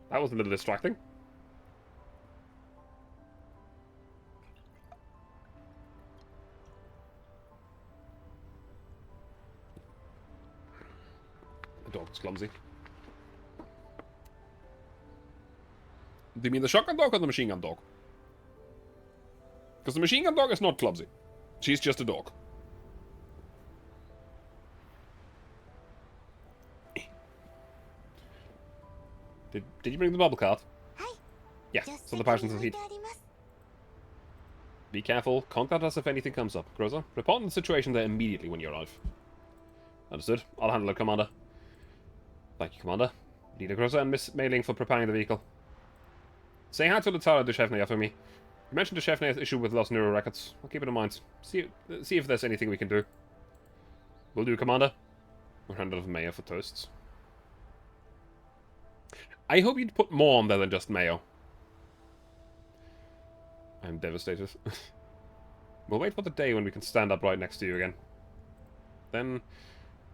That was a little distracting. The dog's clumsy. Do you mean the shotgun dog or the machine gun dog? Because the machine gun dog is not clumsy. She's just a dog. Did you bring the bubble card? Yeah, so the potions of heat. Be careful. Contact us if anything comes up. Groza, report on the situation there immediately when you arrive. Understood. I'll handle it, Commander. Thank you, Commander. Leader Groza and Miss Mei Ling for preparing the vehicle. Say hi to Latara Duchevnaya for me. You mentioned Duchevnaya's issue with lost neural records. I'll keep it in mind. See if there's anything we can do. Will do, Commander. We're handed of mayo for toasts. I hope you'd put more on there than just mayo. I'm devastated. We'll wait for the day when we can stand up right next to you again. Then,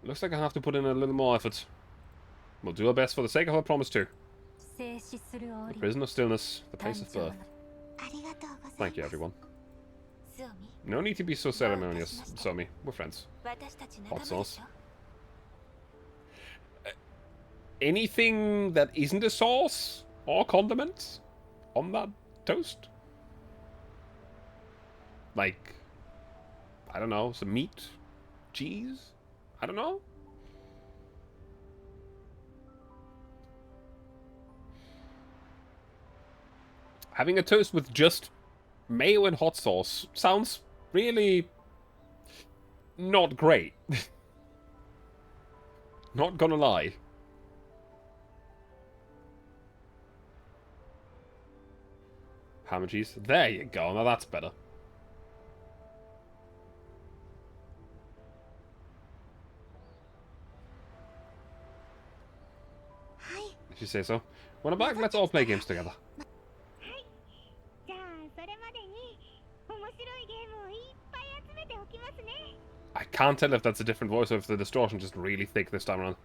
it looks like I have to put in a little more effort. We'll do our best for the sake of our promise too. The prison of stillness, the place of birth. Thank you, everyone. No need to be so ceremonious, Somi. We're friends. Hot sauce. Anything that isn't a sauce or condiment on that toast? Like, I don't know, some meat? Cheese? I don't know. Having a toast with just mayo and hot sauce sounds really not great. Not gonna lie. Ham and cheese. There you go. Now that's better. If you say so. When I'm back, let's all play games together. I can't tell if that's a different voice or if the distortion just really thick this time around.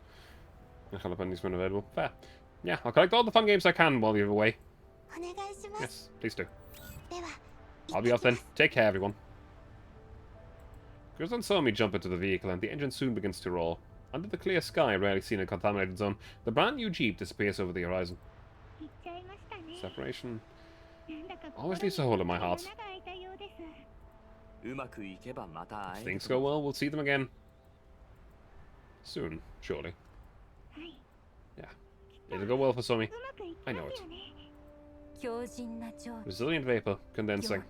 Jalapenos when available. Fair. Yeah, I'll collect all the fun games I can while you're away. Yes, please do. I'll be off then. Take care, everyone. Grizz saw me jump into the vehicle, and the engine soon begins to roar. Under the clear sky, rarely seen in a contaminated zone, the brand new Jeep disappears over the horizon. Separation always leaves a hole in my heart. If things go well, we'll see them again. Soon, surely. Yeah. It'll go well for Somi. I know it. Resilient vapor condensing.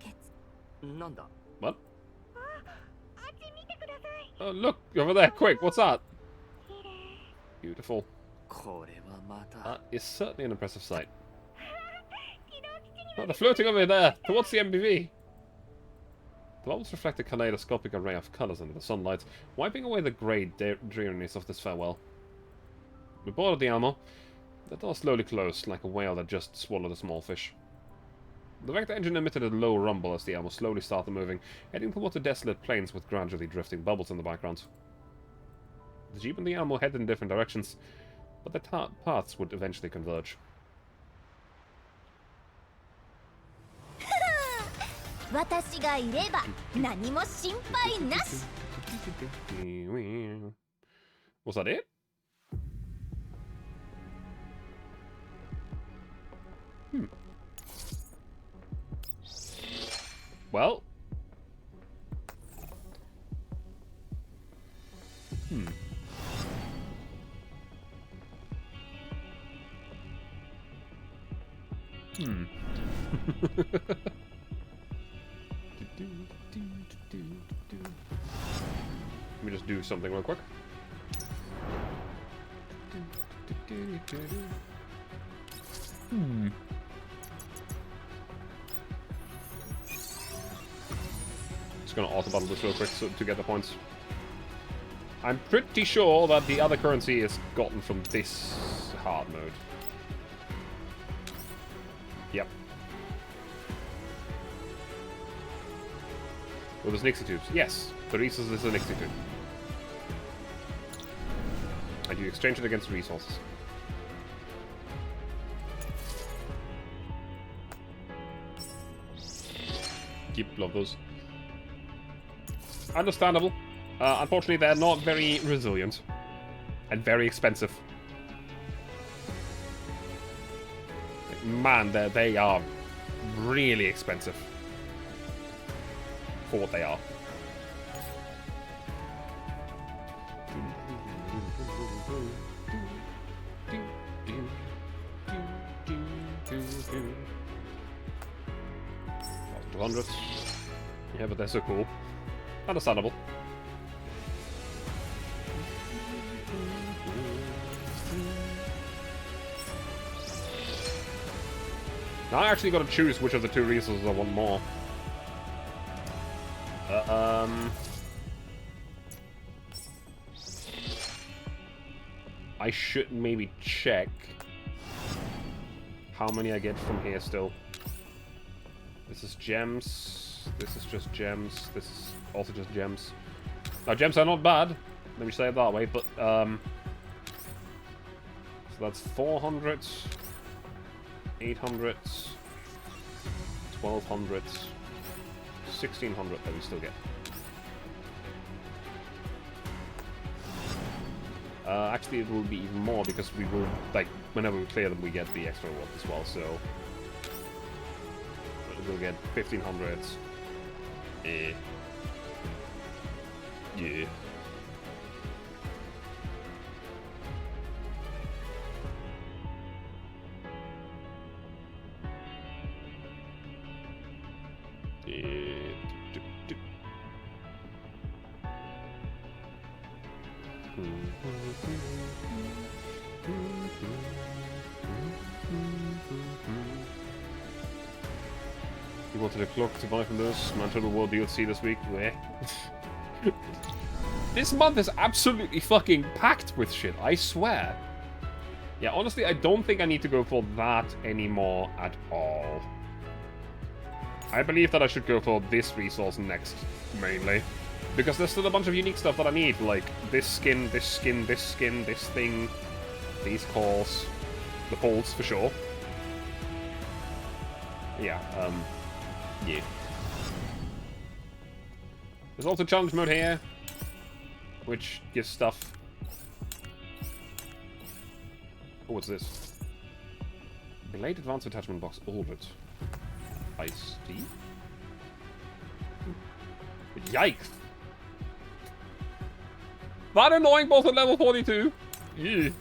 What? Oh, look! Over there! Quick! What's that? Beautiful. That is certainly an impressive sight. Oh, they're floating over there! Towards the MBV! The bubbles reflect a kaleidoscopic array of colors under the sunlight, wiping away the grey dreariness of this farewell. We boarded the Almo. The door slowly closed, like a whale that just swallowed a small fish. The Vector engine emitted a low rumble as the Almo slowly started moving, heading toward the desolate plains with gradually drifting bubbles in the background. The Jeep and the Almo headed in different directions, but their paths would eventually converge. 私がいれば何も心配なし。Was that it? Well. Let me just do something real quick. Just gonna auto battle this real quick to get the points. I'm pretty sure that the other currency is gotten from this hard mode. Yep. Well, there's Nixie tubes. Yes, the resource is a Nixie tube. And you exchange it against resources. Love those. Understandable. Unfortunately, they're not very resilient. And very expensive. Man, they are really expensive. For what they are. $1,200. Yeah, but they're so cool. Understandable. Now I actually got to choose which of the two resources I want more. I should maybe check how many I get from here still. This is gems. This is just gems. This is also just gems. Now, gems are not bad. Let me say it that way, but, so that's 400, 800, 1200, 1600 that we still get. Actually, it will be even more because we will, like, whenever we clear them, we get the extra reward as well, so we'll get 1500. Yeah. You wanted a clock to buy from this Man Total War DLC this week? Where? This month is absolutely fucking packed with shit, I swear. Yeah, honestly, I don't think I need to go for that anymore at all. I believe that I should go for this resource next, mainly. Because there's still a bunch of unique stuff that I need, like this skin, this skin, this skin, this thing, these cores, the bolts for sure. Yeah, yeah. There's also challenge mode here, which gives stuff. Oh, what's this? Delayed advanced attachment box ordered. Ice tea? Yikes! That annoying boss at level 42! Ew.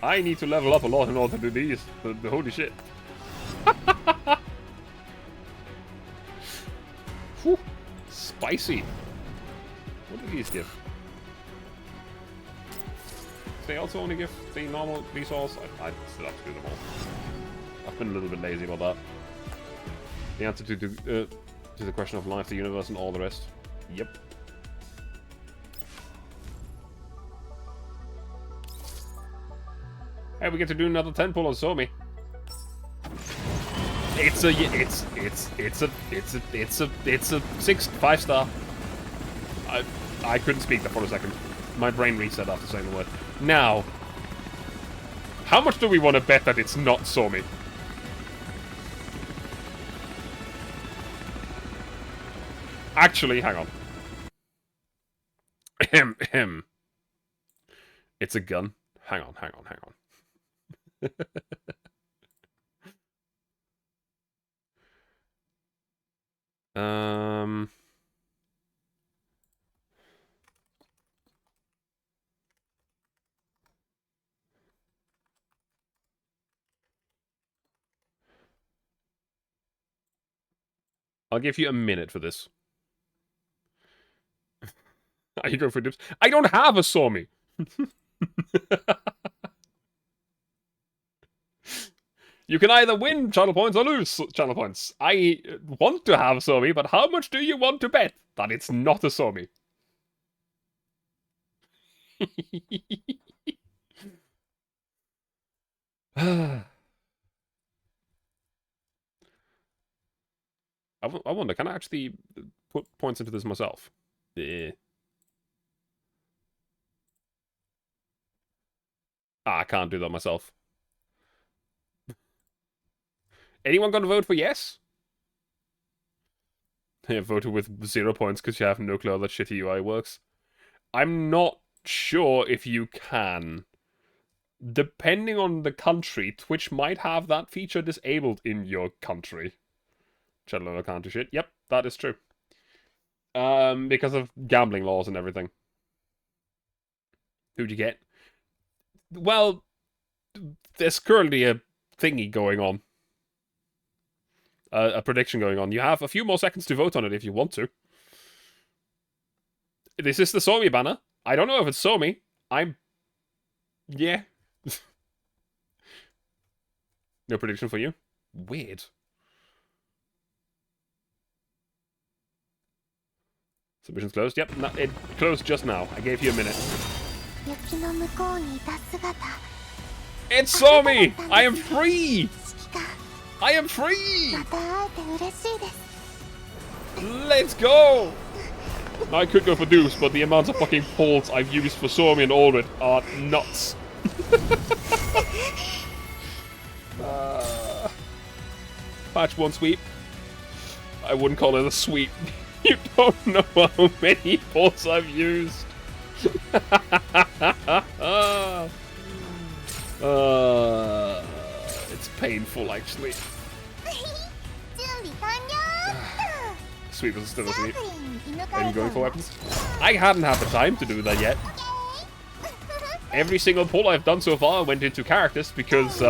I need to level up a lot in order to do these. The holy shit. Whew. Spicy. What do these give? They also only give the normal resource. I still have to do them all. I've been a little bit lazy about that. The answer to To the question of life, the universe, and all the rest. Yep. Hey, we get to do another 10 pull on Somi. It's a 5 star. I couldn't speak there for a second. My brain reset after saying the word. Now, how much do we want to bet that it's not Somi? Actually, hang on. It's a gun. Hang on. I'll give you a minute for this. Are you going for dips? I don't have a Somi! You can either win channel points or lose channel points. I want to have Somi, but how much do you want to bet that it's not a Somi? I wonder, can I actually put points into this myself? Yeah. I can't do that myself. Anyone gonna vote for yes? Yeah, voted with 0 points because you have no clue how that shitty UI works. I'm not sure if you can. Depending on the country, Twitch might have that feature disabled in your country. Channel can't do shit. Yep, that is true. Because of gambling laws and everything. Who'd you get? Well, there's currently a thingy going on. A prediction going on. You have a few more seconds to vote on it if you want to. This is the Somi banner. I don't know if it's Somi. Yeah. No prediction for you? Weird. Submission's closed. Yep, it closed just now. I gave you a minute. It's Somi! I am free! I am free! Let's go! I could go for Deuce, but the amount of fucking pulls I've used for Somi and Aldred are nuts. Patch 1 sweep. I wouldn't call it a sweep. You don't know how many pulls I've used. It's painful, actually. Sweep is still asleep. Are you going for weapons? I hadn't had the time to do that yet. Every single pull I've done so far went into characters because,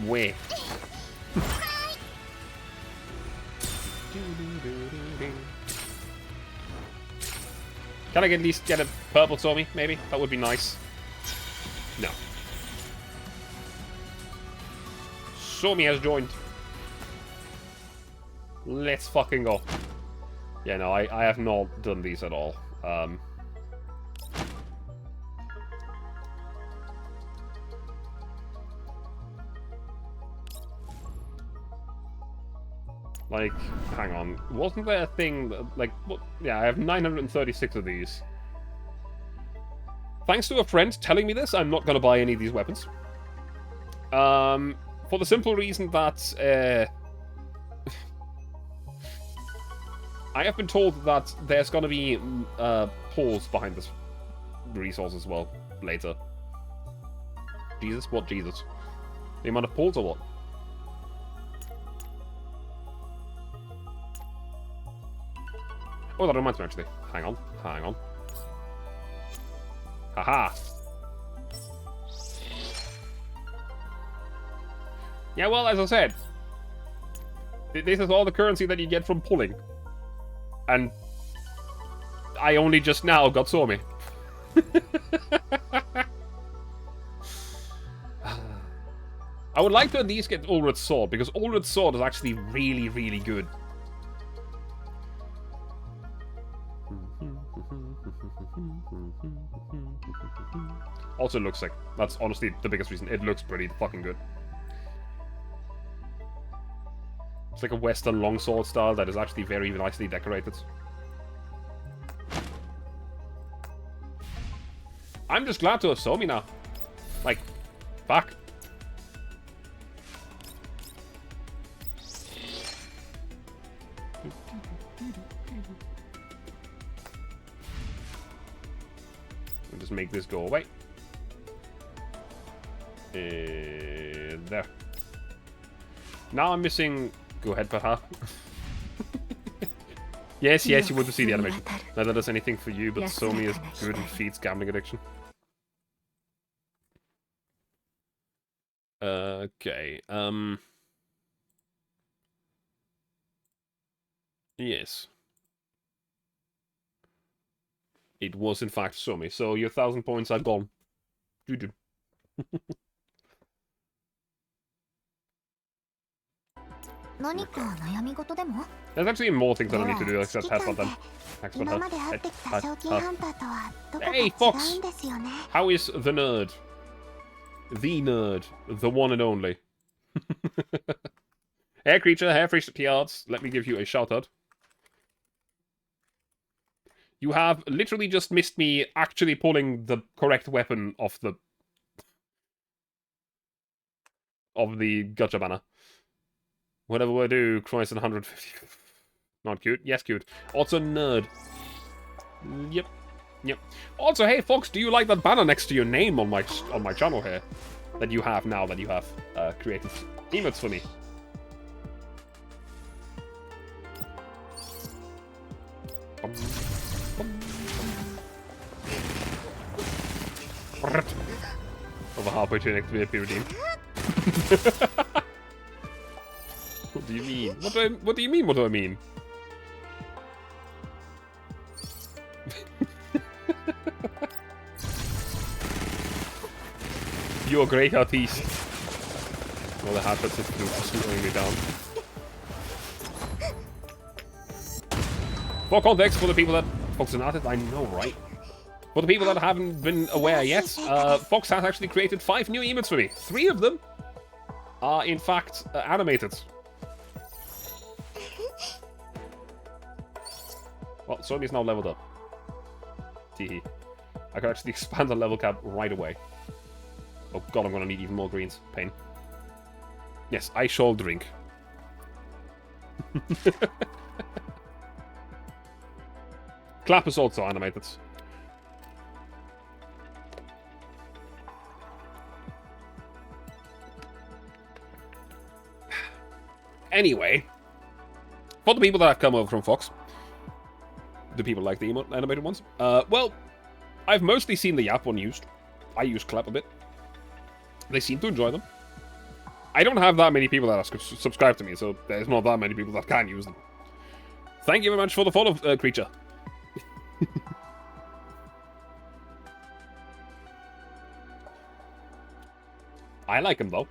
where? Can I at least get a purple Somi, maybe? That would be nice. No. Somi has joined. Let's fucking go. Yeah, no, I have not done these at all. Like, hang on. Wasn't there a thing that, like, what? Yeah, I have 936 of these. Thanks to a friend telling me this, I'm not going to buy any of these weapons. For the simple reason that, I have been told that there's going to be, pulls behind this resource as well, later. Jesus? What Jesus? The amount of pulls or what? Oh, that reminds me, actually. Hang on. Haha! Yeah, well, as I said, this is all the currency that you get from pulling. And I only just now got Somi. I would like to at least get Ulred's Sword, because Ulred's Sword is actually really, really good. Also, it looks sick. That's honestly the biggest reason. It looks pretty fucking good. It's like a Western longsword style that is actually very nicely decorated. I'm just glad to have Somi now. Like, fuck. I'll just make this go away. There. Now I'm missing... Go ahead, Baha. Yes, you want to see the animation. Not that does anything for you, but Somi is good and feeds gambling addiction. Okay, yes. It was in fact Somi, so your 1,000 points are gone. Doo-doo. There's actually more things that I need to do except headbutt them. Hey, Fox! How is the nerd? The nerd. The one and only. Hair creature, hair free yards. Let me give you a shout out. You have literally just missed me actually pulling the correct weapon off the gacha banner. Whatever I do, Christ, 150. Not cute. Yes, cute. Also, nerd. Yep. Also, hey, Fox, do you like that banner next to your name on my channel here? That you have now, that you have created emotes for me. Over halfway to next VIP redeemed. What do you mean? What do you mean? What do I mean? You're a great artiste. Well, the hat that's slowing me down. For context, for the people that Fox is not, I know, right? For the people that haven't been aware yet, Fox has actually created 5 new emotes for me. 3 of them are, in fact, animated. Well, Somi's now leveled up. Teehee. I can actually expand the level cap right away. Oh god, I'm gonna need even more greens. Pain. Yes, I shall drink. Clap is also animated. Anyway, for the people that have come over from Fox, the people like the animated ones, well, I've mostly seen the Yap one used. I use Clap a bit. They seem to enjoy them. I don't have that many people that are subscribed to me, so there's not that many people that can use them. Thank you very much for the follow, creature. I like them, though.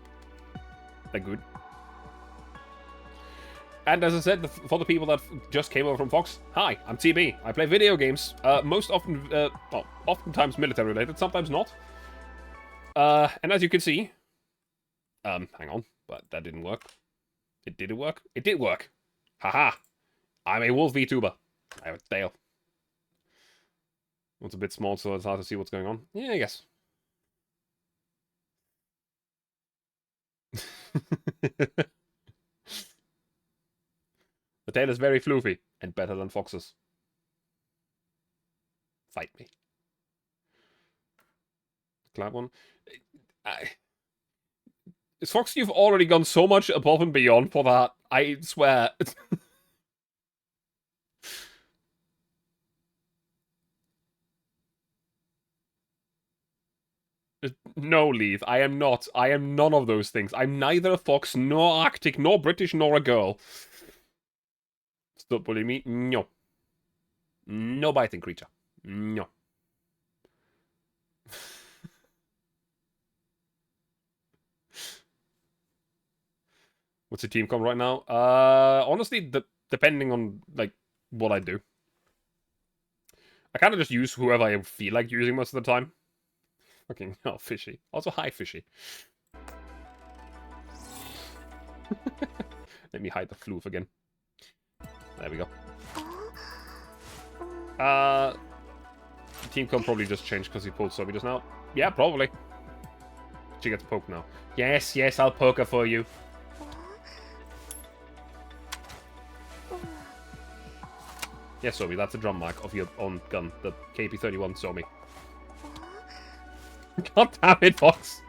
They're good. And as I said, for the people that just came over from Fox, hi, I'm TB. I play video games, most often, well, oftentimes military-related, sometimes not. And as you can see... hang on, but that didn't work. It did work? It did work! Haha! I'm a wolf VTuber. I have a tail. It's a bit small, so it's hard to see what's going on. Yeah, I guess. The tail is very floofy, and better than Fox's. Fight me. Clap one. Fox, you've already gone so much above and beyond for that. I swear. No, Leith, I am not. I am none of those things. I'm neither a fox, nor Arctic, nor British, nor a girl. Stop bullying me. No. No biting creature. No. What's the team comp right now? Honestly, depending on, like, what I do. I kind of just use whoever I feel like using most of the time. Fucking hell, Fishy. Also, hi, Fishy. Let me hide the floof again. There we go. Team comp probably just changed because he pulled Sobi just now. Yeah, probably. She gets poked now. Yes, yes, I'll poke her for you. Yes, Sobi, that's a drum mark of your own gun, the KP-31 Somi. God damn it, Fox!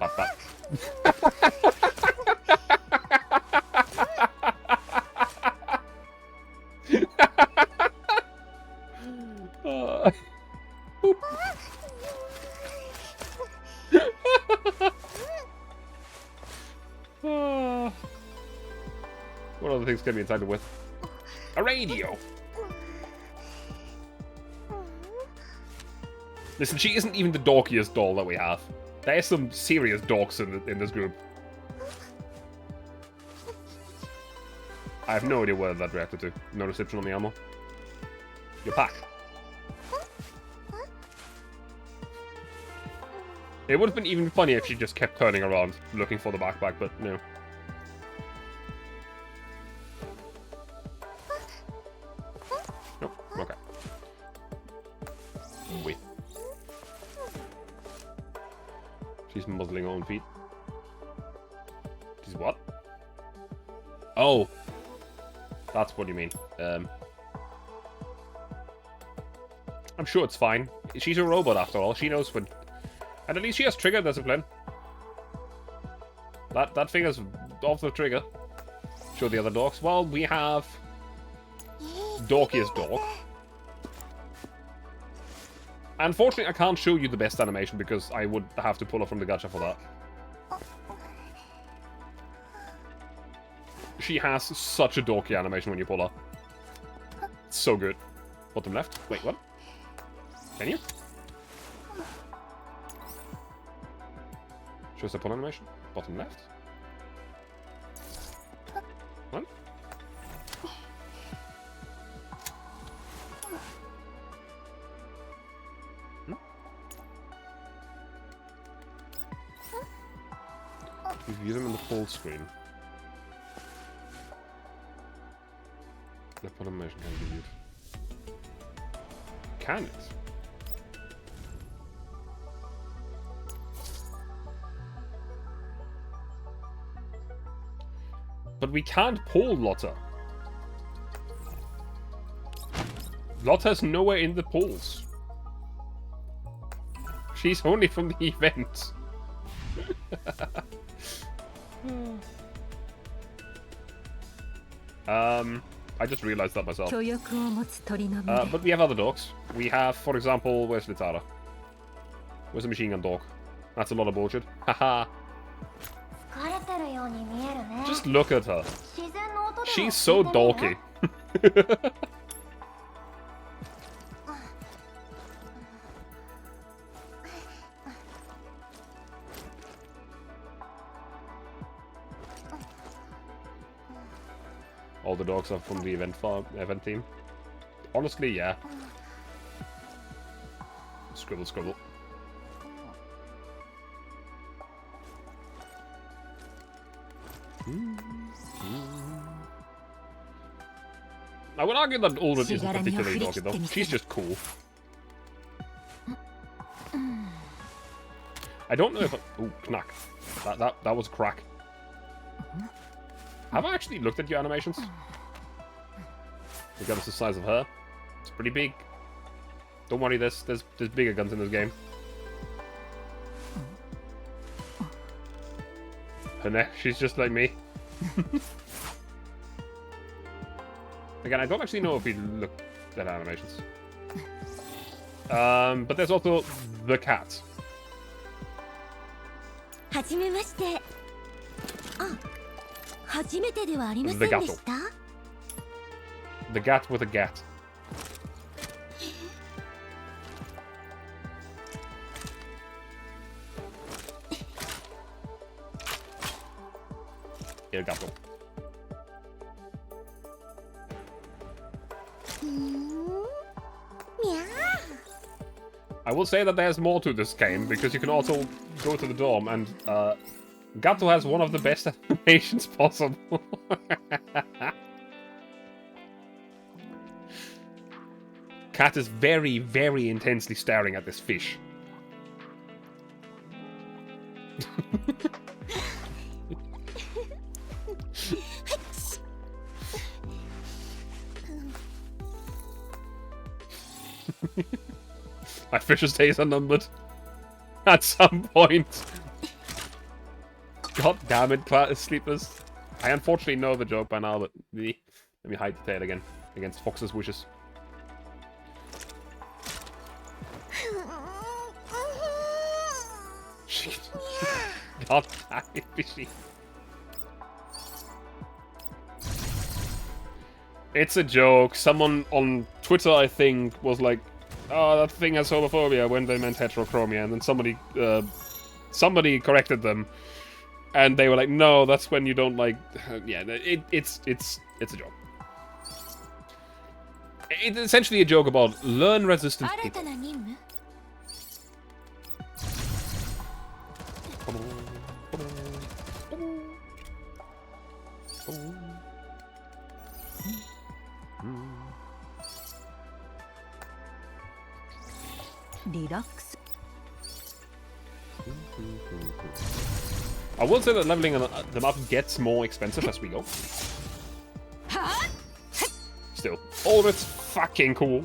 Papa. What other things can be entitled with? A radio! Listen, she isn't even the dorkiest doll that we have. There's some serious dorks in this group. I have no idea where that reacted to. No reception on the ammo. Your pack. It would have been even funnier if she just kept turning around, looking for the backpack, but no. Nope, okay. Wait. She's muzzling her own feet. She's what? Oh! That's what you mean. I'm sure it's fine. She's a robot after all. She knows when... And at least she has trigger discipline. That finger's off the trigger. Show the other dogs. Well, we have... Dorkiest dog. Unfortunately, I can't show you the best animation because I would have to pull her from the gacha for that. She has such a dorky animation when you pull her. It's so good. Bottom left. Wait, what? Can you? Shows the pull animation. Bottom left. What? You view them in the full screen. The pull animation can be viewed. Can it? But we can't pull Lotta. Lotta's nowhere in the pulls. She's only from the event. I just realized that myself. But we have other dogs. We have, for example, where's Litara? Where's the machine gun dog? That's a lot of bullshit. Haha. Just look at her. She's so dorky. All the dogs are from the event team. Honestly, yeah. Scribble, scribble. I would argue that Ulrich isn't particularly dorky though. She's just cool. I don't know if ooh, knack. That was a crack. Have I actually looked at your animations? Regardless of the size of her. It's pretty big. Don't worry, there's bigger guns in this game. Her neck, she's just like me. Again, I don't actually know if we look at animations. But there's also the cat. The gatto. The gat with a gat. Gato. I will say that there's more to this game, because you can also go to the dorm, and Gato has one of the best animations possible. Cat is very, very intensely staring at this fish. My fish's days are numbered. At some point. God damn it, sleepers. I unfortunately know the joke by now, but let me hide the tail again against Fox's wishes. God damn it, fishy. It's a joke. Someone on Twitter, I think, was like, "Oh, that thing has homophobia," when they meant heterochromia, and then somebody corrected them, and they were like, "No, that's when you don't like." Yeah, it's a joke. It's essentially a joke about learn-resistant people. Relax. I will say that leveling them up gets more expensive as we go. Still, all of it's fucking cool.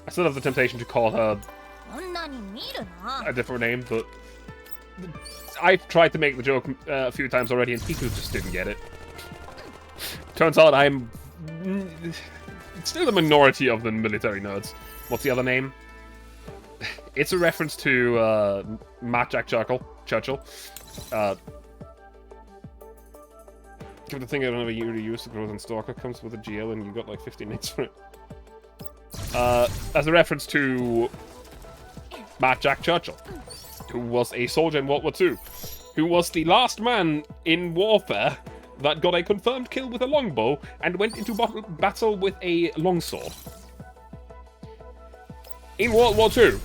I still have the temptation to call her a different name, but I've tried to make the joke a few times already, and people just didn't get it. Turns out I'm still the minority of the military nerds. What's the other name? It's a reference to Matt Jack Churchill. Give the thing I don't have a year to use to grow and Stalker comes with a GL and you got like 15 minutes for it. As a reference to Matt Jack Churchill, who was a soldier in World War II, who was the last man in warfare that got a confirmed kill with a longbow and went into battle with a longsword. In World War II.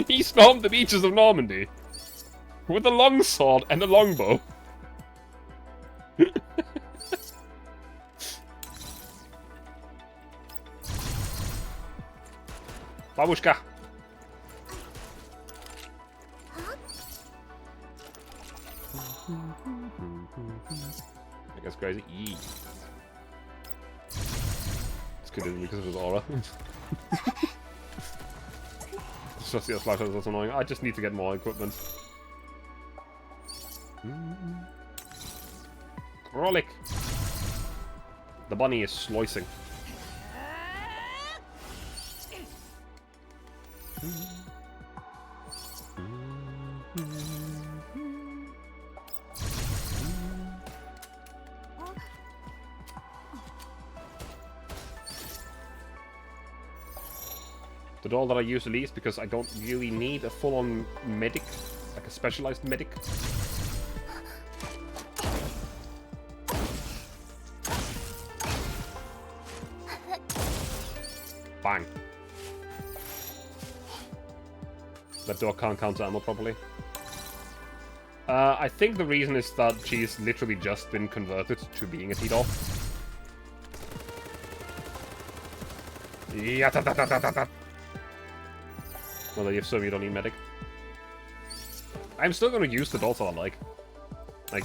He stormed the beaches of Normandy with a longsword and a longbow. Babushka. That guy's crazy. Eee. It's good, isn't it, because of his aura. Just the flash, that's annoying. I just need to get more equipment. Rollick. The bunny is slicing. The doll that I use the least because I don't really need a full-on medic, like a specialized medic. Bang. That door can't counter ammo properly. I think the reason is that she's literally just been converted to being a T-doll. Well, if so, you don't need medic. I'm still going to use the dolls that I like. Like,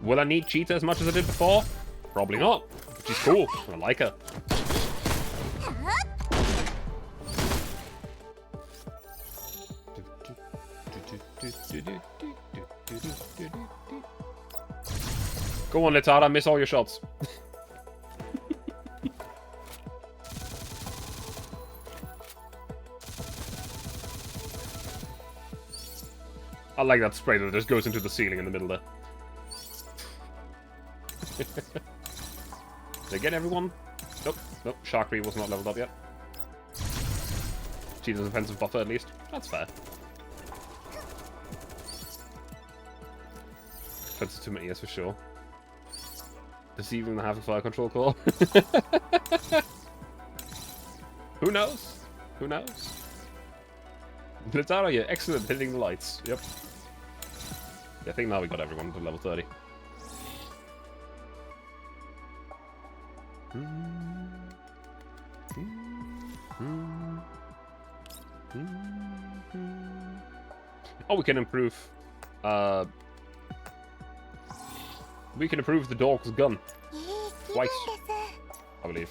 will I need Cheetah as much as I did before? Probably not. But she's cool. I like her. Go on, Littara, miss all your shots. I like that spray that just goes into the ceiling in the middle there. Did I get everyone? Nope. Nope. Sharkry was not leveled up yet. Cheetah's offensive buffer at least. That's fair. Offensive too many, yes, for sure. Deceiving the half of fire control core. Who knows? Who knows? Blitzara, you're excellent hitting the lights. Yep. Yeah, I think now we got everyone to level 30. Oh, we can improve. We can improve the dog's gun. Twice, I believe.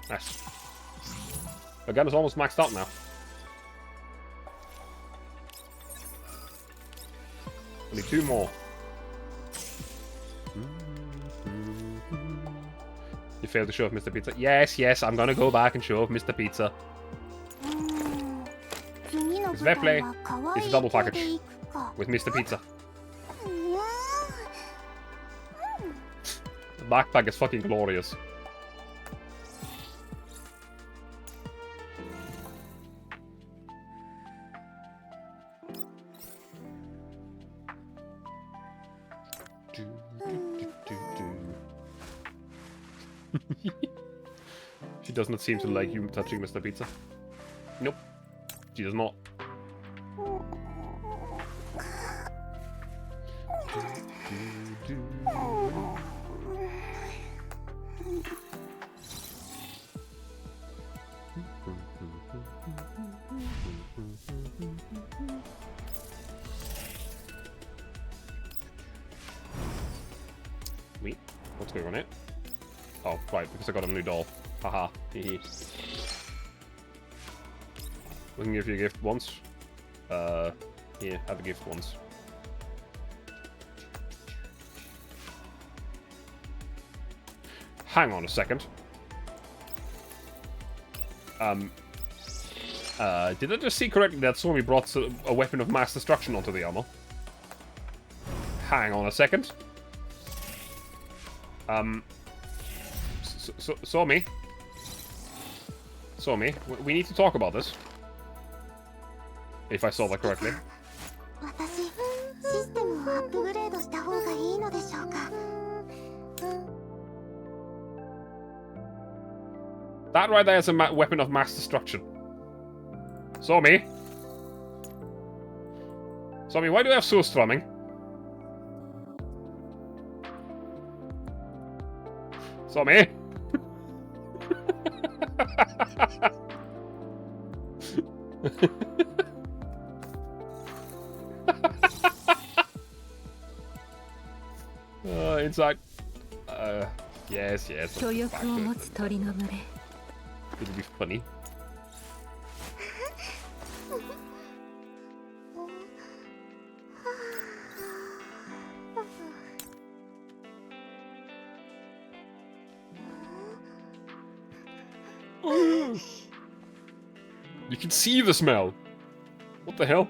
Nice. The gun is almost maxed out now. Only 2 more. You failed to show off Mr. Pizza. Yes, yes, I'm gonna go back and show off Mr. Pizza. This play is a double package with Mr. Pizza. The backpack is fucking glorious. She does not seem to like you touching Mr. Pizza. Nope. She does not. Wait, what's going on here? Oh, right, because I got a new doll. Haha. Hehe. We can give you a gift once. Here, have a gift once. Hang on a second. Did I just see correctly that Stormy brought a weapon of mass destruction onto the armor? Hang on a second. Stormy? Stormy, we need to talk about this. If I saw that correctly. That right there is a weapon of mass destruction. Stormy? Stormy, why do you have surstrumming? Stormy? Inside. Yes, yes. It'll be funny. You can see the smell. What the hell?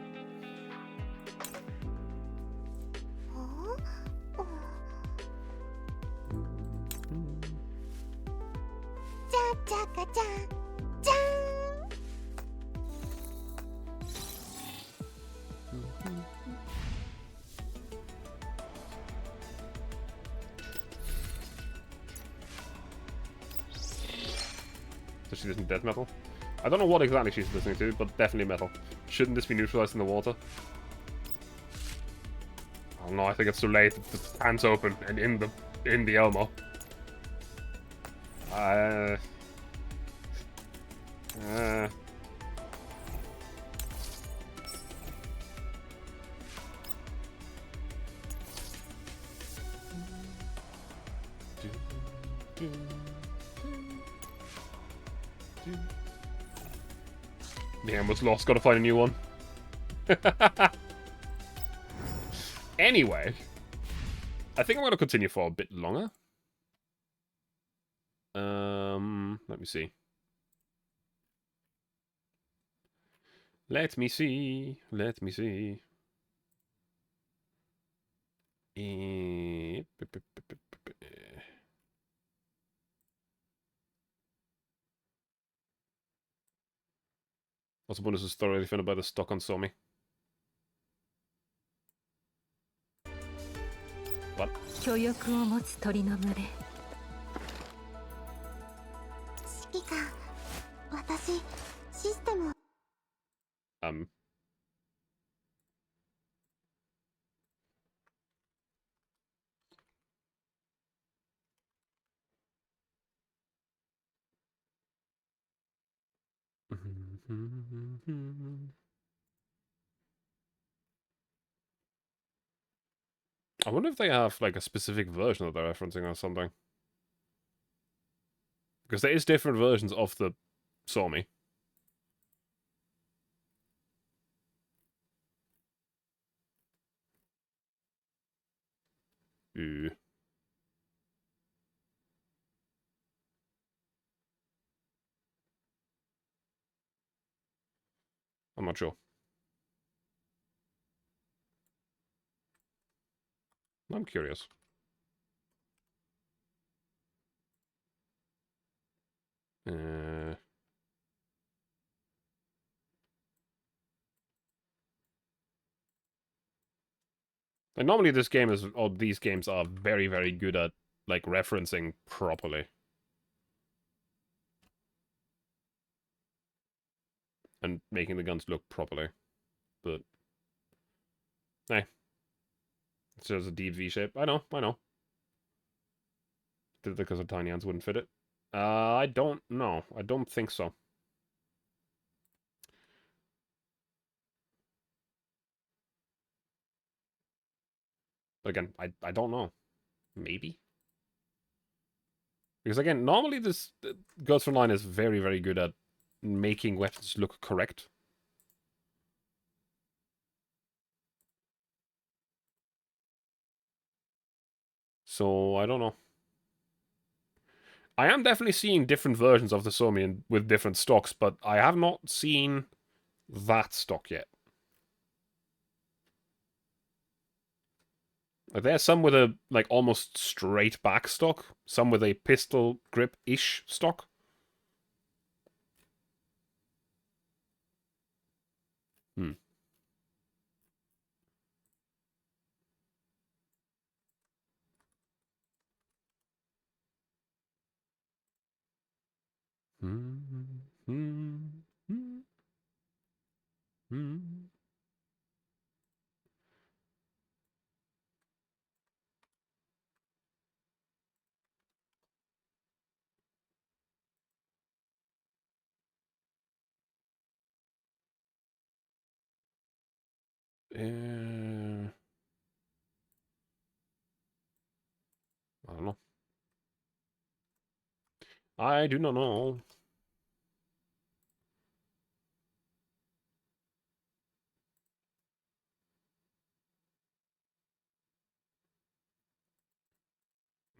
So she listens to death metal? I don't know what exactly she's listening to, but definitely metal. Shouldn't this be neutralized in the water? Oh no, I think it's too late. The hand's open and in the Elmo. The Elmo's lost, gotta find a new one. Anyway, I think I'm gonna continue for a bit longer. Let me see. Let me see. Let me see. What's the bonus is thoroughly offended by the stock on Somi? What? 許翼を持つ鳥の群れ。指揮官、私、システムを。I wonder if they have, like, a specific version that they're referencing or something. Because there is different versions of the Somi. Ooh. I'm not sure. I'm curious. And normally this game is, or these games are very, very good at, like, referencing properly. And making the guns look properly. But, hey. It's just a deep V shape. I know. Did it because the tiny hands wouldn't fit it? I don't know. I don't think so. But again, I don't know. Maybe? Because again, normally this Ghost Frontline is very, very good at making weapons look correct. So, I don't know. I am definitely seeing different versions of the Somi with different stocks, but I have not seen that stock yet. Like, there's some with a, like, almost straight back stock. Some with a pistol grip-ish stock. Hmm. I don't know. I do not know.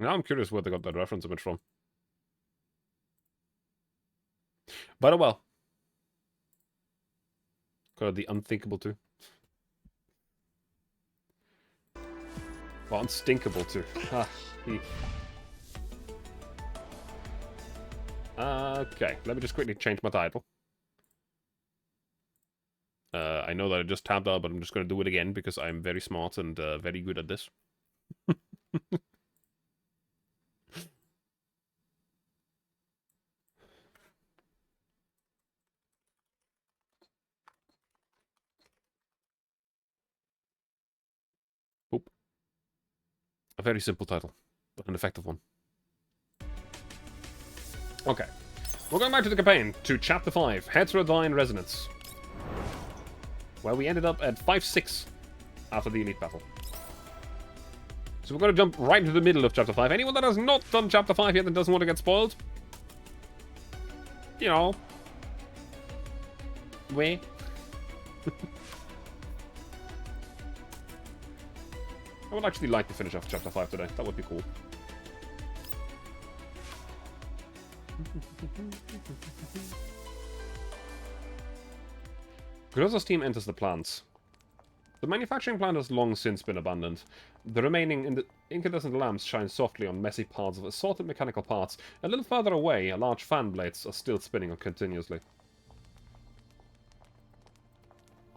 Now I'm curious where they got that reference image from. But oh well. Got the unthinkable too. Well, unstinkable too. Okay, let me just quickly change my title. I know that I just tabbed out, but I'm just going to do it again because I'm very smart and very good at this. Oop. A very simple title, but an effective one. Okay. We're going back to the campaign, to Chapter 5, Heterodyne Resonance. Where we ended up at 5-6 after the Elite Battle. So we're going to jump right into the middle of Chapter 5. Anyone that has not done Chapter 5 yet and doesn't want to get spoiled, you know, wait. I would actually like to finish off Chapter 5 today. That would be cool. Groza's team enters the plant. The manufacturing plant has long since been abandoned. The remaining incandescent lamps shine softly on messy piles of assorted mechanical parts. A little further away, large fan blades are still spinning continuously.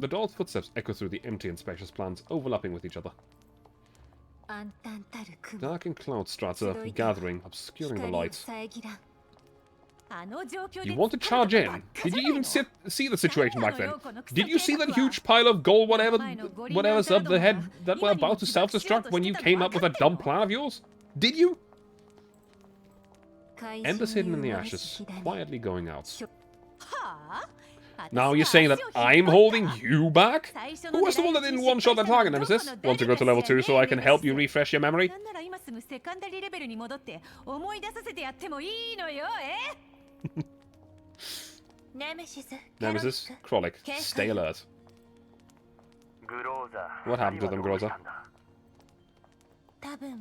The doll's footsteps echo through the empty and spacious plants, overlapping with each other. Dark cloud strata gathering, obscuring the lights. You want to charge in? Did you even see the situation back then? Did you see that huge pile of gold, whatever's up the head that we're about to self-destruct when you came up with a dumb plan of yours? Did you? Embers hidden in the ashes, quietly going out. Now you're saying that I'm holding you back? Who was the one that didn't one-shot the target, Nemesis? Want to go to level 2 so I can help you refresh your memory? Nemesis, Krolik, stay alert. What happened to them, Groza?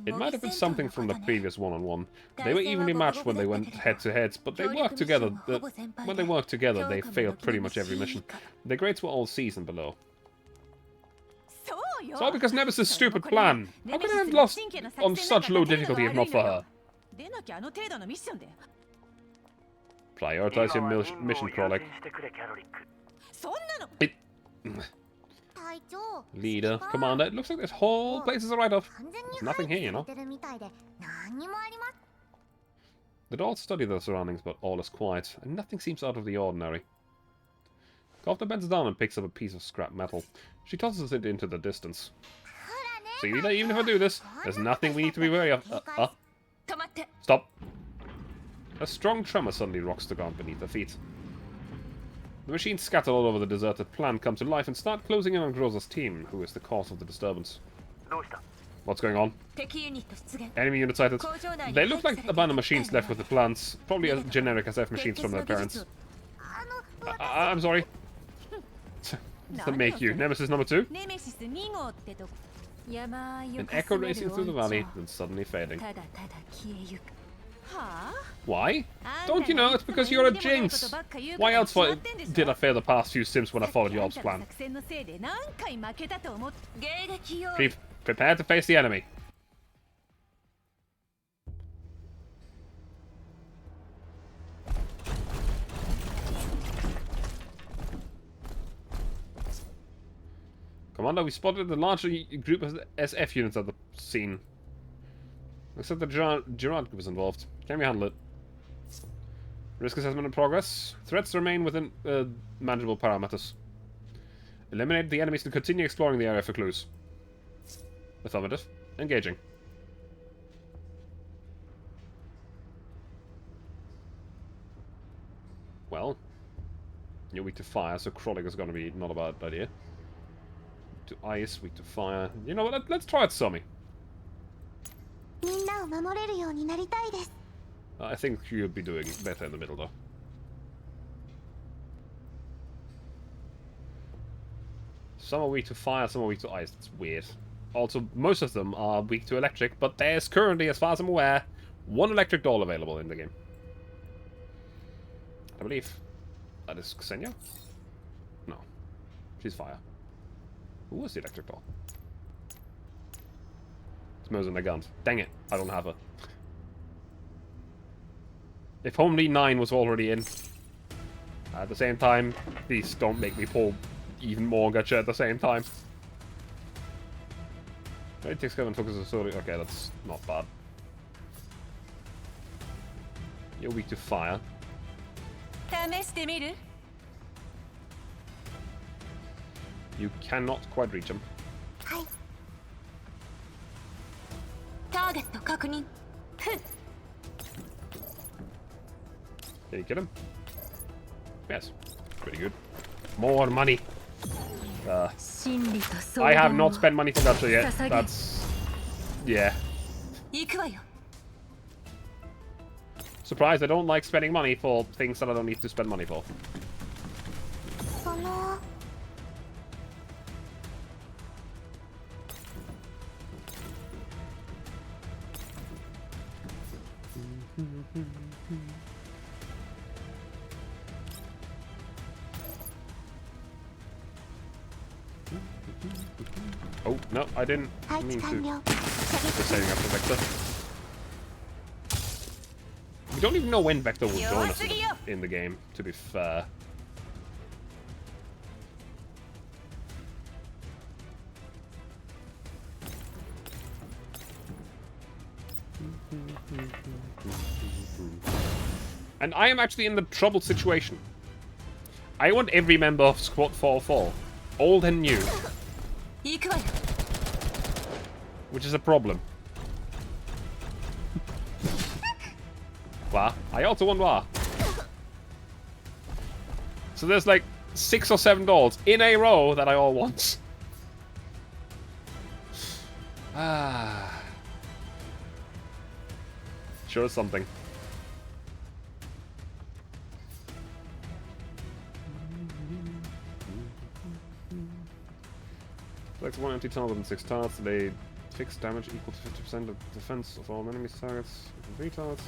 It might have been something from the previous one-on-one. They were evenly matched when they went head-to-head, but they worked together. When they worked together, they failed pretty much every mission. Their grades were all C's and below. It's all because Nemesis' stupid plan. How could I have lost on such low difficulty if not for her? Prioritize your mission, Krolik. Leader, Commander, it looks like this whole place is a write-off. There's nothing here, you know. The dolls study their surroundings, but all is quiet, and nothing seems out of the ordinary. Gofna bends down and picks up a piece of scrap metal. She tosses it into the distance. See, Leader, even if I do this, there's nothing we need to be wary of. Stop. A strong tremor suddenly rocks the ground beneath her feet. The machines scattered all over the deserted plant come to life and start closing in on Groza's team, who is the cause of the disturbance. What's going on? Enemy unit sighted. They look like abandoned machines left with the plants, probably as generic SF machines from their parents. I'm sorry. To make you. Nemesis number 2? An echo racing through the valley, then suddenly fading. Why? Don't you know? It's because you're a jinx. Why else did I fail the past few sims when I followed your plan? Prepare to face the enemy. Commander, we spotted a larger group of SF units at the scene. Looks like the Gerard group is involved. Can we handle it? Risk assessment in progress. Threats remain within manageable parameters. Eliminate the enemies and continue exploring the area for clues. Affirmative. Engaging. Well, you're weak to fire, so Krolik is going to be not a bad idea. To ice, weak to fire. You know what? Let's try it, Sumi. I think you'll be doing better in the middle, though. Some are weak to fire, some are weak to ice. It's weird. Also, most of them are weak to electric, but there's currently, as far as I'm aware, one electric doll available in the game. I believe that is Ksenia? No. She's fire. Who was the electric doll? It's Mosin Nagant. Dang it, I don't have her. If only 9 was already in. At the same time, please don't make me pull even more gacha at the same time. It takes cover and focuses solely. Okay, that's not bad. You're weak to fire. You cannot quite reach him. Can you get him? Yes. Pretty good. More money. I have not spent money for gacha yet. That's... yeah. Surprised I don't like spending money for things that I don't need to spend money for. Oh, no, I didn't mean to. Just saving up for Vector. We don't even know when Vector will join us in the game, to be fair. And I am actually in the troubled situation. I want every member of Squad 4-4, old and new. Which is a problem. Wa. I also want Wa. So there's like 6 or 7 dolls in a row that I all want. Ah. Sure something. Select 1 empty tunnel within 6 targets. They fixed damage equal to 50% of defense of all enemies' targets within 3 targets.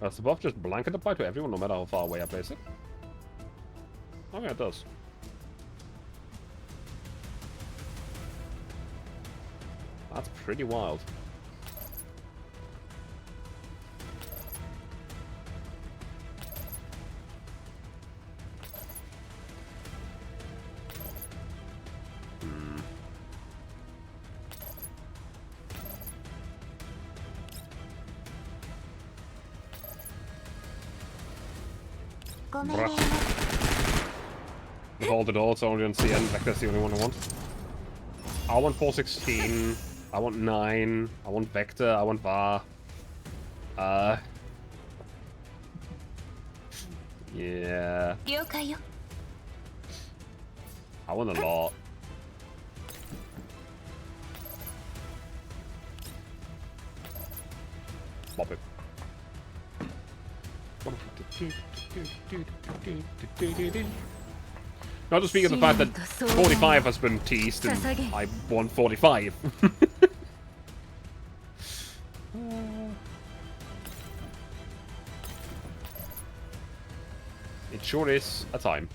Does the buff just blanket apply to everyone, no matter how far away I place it? Oh yeah, it does. That's pretty wild. With all the doors only on CN, Vector's the only one I want. I want 416, I want 9, I want Vector, I want VAR. Yeah. I want a lot. Bop it. Not to speak of the fact that 45 has been teased and I want 45. It sure is a time.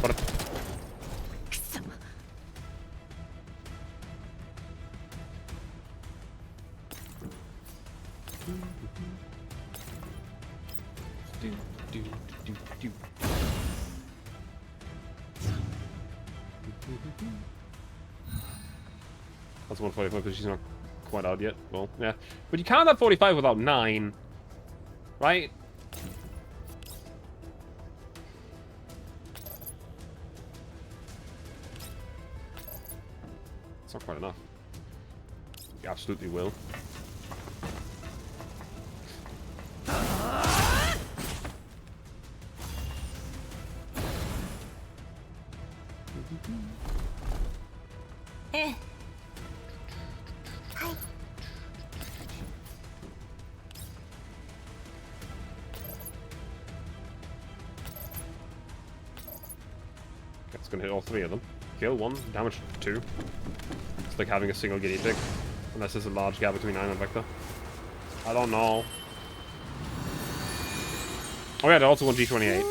But that's 145 because she's not quite out yet. Well, yeah. But you can't have 45 without 9. Right? It's not quite enough. You absolutely will. It's gonna hit all 3 of them. Kill 1, damage 2. It's like having a single guinea pig. Unless there's a large gap between 9 and Vector. I don't know. Oh yeah, they also want G28.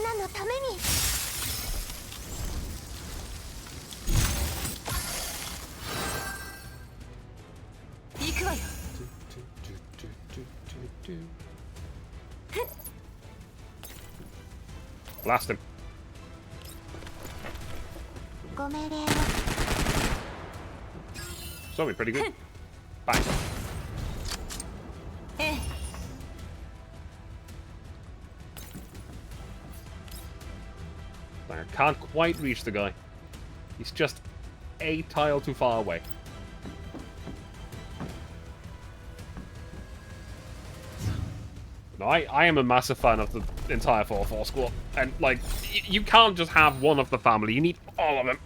Blast him. So we're pretty good. Bye. I can't quite reach the guy. He's just a tile too far away. No, I am a massive fan of the entire 4-4 squad. And, like, you can't just have one of the family. You need all of them.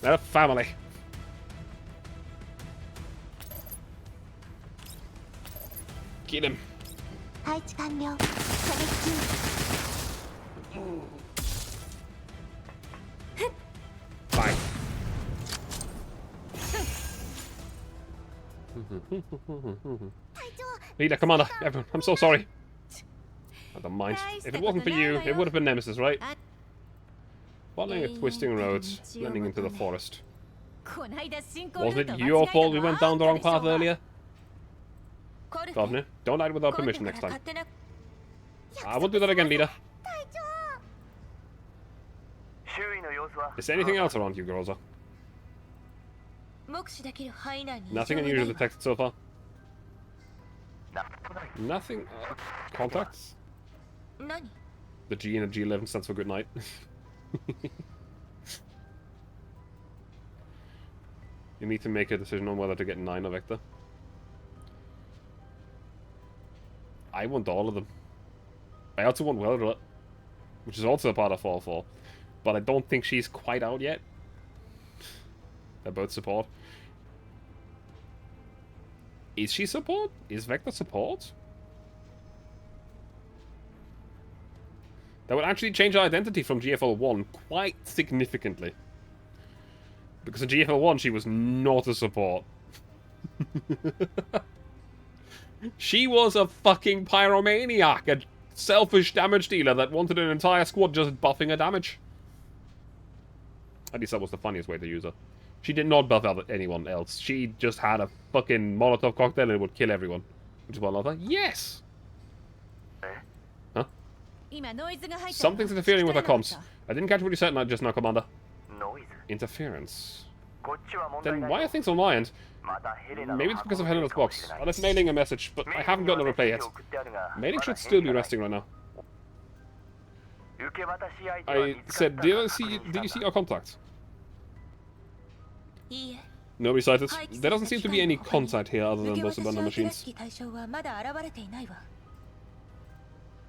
They're a family. Get him. Bye. Leader, Commander, everyone, I'm so sorry. I don't mind. If it wasn't for you, it would have been Nemesis, right? Following a twisting road, blending into the forest. Wasn't it your fault we went down the wrong path earlier? Governor, don't act without permission next time. I won't do that again, Leader. Is there anything else around you, Groza? Nothing unusual detected so far? Nothing? Contacts? The G in a G11 stands for good night. You need to make a decision on whether to get 9 or Vector. I want all of them. I also want Welrut, which is also a part of Fall 4. But I don't think she's quite out yet. They're both support. Is she support? Is Vector support? That would actually change our identity from GFL1 quite significantly. Because in GFL1 she was not a support. She was a fucking pyromaniac, a selfish damage dealer that wanted an entire squad just buffing her damage. At least that was the funniest way to use her. She did not buff anyone else. She just had a fucking Molotov cocktail and it would kill everyone. Which is what I thought. Yes! Huh? Something's interfering with our comms. I didn't catch what you said just now, Commander. Interference. Then why are things on my end? Maybe it's because of Helena's box. I left Mailing a message, but I haven't gotten a reply yet. Mailing should still be resting right now. I said, did you see our contact? Nobody sighted. There doesn't seem to be any contact here other than those abandoned machines.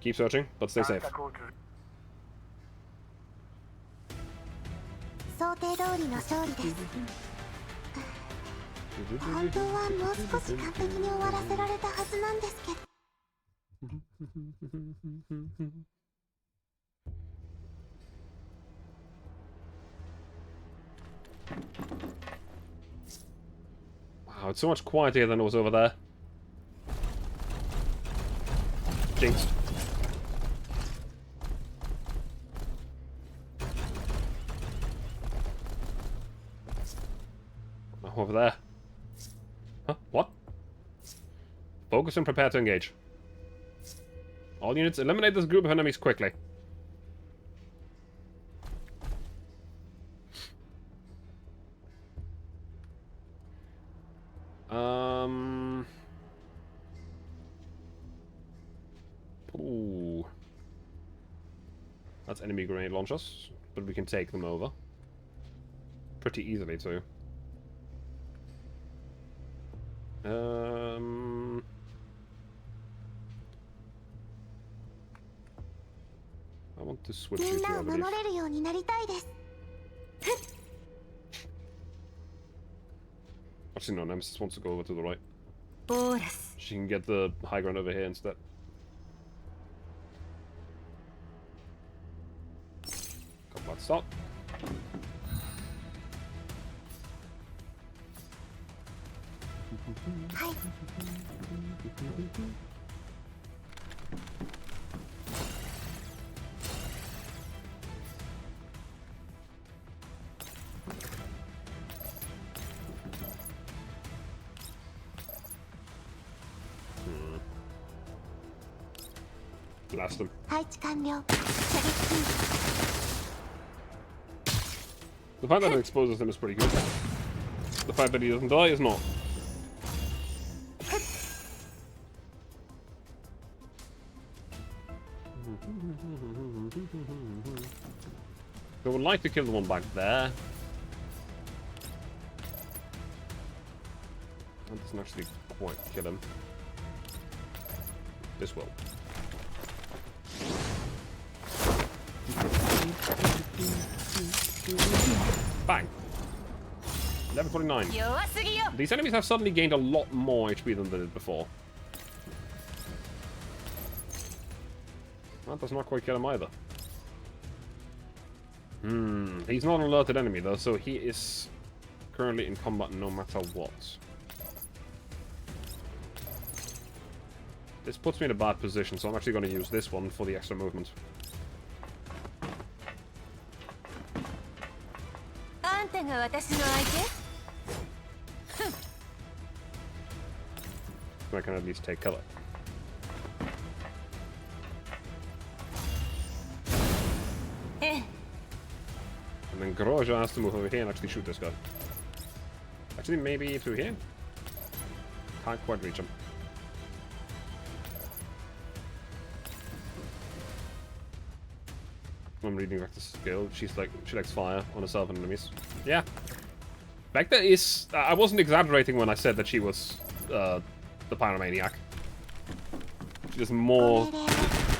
Keep searching, but stay safe. Wow, it's so much quieter than it was over there. Jinxed. Oh, over there. Huh? What? Focus and prepare to engage. All units, eliminate this group of enemies quickly. Ooh. That's enemy grenade launchers, but we can take them over. Pretty easily, too. I want to switch you to, I believe. Actually, no, Nemesis wants to go over to the right. She can get the high ground over here instead. Combat stop. Blast him. The fact that it exposes him is pretty good. The fact that he doesn't die is not. I would like to kill the one back there. That doesn't actually quite kill him. This will. Bang! Level 49. These enemies have suddenly gained a lot more HP than they did before. That does not quite kill him either. He's not an alerted enemy though, so he is currently in combat no matter what. This puts me in a bad position, so I'm actually going to use this one for the extra movement. あんたが私の相手 I can at least take cover. And then Groja has to move over here and actually shoot this guy. Actually, maybe through here? Can't quite reach him. I'm reading back the skill. She likes fire on herself and enemies. Yeah. Vector is... I wasn't exaggerating when I said that she was the Pyromaniac. She does more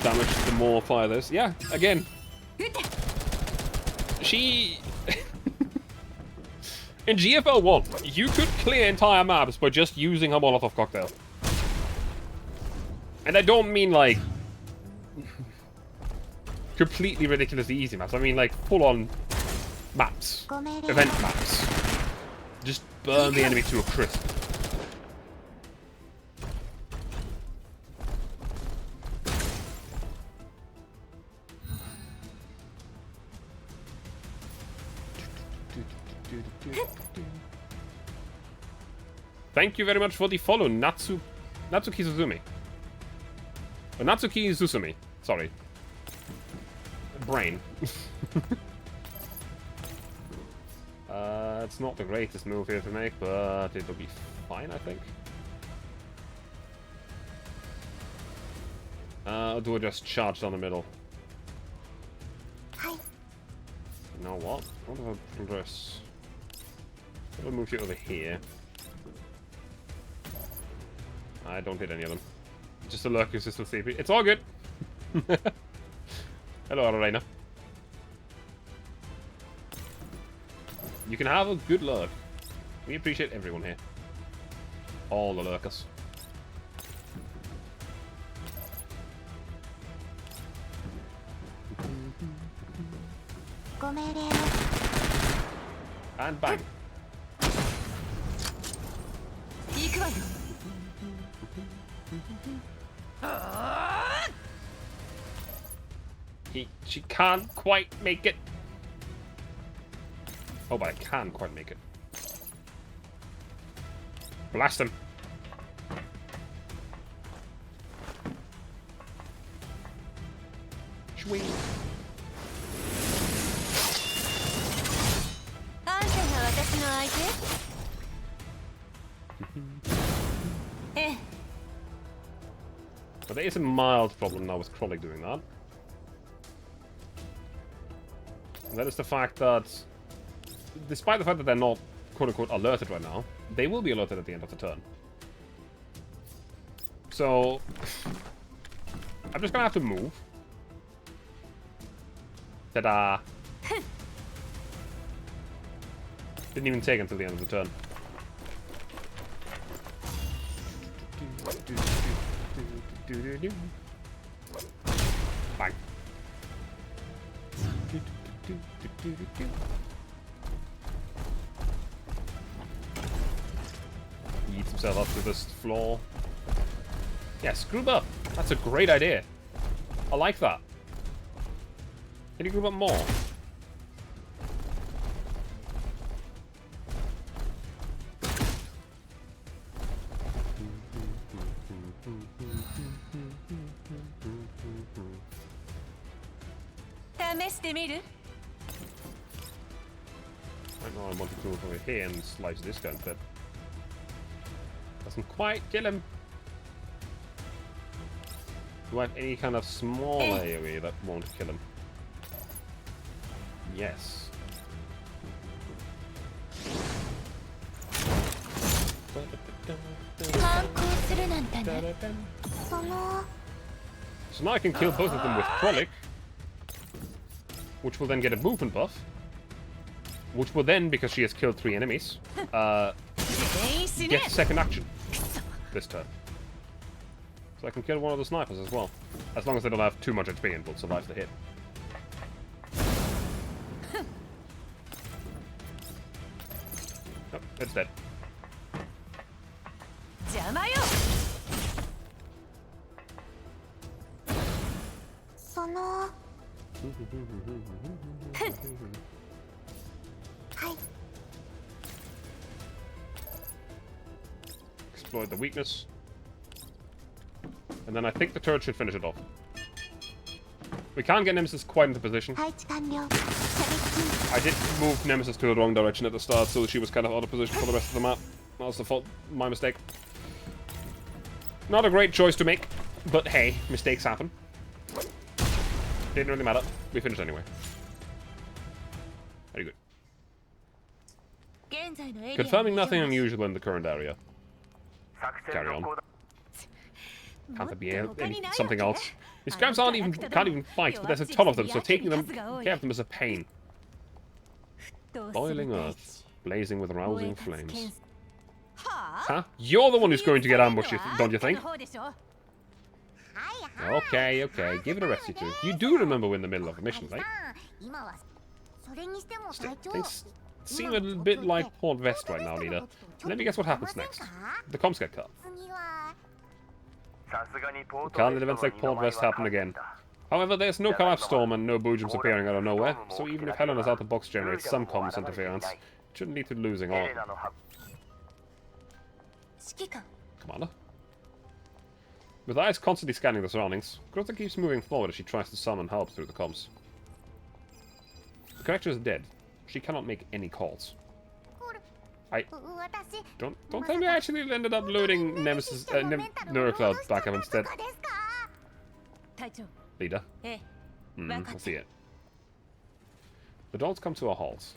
damage the more fire there's. Yeah, again. She... In GFL 1, you could clear entire maps by just using her Molotov cocktail. And I don't mean, like, completely ridiculously easy maps. I mean, like, full-on maps. Event maps. Just burn the enemy to a crisp. Thank you very much for the follow, Natsuki Suzumi. Or Natsuki Susumi. Sorry. Brain. It's not the greatest move here to make, but it'll be fine, I think. Or do I just charge down the middle? You know what? What about this? I'll move you over here. I don't hit any of them. Just a lurk who's still sleepy. It's all good! Hello, Arena. You can have a good lurk. We appreciate everyone here. All the lurkers. And bang. She can't quite make it. Oh, but I can quite make it. Blast him. Swing. But there is a mild problem now with Krollik doing that. And that is the fact that, despite the fact that they're not quote-unquote alerted right now, they will be alerted at the end of the turn. So, I'm just gonna have to move. Ta-da! Didn't even take until the end of the turn. Bang. He eats himself up to this floor. Yes, group up. That's a great idea. I like that. Can you group up more? I know I wanted to move over here and slice this guy, but doesn't quite kill him. Do I have any kind of small AoE that won't kill him? Yes. So now I can kill both of them with Krollik, which will then get a movement buff, which will then, because she has killed 3 enemies, get second action this turn. So I can kill one of the snipers as well, as long as they don't have too much HP and will survive the hit. Oh, it's dead. Exploit the weakness. And then I think the turret should finish it off. We can't get Nemesis quite into position. I did move Nemesis to the wrong direction at the start, so she was kind of out of position for the rest of the map. That was the fault, my mistake. Not a great choice to make, but hey, mistakes happen. Didn't really matter. We finished anyway. Very good. Confirming nothing unusual in the current area. Carry on. Can't there be something else? These crabs can't even fight, but there's a ton of them, so taking care of them is a pain. Boiling earth, blazing with rousing flames. Huh? You're the one who's going to get ambushed, don't you think? Okay, okay, give it a rest, you two. You do remember we're in the middle of a mission, right? Things seem a bit like Port West right now, leader. Let me guess what happens next. The comms get cut. Can't let events like Port West happen again. However, there's no collapse storm and no Boojums appearing out of nowhere, so even if Helena's out-of-box generates some comms interference, it shouldn't lead to losing all. Commander? With eyes constantly scanning the surroundings, Grota keeps moving forward as she tries to summon help through the comms. The connector is dead. She cannot make any calls. Don't tell me I actually ended up loading Nemesis, Neurocloud back up instead. Leader. We'll see it. The dolls come to a halt.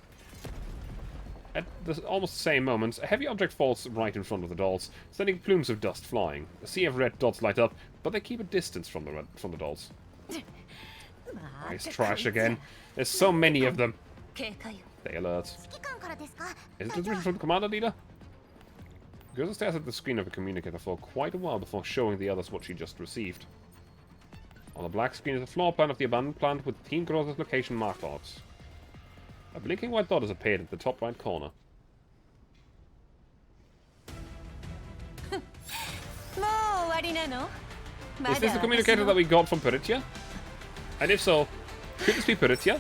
At almost the same moment, a heavy object falls right in front of the dolls, sending plumes of dust flying. A sea of red dots light up, but they keep a distance from the dolls. Nice trash again. There's so many of them. Stay alert. Is it a transmission from the commander, leader? Goza stares at the screen of a communicator for quite a while before showing the others what she just received. On the black screen is a floor plan of the abandoned plant with Team Groza's location marked on it. A blinking white dot has appeared at the top right corner. Is this the communicator that we got from Peritia? And if so, could this be Peritia?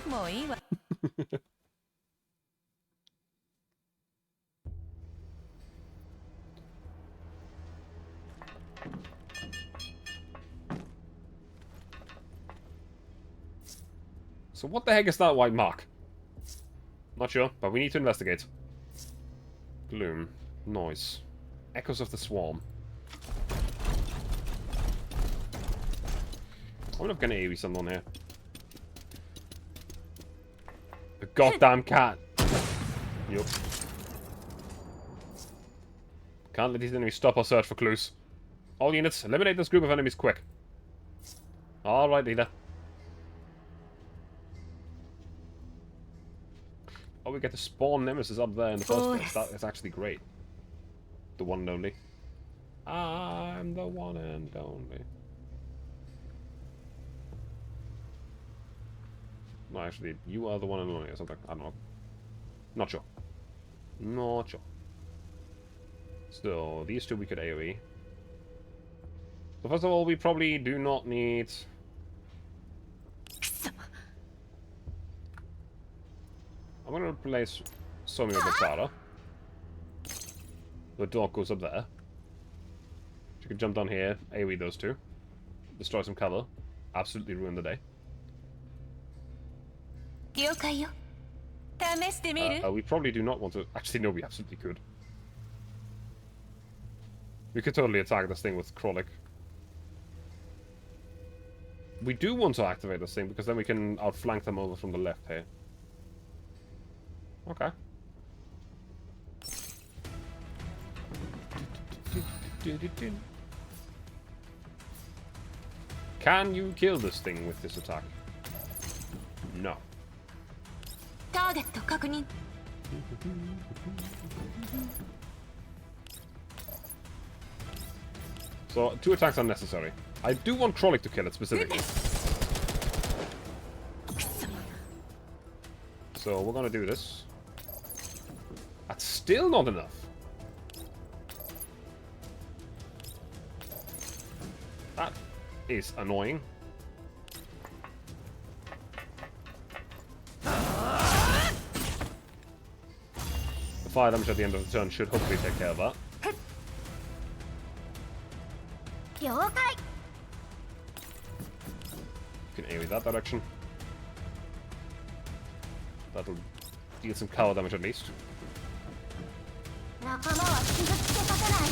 So what the heck is that white mark? Not sure, but we need to investigate. Gloom. Noise. Echoes of the swarm. I wonder if I can AoE someone here. The goddamn cat! Yup. Can't let these enemies stop our search for clues. All units, eliminate this group of enemies quick. Alright, leader. Oh, we get to spawn Nemesis up there in the first place. That is actually great. The one and only. I'm the one and only. No, actually, you are the one and only or something. I don't know. Not sure. Not sure. So, these two we could AoE. So first of all, we probably do not need... I'm going to replace Somi with Batara. The dog goes up there. She could jump down here, AoE those two. Destroy some cover. Absolutely ruin the day. We probably do not want to... Actually, no, we absolutely could. We could totally attack this thing with Krollik. We do want to activate this thing, because then we can outflank them over from the left here. Okay. Can you kill this thing with this attack? No. So, 2 attacks are necessary. I do want Krollik to kill it specifically. So, we're gonna do this. That's still not enough. That is annoying. fire damage at the end of the turn should hopefully take care of that. 了解 You can AoE that direction. That'll deal some cover damage at least. 仲間は傷つけさせない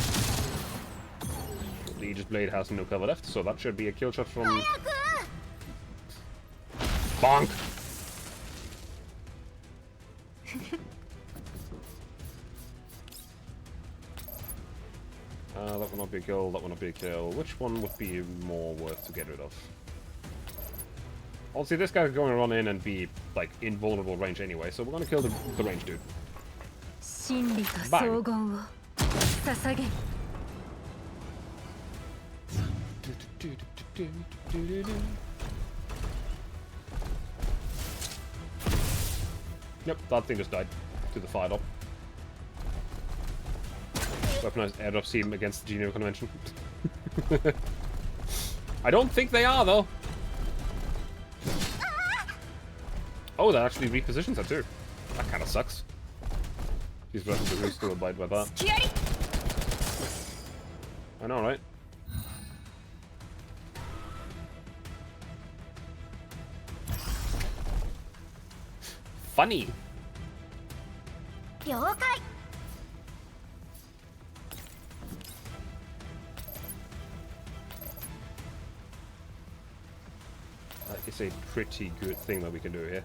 The Aegis Blade has no cover left, so that should be a kill shot from... 早く Bonk! That will not be a kill, that will not be a kill. Which one would be more worth to get rid of? Obviously, this guy's going to run in and be, like, invulnerable range anyway, so we're going to kill the range dude. 真理と Bang. 荘厳を捧げ Yep, that thing just died to the fire dot. Weaponized airdrop seem against the Geneva Convention. I don't think they are, though. Oh, that actually repositions her, too. That kind of sucks. These weapons are still abide by that. 隙あり I know, right? Funny. 了解 That is a pretty good thing that we can do here.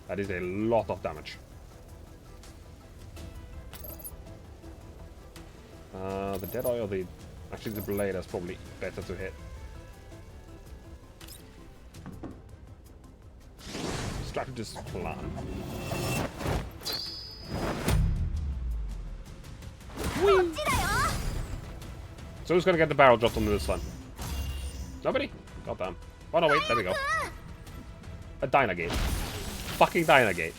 That is a lot of damage. The Deadeye or the... Actually, the Blade is probably better to hit. Strategist plan. こっちだよ So who's gonna get the barrel dropped onto this one? Nobody? Goddamn. Oh no, wait, there we go. A Dynagate. Fucking Dynagate.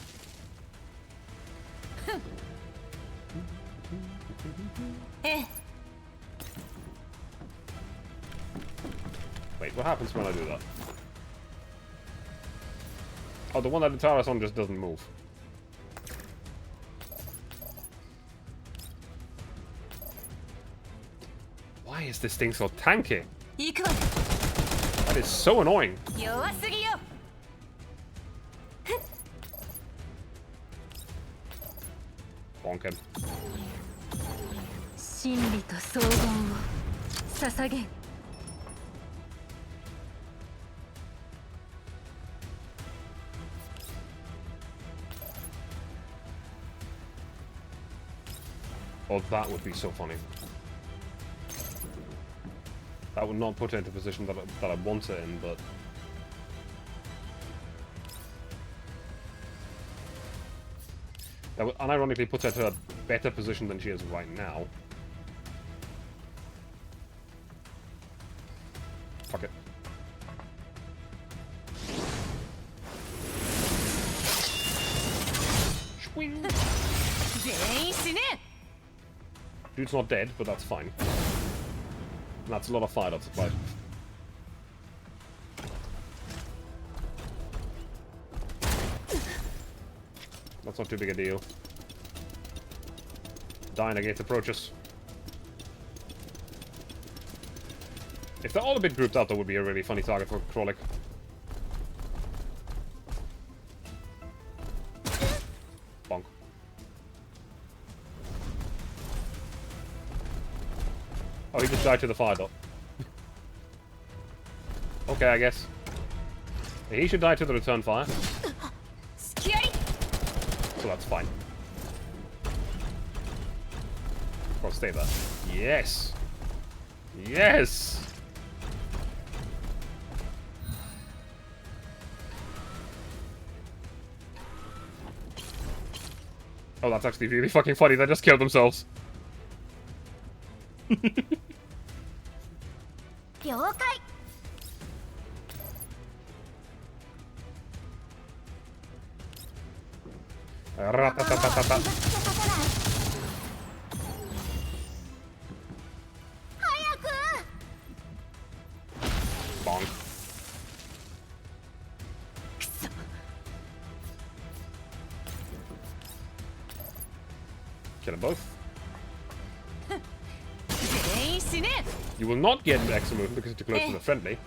Wait, what happens when I do that? Oh, the one that the Taurus on just doesn't move. Why is this thing so tanky? 行くわ That is so annoying. 弱すぎよ Bonk him. 真理と荘厳を捧げ Oh, that would be so funny. That would not put her into a position that I want her in, but... That would unironically put her to a better position than she is right now. Fuck it. Swing! 全員死ね Dude's not dead, but that's fine. That's a lot of fire that's applied. That's not too big a deal. Dynagate approaches. If they're all a bit grouped up, that would be a really funny target for Krollik. Bonk. Oh, he just died to the fire dot. Okay, I guess. He should die to the return fire. 隙あり So that's fine. Well, stay there. Yes! Yes! Oh, that's actually really fucking funny. They just killed themselves. 了解 Ratatatata. 傷つけさせない早く Bonk. くそ Kill them both. You will not get into extra movement because you're too close to the friendly.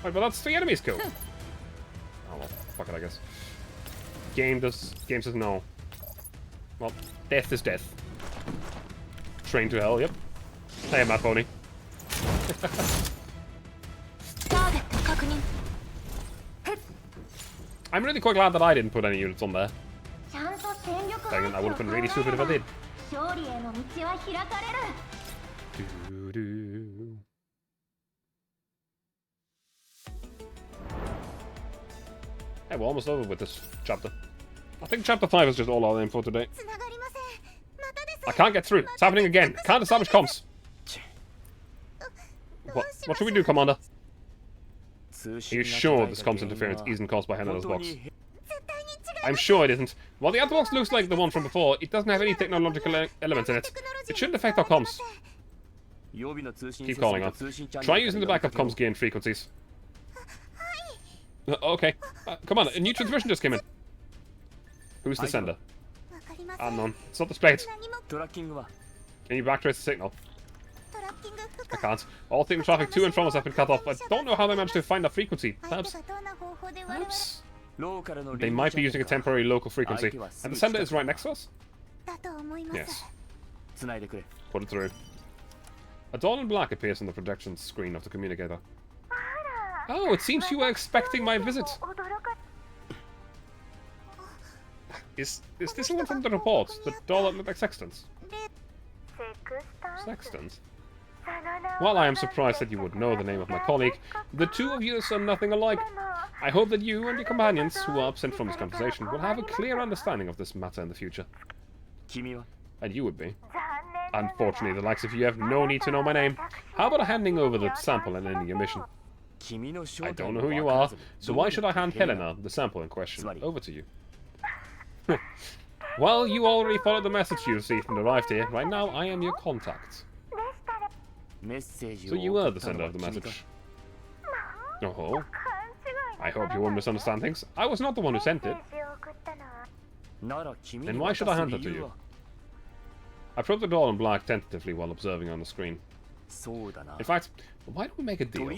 Right, but that's 3 enemies killed. Oh well, fuck it, I guess. Game says no. Well, death is death. Train to hell, yep. Hey, Matt Pony. I'm really quite glad that I didn't put any units on there. Dang it, I would have been really stupid if I did. Doo-doo. Hey, we're almost over with this chapter. I think chapter 5 is just all our info today. I can't get through. It's happening again. I can't establish comms. What should we do, Commander? Are you sure this comms interference isn't caused by Helena's box? I'm sure it isn't. While the other box looks like the one from before, it doesn't have any technological elements in it. It shouldn't affect our comms. Keep calling her. Try using the backup comms gain frequencies. Okay. Commander, a new transmission just came in. Who's the sender? Unknown. It's not displayed. Can you backtrace the signal? I can't. All signal traffic to and from us have been cut off. I don't know how they managed to find that frequency. Perhaps they might be using a temporary local frequency. And the sender is right next to us? Yes. Put it through. A doll in black appears on the projection screen of the communicator. Oh, it seems you were expecting my visit. Is this the one from the report? The doll that looked like Sextons? Sextons? While I am surprised that you would know the name of my colleague, the two of you are nothing alike. I hope that you and your companions, who are absent from this conversation, will have a clear understanding of this matter in the future. And you would be. Unfortunately, the likes of you have no need to know my name. How about handing over the sample and ending your mission? I don't know who you are, so why should I hand Helena, the sample in question, over to you? Well, you already followed the message you received and arrived here. Right now, I am your contact. So you were the sender of the message. Oh, I hope you won't misunderstand things. I was not the one who sent it. Then why should I hand it to you? I probed the doll in black tentatively while observing on the screen. In fact, why don't we make a deal?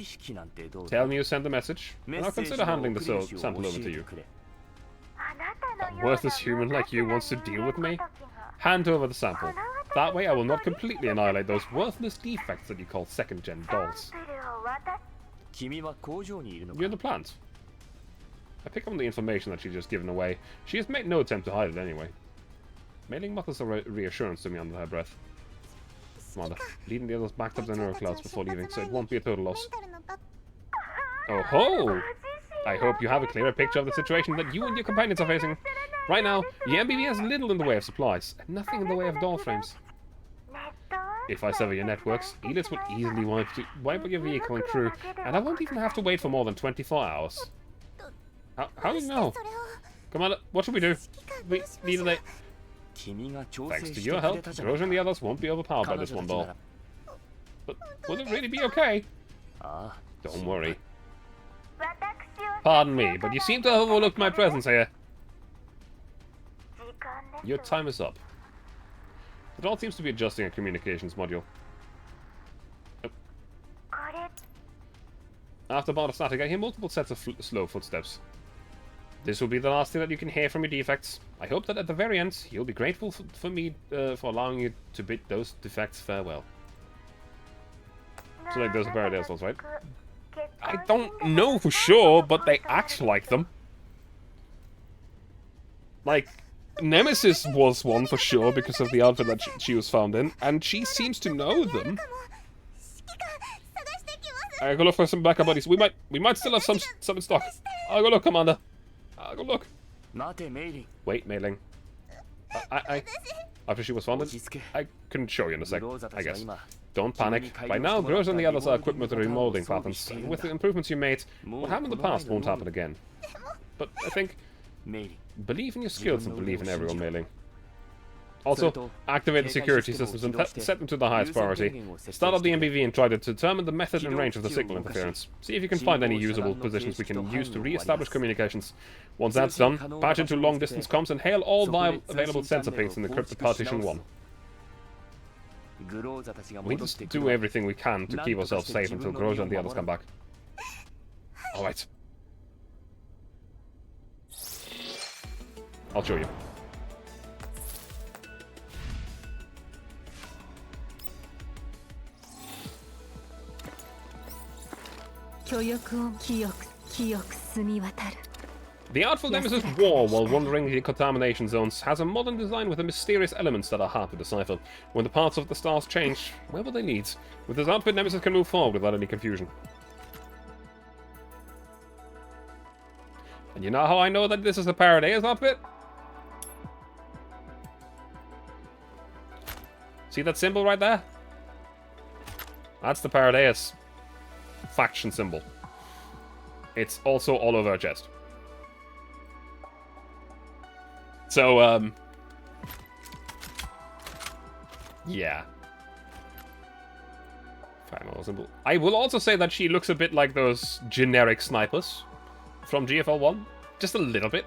Tell me you sent the message, and I'll consider handing the sample over to you. A worthless human like you wants to deal with me? Hand over the sample. That way I will not completely annihilate those worthless defects that you call second-gen dolls. You're in the plant. I pick up on the information that she's just given away. She has made no attempt to hide it anyway. Mailing mutters a reassurance to me under her breath. Commander, leading the others back up the neuroclouds before leaving, so it won't be a total loss. Oh ho! I hope you have a clearer picture of the situation that you and your companions are facing. Right now, the MBB has little in the way of supplies, and nothing in the way of doll frames. If I sever your networks, elites will easily wipe out your vehicle and crew, and I won't even have to wait for more than 24 hours. How do you know? Commander, what should we do? We need a... Thanks to your help, Groja and the others won't be overpowered by this one doll. But will it really be okay? Don't worry. Pardon me, but you seem to have overlooked my presence here. Your time is up. The doll seems to be adjusting a communications module. After bar of static, I hear multiple sets of slow footsteps. This will be the last thing that you can hear from your defects. I hope that at the very end, you'll be grateful for me for allowing you to bid those defects farewell. So like those are Paradise dolls, right? I don't know for sure, but they act like them. Like, Nemesis was one for sure because of the outfit that she was found in, and she seems to know them. I'll go look for some backup buddies. We might still have some in stock. I'll go look, Commander. I'll go look. Wait, Mei-Ling. After she was founded, I can show you in a sec, I guess. Don't panic. By now, Groza and the others are equipped with the remolding patterns. With the improvements you made, what happened in the past won't happen again. But I think... Believe in your skills and believe in everyone, Mei-Ling. Also, activate the security systems and set them to the highest priority. Start up the MBV and try to determine the method and range of the signal interference. See if you can find any usable positions we can use to re-establish communications. Once that's done, patch into long-distance comms and hail all available sensor pings in encrypted partition 1. We need to do everything we can to keep ourselves safe until Groza and the others come back. Alright. I'll show you. The Artful Nemesis War, while wandering the contamination zones, has a modern design with the mysterious elements that are hard to decipher. When the parts of the stars change, where will they lead? With this outfit, Nemesis can move forward without any confusion. And you know how I know that this is the Paradeus outfit? See that symbol right there? That's the Paradeus faction symbol. It's also all over her chest. So, yeah. Final symbol. I will also say that she looks a bit like those generic snipers from GFL 1. Just a little bit.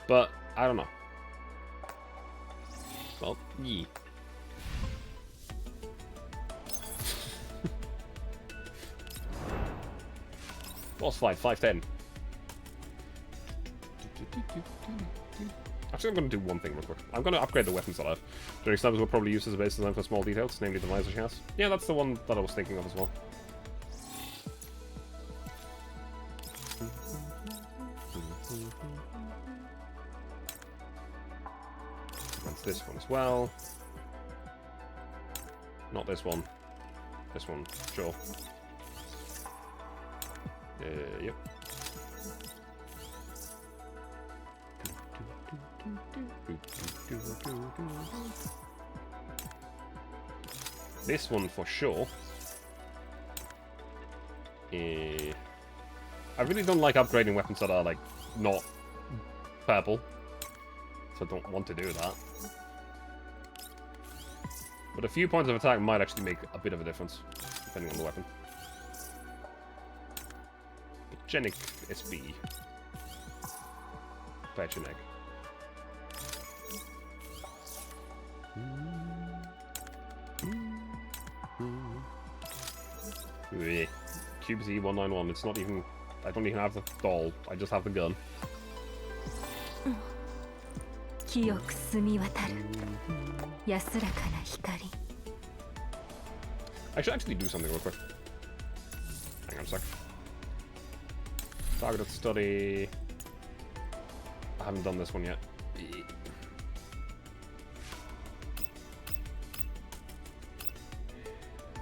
But, I don't know. Well, yeah. Boss fight, 510. Actually, I'm going to do one thing real quick. I'm going to upgrade the weapons that I have. During snipers will probably use as a base design for small details, namely the visor she has. Yeah, that's the one that I was thinking of as well. That's this one as well. Not this one. This one, sure. Yep. This one for sure. I really don't like upgrading weapons that are like not purple, so I don't want to do that. But a few points of attack might actually make a bit of a difference, depending on the weapon. Genic SB. Patch an egg. Cube Z191. It's not even. I don't even have the doll. I just have the gun. I should actually do something real quick. Hang on a sec. Targeted study. I haven't done this one yet.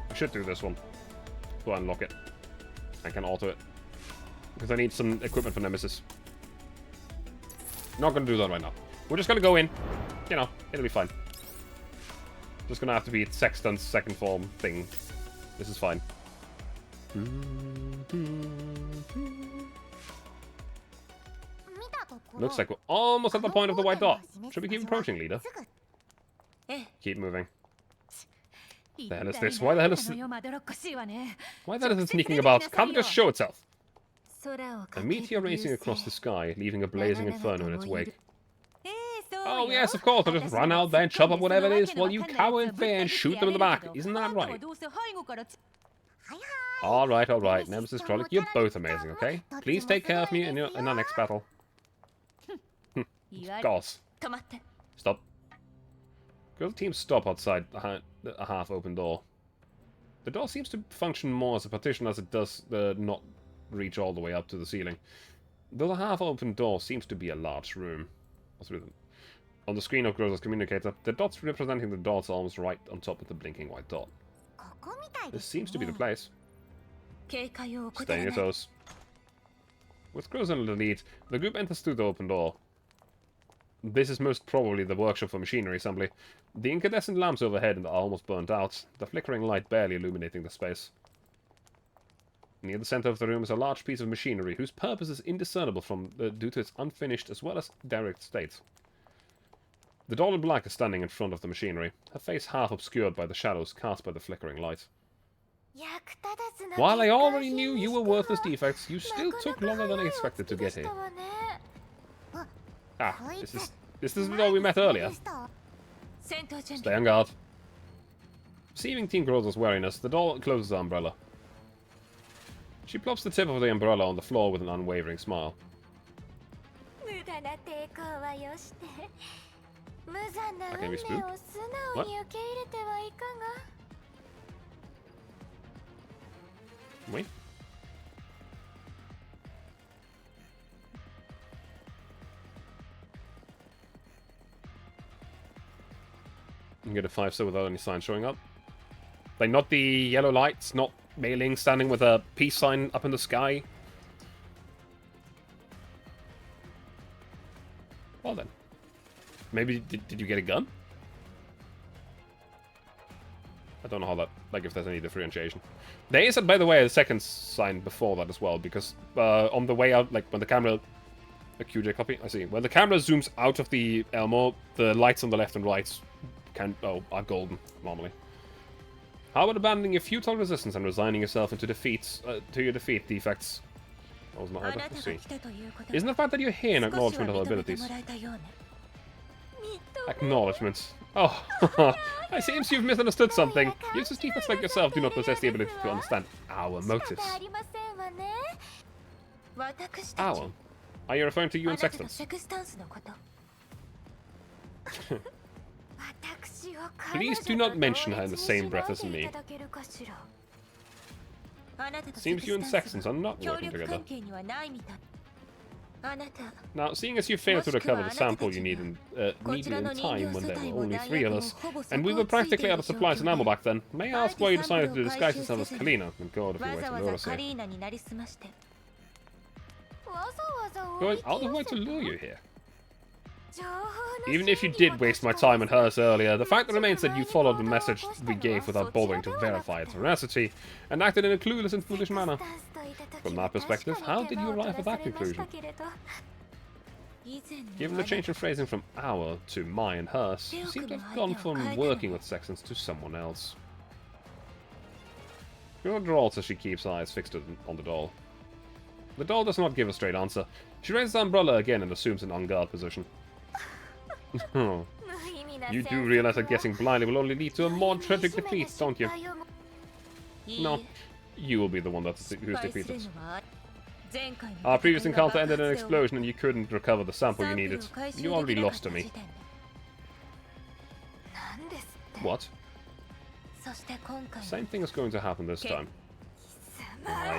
I should do this one. Go and unlock it. I can auto it. Because I need some equipment for Nemesis. Not gonna do that right now. We're just gonna go in. You know, it'll be fine. Just gonna have to be Sexton's second form thing. This is fine. Looks like we're almost at the point of the white dot. Should we keep approaching, leader? Keep moving. The hell is this? Why the hell is it sneaking about? Can't it just show itself? A meteor racing across the sky, leaving a blazing inferno in its wake. Oh yes, of course, I'll just run out there and chop up whatever it is while you cower in fear and shoot them in the back. Isn't that right? Alright, Nemesis Trollic, you're both amazing, okay? Please take care of me in our next battle. Goss. Stop. Go to team stop outside a half-open door. The door seems to function more as a partition as it does not reach all the way up to the ceiling. Though the half-open door seems to be a large room. On the screen of Groza's communicator, the dots representing the dots are almost right on top of the blinking white dot. This seems to be the place. Stay on your toes. With Groza in the lead, the group enters through the open door. This is most probably the workshop for machinery assembly. The incandescent lamps overhead are almost burnt out, the flickering light barely illuminating the space. Near the center of the room is a large piece of machinery whose purpose is indiscernible due to its unfinished as well as derelict state. The doll in black is standing in front of the machinery, her face half obscured by the shadows cast by the flickering light. While I already knew you were worthless defects, you still took longer than I expected to get here. Ah, this is the doll we met earlier. Stay on guard. Perceiving Team Groza's wariness, the doll closes the umbrella. She plops the tip of the umbrella on the floor with an unwavering smile. I can be spooked. What? Wait. You can get a 5-star without any sign showing up. Like, not the yellow lights, not Mei Ling standing with a peace sign up in the sky. Well then. Maybe, did you get a gun? I don't know how that, like, if there's any differentiation. There is, by the way, a second sign before that as well, because on the way out, like, when the camera... A QJ copy? I see. When the camera zooms out of the Elmo, the lights on the left and right are golden, normally. How about abandoning your futile resistance and resigning yourself into to your defeat, defects? That was not hard to see. Isn't the fact that you're here an acknowledgement of our abilities? Acknowledgement. Oh, it seems you've misunderstood something. Useless defects like yourself do not possess the ability to understand our motives. Our? Are you referring to you and Sextons? Please do not mention her in the same breath as me. Seems you and Sextons are not working together. Now, seeing as you failed to recover the sample you needed in time when there were only 3 of us, and we were practically out of supplies and ammo back then, may I ask why you decided to disguise yourself as Kalina and go out of your way to lure us here? Going out of the way to lure you here? Even if you did waste my time and hers earlier, the fact remains that you followed the message we gave without bothering to verify its veracity, and acted in a clueless and foolish manner. From that perspective, how did you arrive at that conclusion? Given the change in phrasing from our to my and hers, you seem to have gone from working with Sextons to someone else. Your drawls as she keeps eyes fixed on the doll. The doll does not give a straight answer. She raises the umbrella again and assumes an on-guard position. You do realize that guessing blindly will only lead to a more tragic defeat, don't you? No, you will be the one who's defeated. Our previous encounter ended in an explosion and you couldn't recover the sample you needed. You already lost to me. What? Same thing is going to happen this time.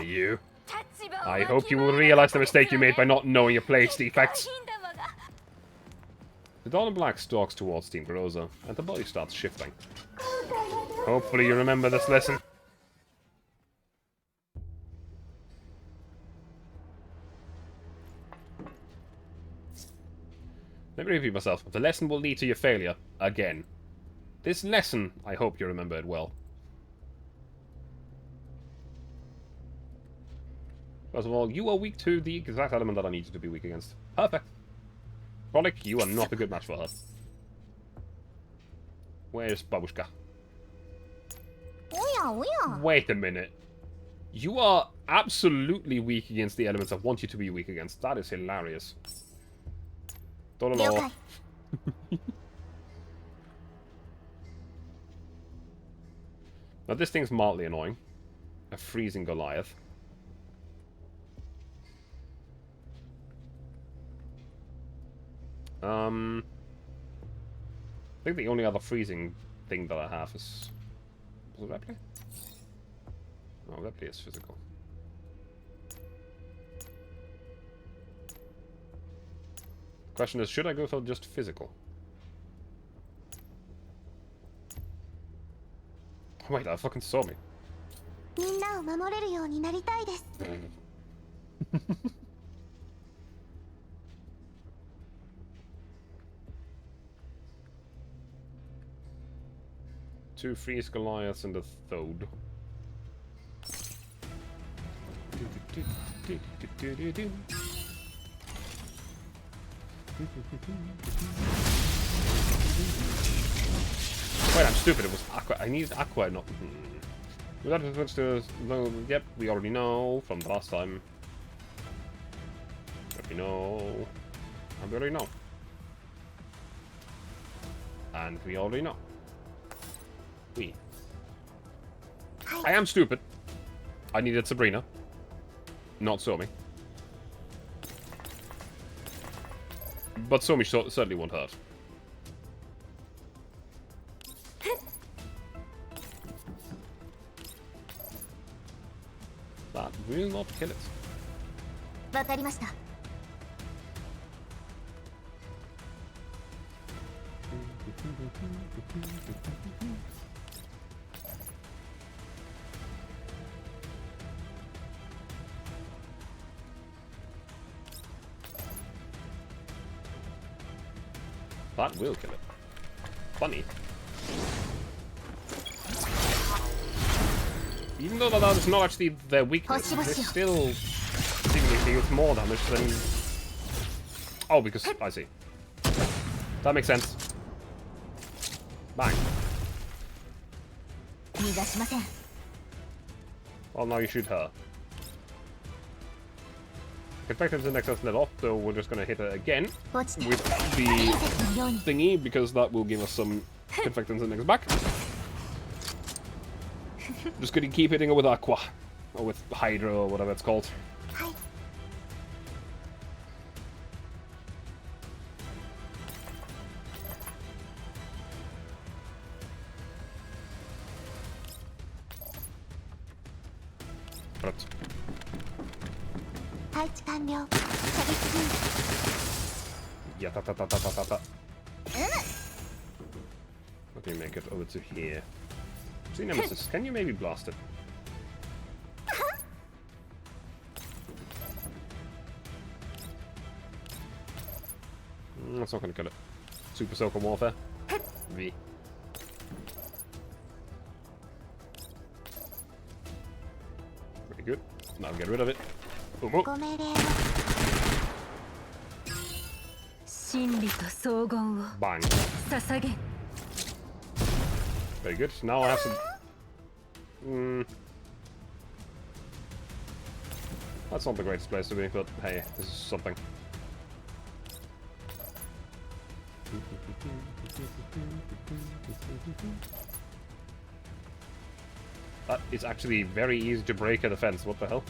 You. I hope you will realize the mistake you made by not knowing your place defects. The doll in black stalks towards Team Groza, and the body starts shifting. Hopefully you remember this lesson. Let me repeat myself. The lesson will lead to your failure. Again. This lesson, I hope you remember it well. First of all, you are weak to the exact element that I need you to be weak against. Perfect. Frolic, you are not a good match for her. Where's Babushka? Wait a minute. You are absolutely weak against the elements I want you to be weak against. That is hilarious. Now, this thing's mildly annoying. A freezing Goliath. I think the only other freezing thing that I have is... Was it Replay? No, Replay is physical. Question is, should I go for just physical? Wait, that fucking saw me. Two freeze Goliaths and a Thode. Wait, I'm stupid. It was Aqua. I needed Aqua, not... We got to switch to... No, yep, we already know from the last time. Yep, we know. And we already know. And we already know. I am stupid. I needed Sabrina. Not Somi. But Somi certainly won't hurt. That will not kill it. わかりました。 That will kill it. Funny. Even though that is not actually their weakness, they still seemingly deal more damage than... Oh, because... I see. That makes sense. Bang. 逃がしません。 Well, now you shoot her. Infected the next level, so we're just gonna hit her again 落ちて with the 隕石のように thingy, because that will give us some infectants in the next back. Just gonna keep hitting her with Aqua. Or with Hydra, or whatever it's called. はい Right. 配置完了。射撃 Yatatatatatatata. Let me make it over to here. See, Nemesis, can you maybe blast it? That's not gonna kill it. Super Soaker Warfare. V. Very good. Now get rid of it. Boom, boom. ご命令を。真理と荘厳を Bang. 捧げ Very good. Now I have some... That's not the greatest place to be, but hey, this is something. That is actually very easy to break a defense. What the hell?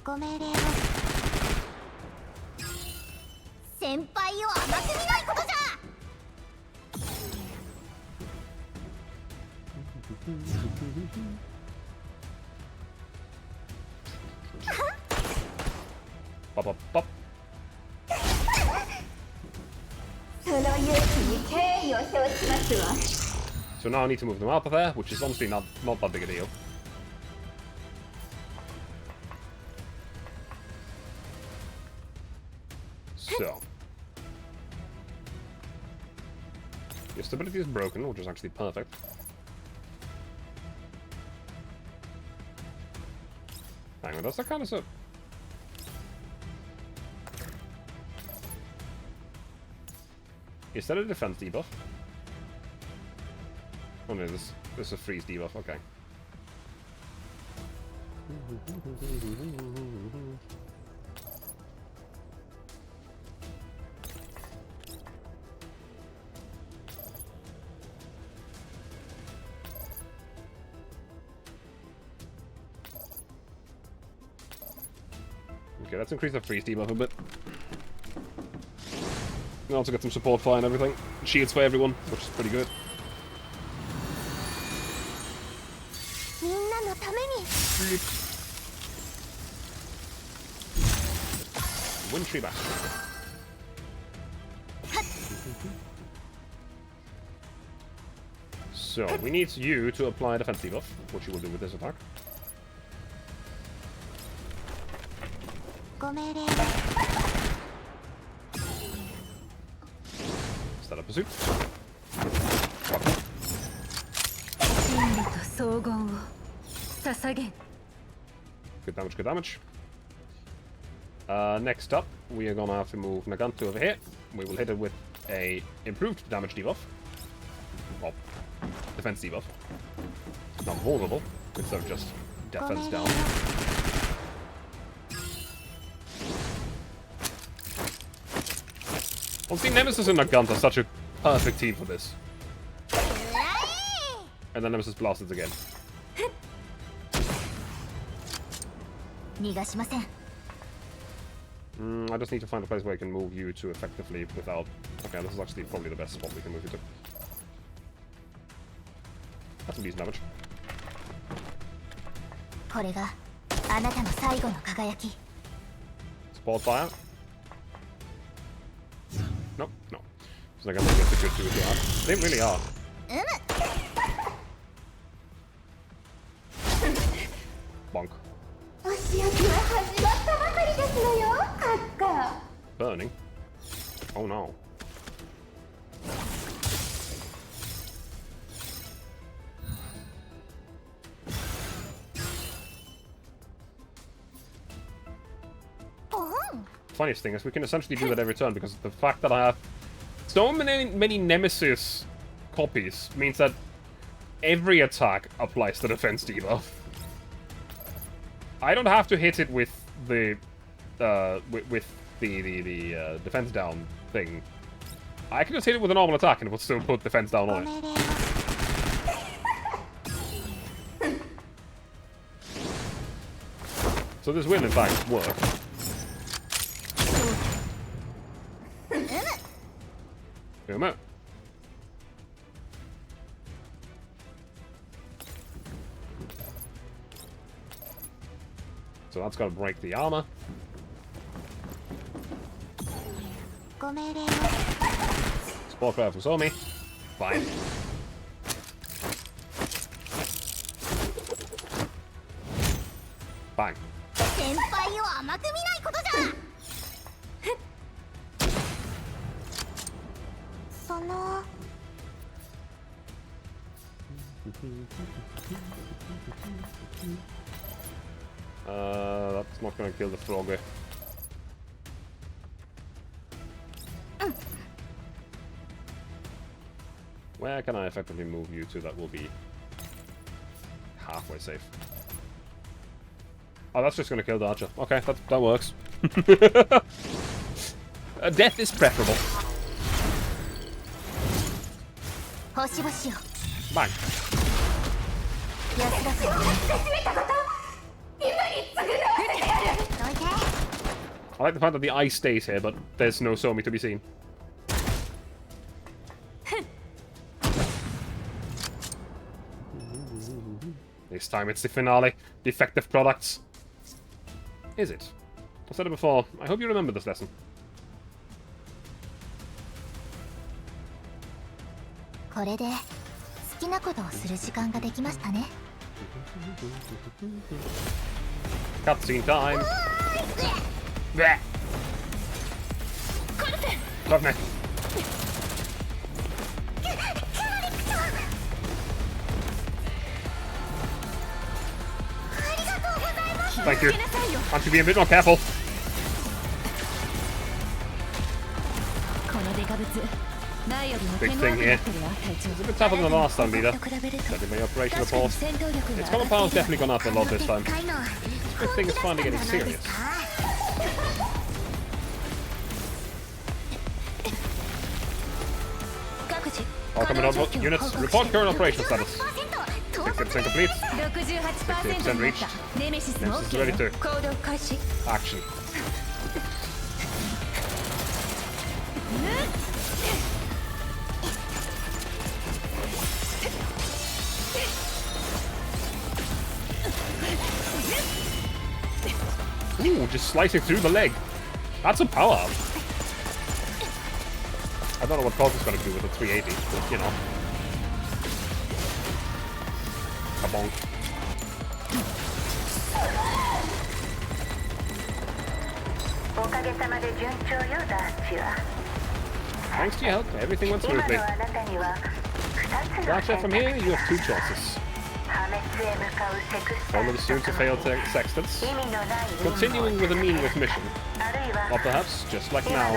ご命令を。先輩を甘く見ないことじゃ。 Pop, pop, pop. その勇気に敬意を表しますわ。 So now I need to move them out of there, which is honestly not that big a deal. So. Your stability is broken, which is actually perfect. Hang on, that's the kind of stuff. Is that a defense debuff? Oh no, this is a freeze debuff, okay. Okay, let's increase the freeze debuff a bit. And also get some support fire and everything. Shields for everyone, which is pretty good. みんなのために。 Wind tree back. So, we need you to apply defense debuff, which you will do with this attack. ご命令 Start up pursuit. 真理と荘厳を捧げん。 Good damage, good damage. Next up, we are gonna have to move Naganto over here. We will hit it with a improved damage debuff. Well, defense debuff. Not vulnerable, instead of just defense down. Honestly, Nemesis and Nagant are such a perfect team for this. And then Nemesis blasts it again. 逃がしません I just need to find a place where I can move you to effectively without... Okay, this is actually probably the best spot we can move you to. That's some decent damage. これがあなたの最後の輝き Support fire? Nope, no. So I guess I guess could do with that. They really are. うむ Bonk. お仕置きは始まったばかりですのよ閣下 Burning? Oh no. Funniest thing is we can essentially do that every turn because the fact that I have so many Nemesis copies means that every attack applies the defense debuff. I don't have to hit it with the defense down thing. I can just hit it with a normal attack and it will still put defense down ご on 命 it. 令を So this will in fact work. Boom. So that's got to break the armor. ご命令を Support fire from Somi. Fine. Bang. 先輩を甘く見ないことじゃその That's not gonna kill the frogger. Where can I effectively move you to that will be halfway safe? Oh, that's just gonna kill the archer. Okay, that works. Death is preferable. 星々を Bang. 安らかに進めたこと今に償わせてやるどいて I like the fact that the ice stays here, but there's no Somi to be seen. This time it's the finale. Defective products. Is it? I've said it before. I hope you remember this lesson. これで好きなことをする時間ができましたね Cutscene time. Bleh. Love me. Thank you. Can't you be a bit more careful? このデカブツ前よりも Big 手 thing 強く here. なってるわ隊長 It's a bit tougher than the last time, leader. と比べると Judging by your operation 確かに report. 戦闘力 Its が common power's definitely gone up a lot this time. でっかいの This thing is finally getting serious. All coming on units. Report current operation status. 60% complete. 68% になったネメシスも Nemesis is ready OK to よ行動開始 Action. Ooh, just slicing through the leg. That's a power up. I don't know what Corvus is going to do with a 380, but you know. Kabonk. Thanks to your help, everything went smoothly. Gotcha, from here, you have two choices. Follow the soon-to-fail sextants, continuing with a meaningless mission, or perhaps, just like now,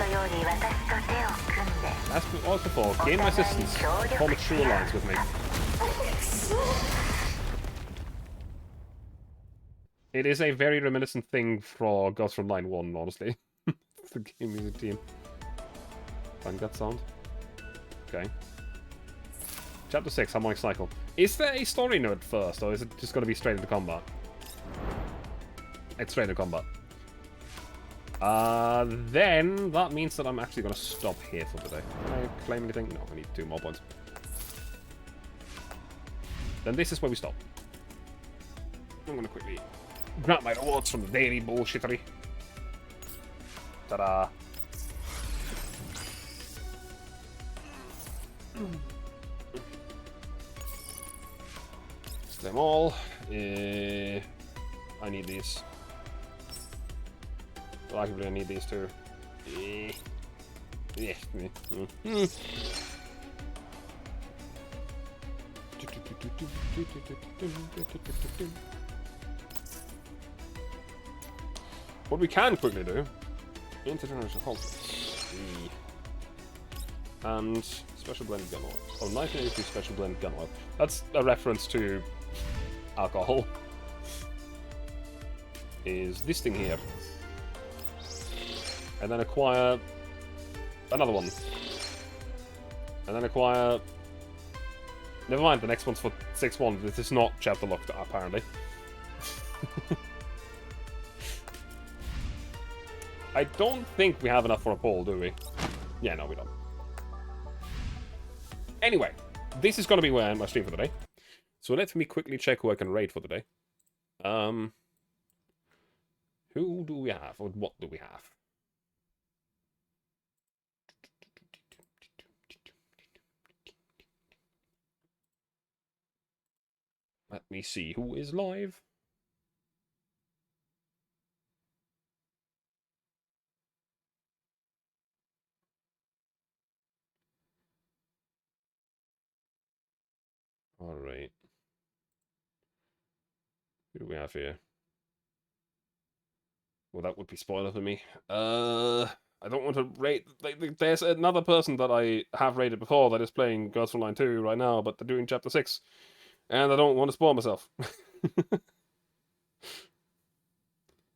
as before, gain my assistance, form a true alliance with me. It is a very reminiscent thing for Ghost from Line 1, honestly. The game music team. Find that sound. Okay. Chapter 6, Harmonic Cycle. Is there a story node first, or is it just going to be straight into combat? It's straight into combat. Then that means that I'm actually going to stop here for today. Can I claim anything? No, I need 2 more points. Then this is where we stop. I'm going to quickly grab my rewards from the daily bullshittery. Ta-da! It's them all. I need these. Arguably, I need these too. Yeah. What we can quickly do. Intergenerational conflict. And special blended gun oil. Oh, 1982 special blended gun oil. That's a reference to alcohol. Is this thing here. And then acquire another one. And then acquire... Never mind, the next one's for 6-1. This is not chapter locked, apparently. I don't think we have enough for a poll, do we? Yeah, no, we don't. Anyway, this is going to be where I end my stream for the day. So let me quickly check who I can raid for the day. Who do we have? Or what do we have? Let me see who is live. Alright. Who do we have here? Well, that would be spoiler for me. I don't want to rate... There's another person that I have rated before that is playing Ghost Frontline 2 right now, but they're doing Chapter 6. And I don't want to spoil myself.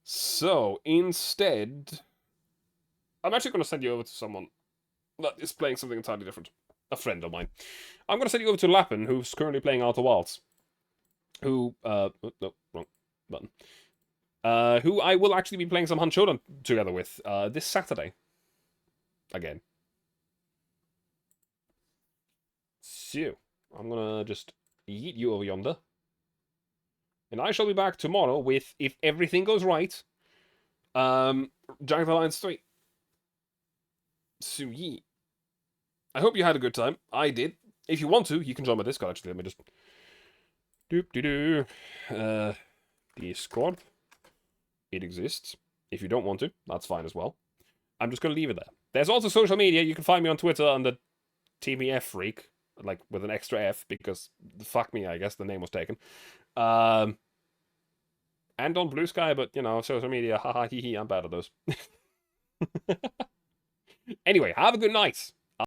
So, instead... I'm actually going to send you over to someone that is playing something entirely different. A friend of mine. I'm going to send you over to Lappin, who's currently playing Outer Wilds. Who, no, wrong button. Who I will actually be playing some Hunt Showdown together with, this Saturday. Again. So, I'm going to just yeet you over yonder. And I shall be back tomorrow with, if everything goes right, Giant Alliance 3. So, yeah. I hope you had a good time. I did. If you want to, you can join my Discord, actually. Let me just... Discord. It exists. If you don't want to, that's fine as well. I'm just going to leave it there. There's also social media. You can find me on Twitter under TMF Freak. Like, with an extra F, because, fuck me, I guess the name was taken. And on Blue Sky, but, you know, social media, haha, hee hee, I'm bad at those. Anyway, have a good night.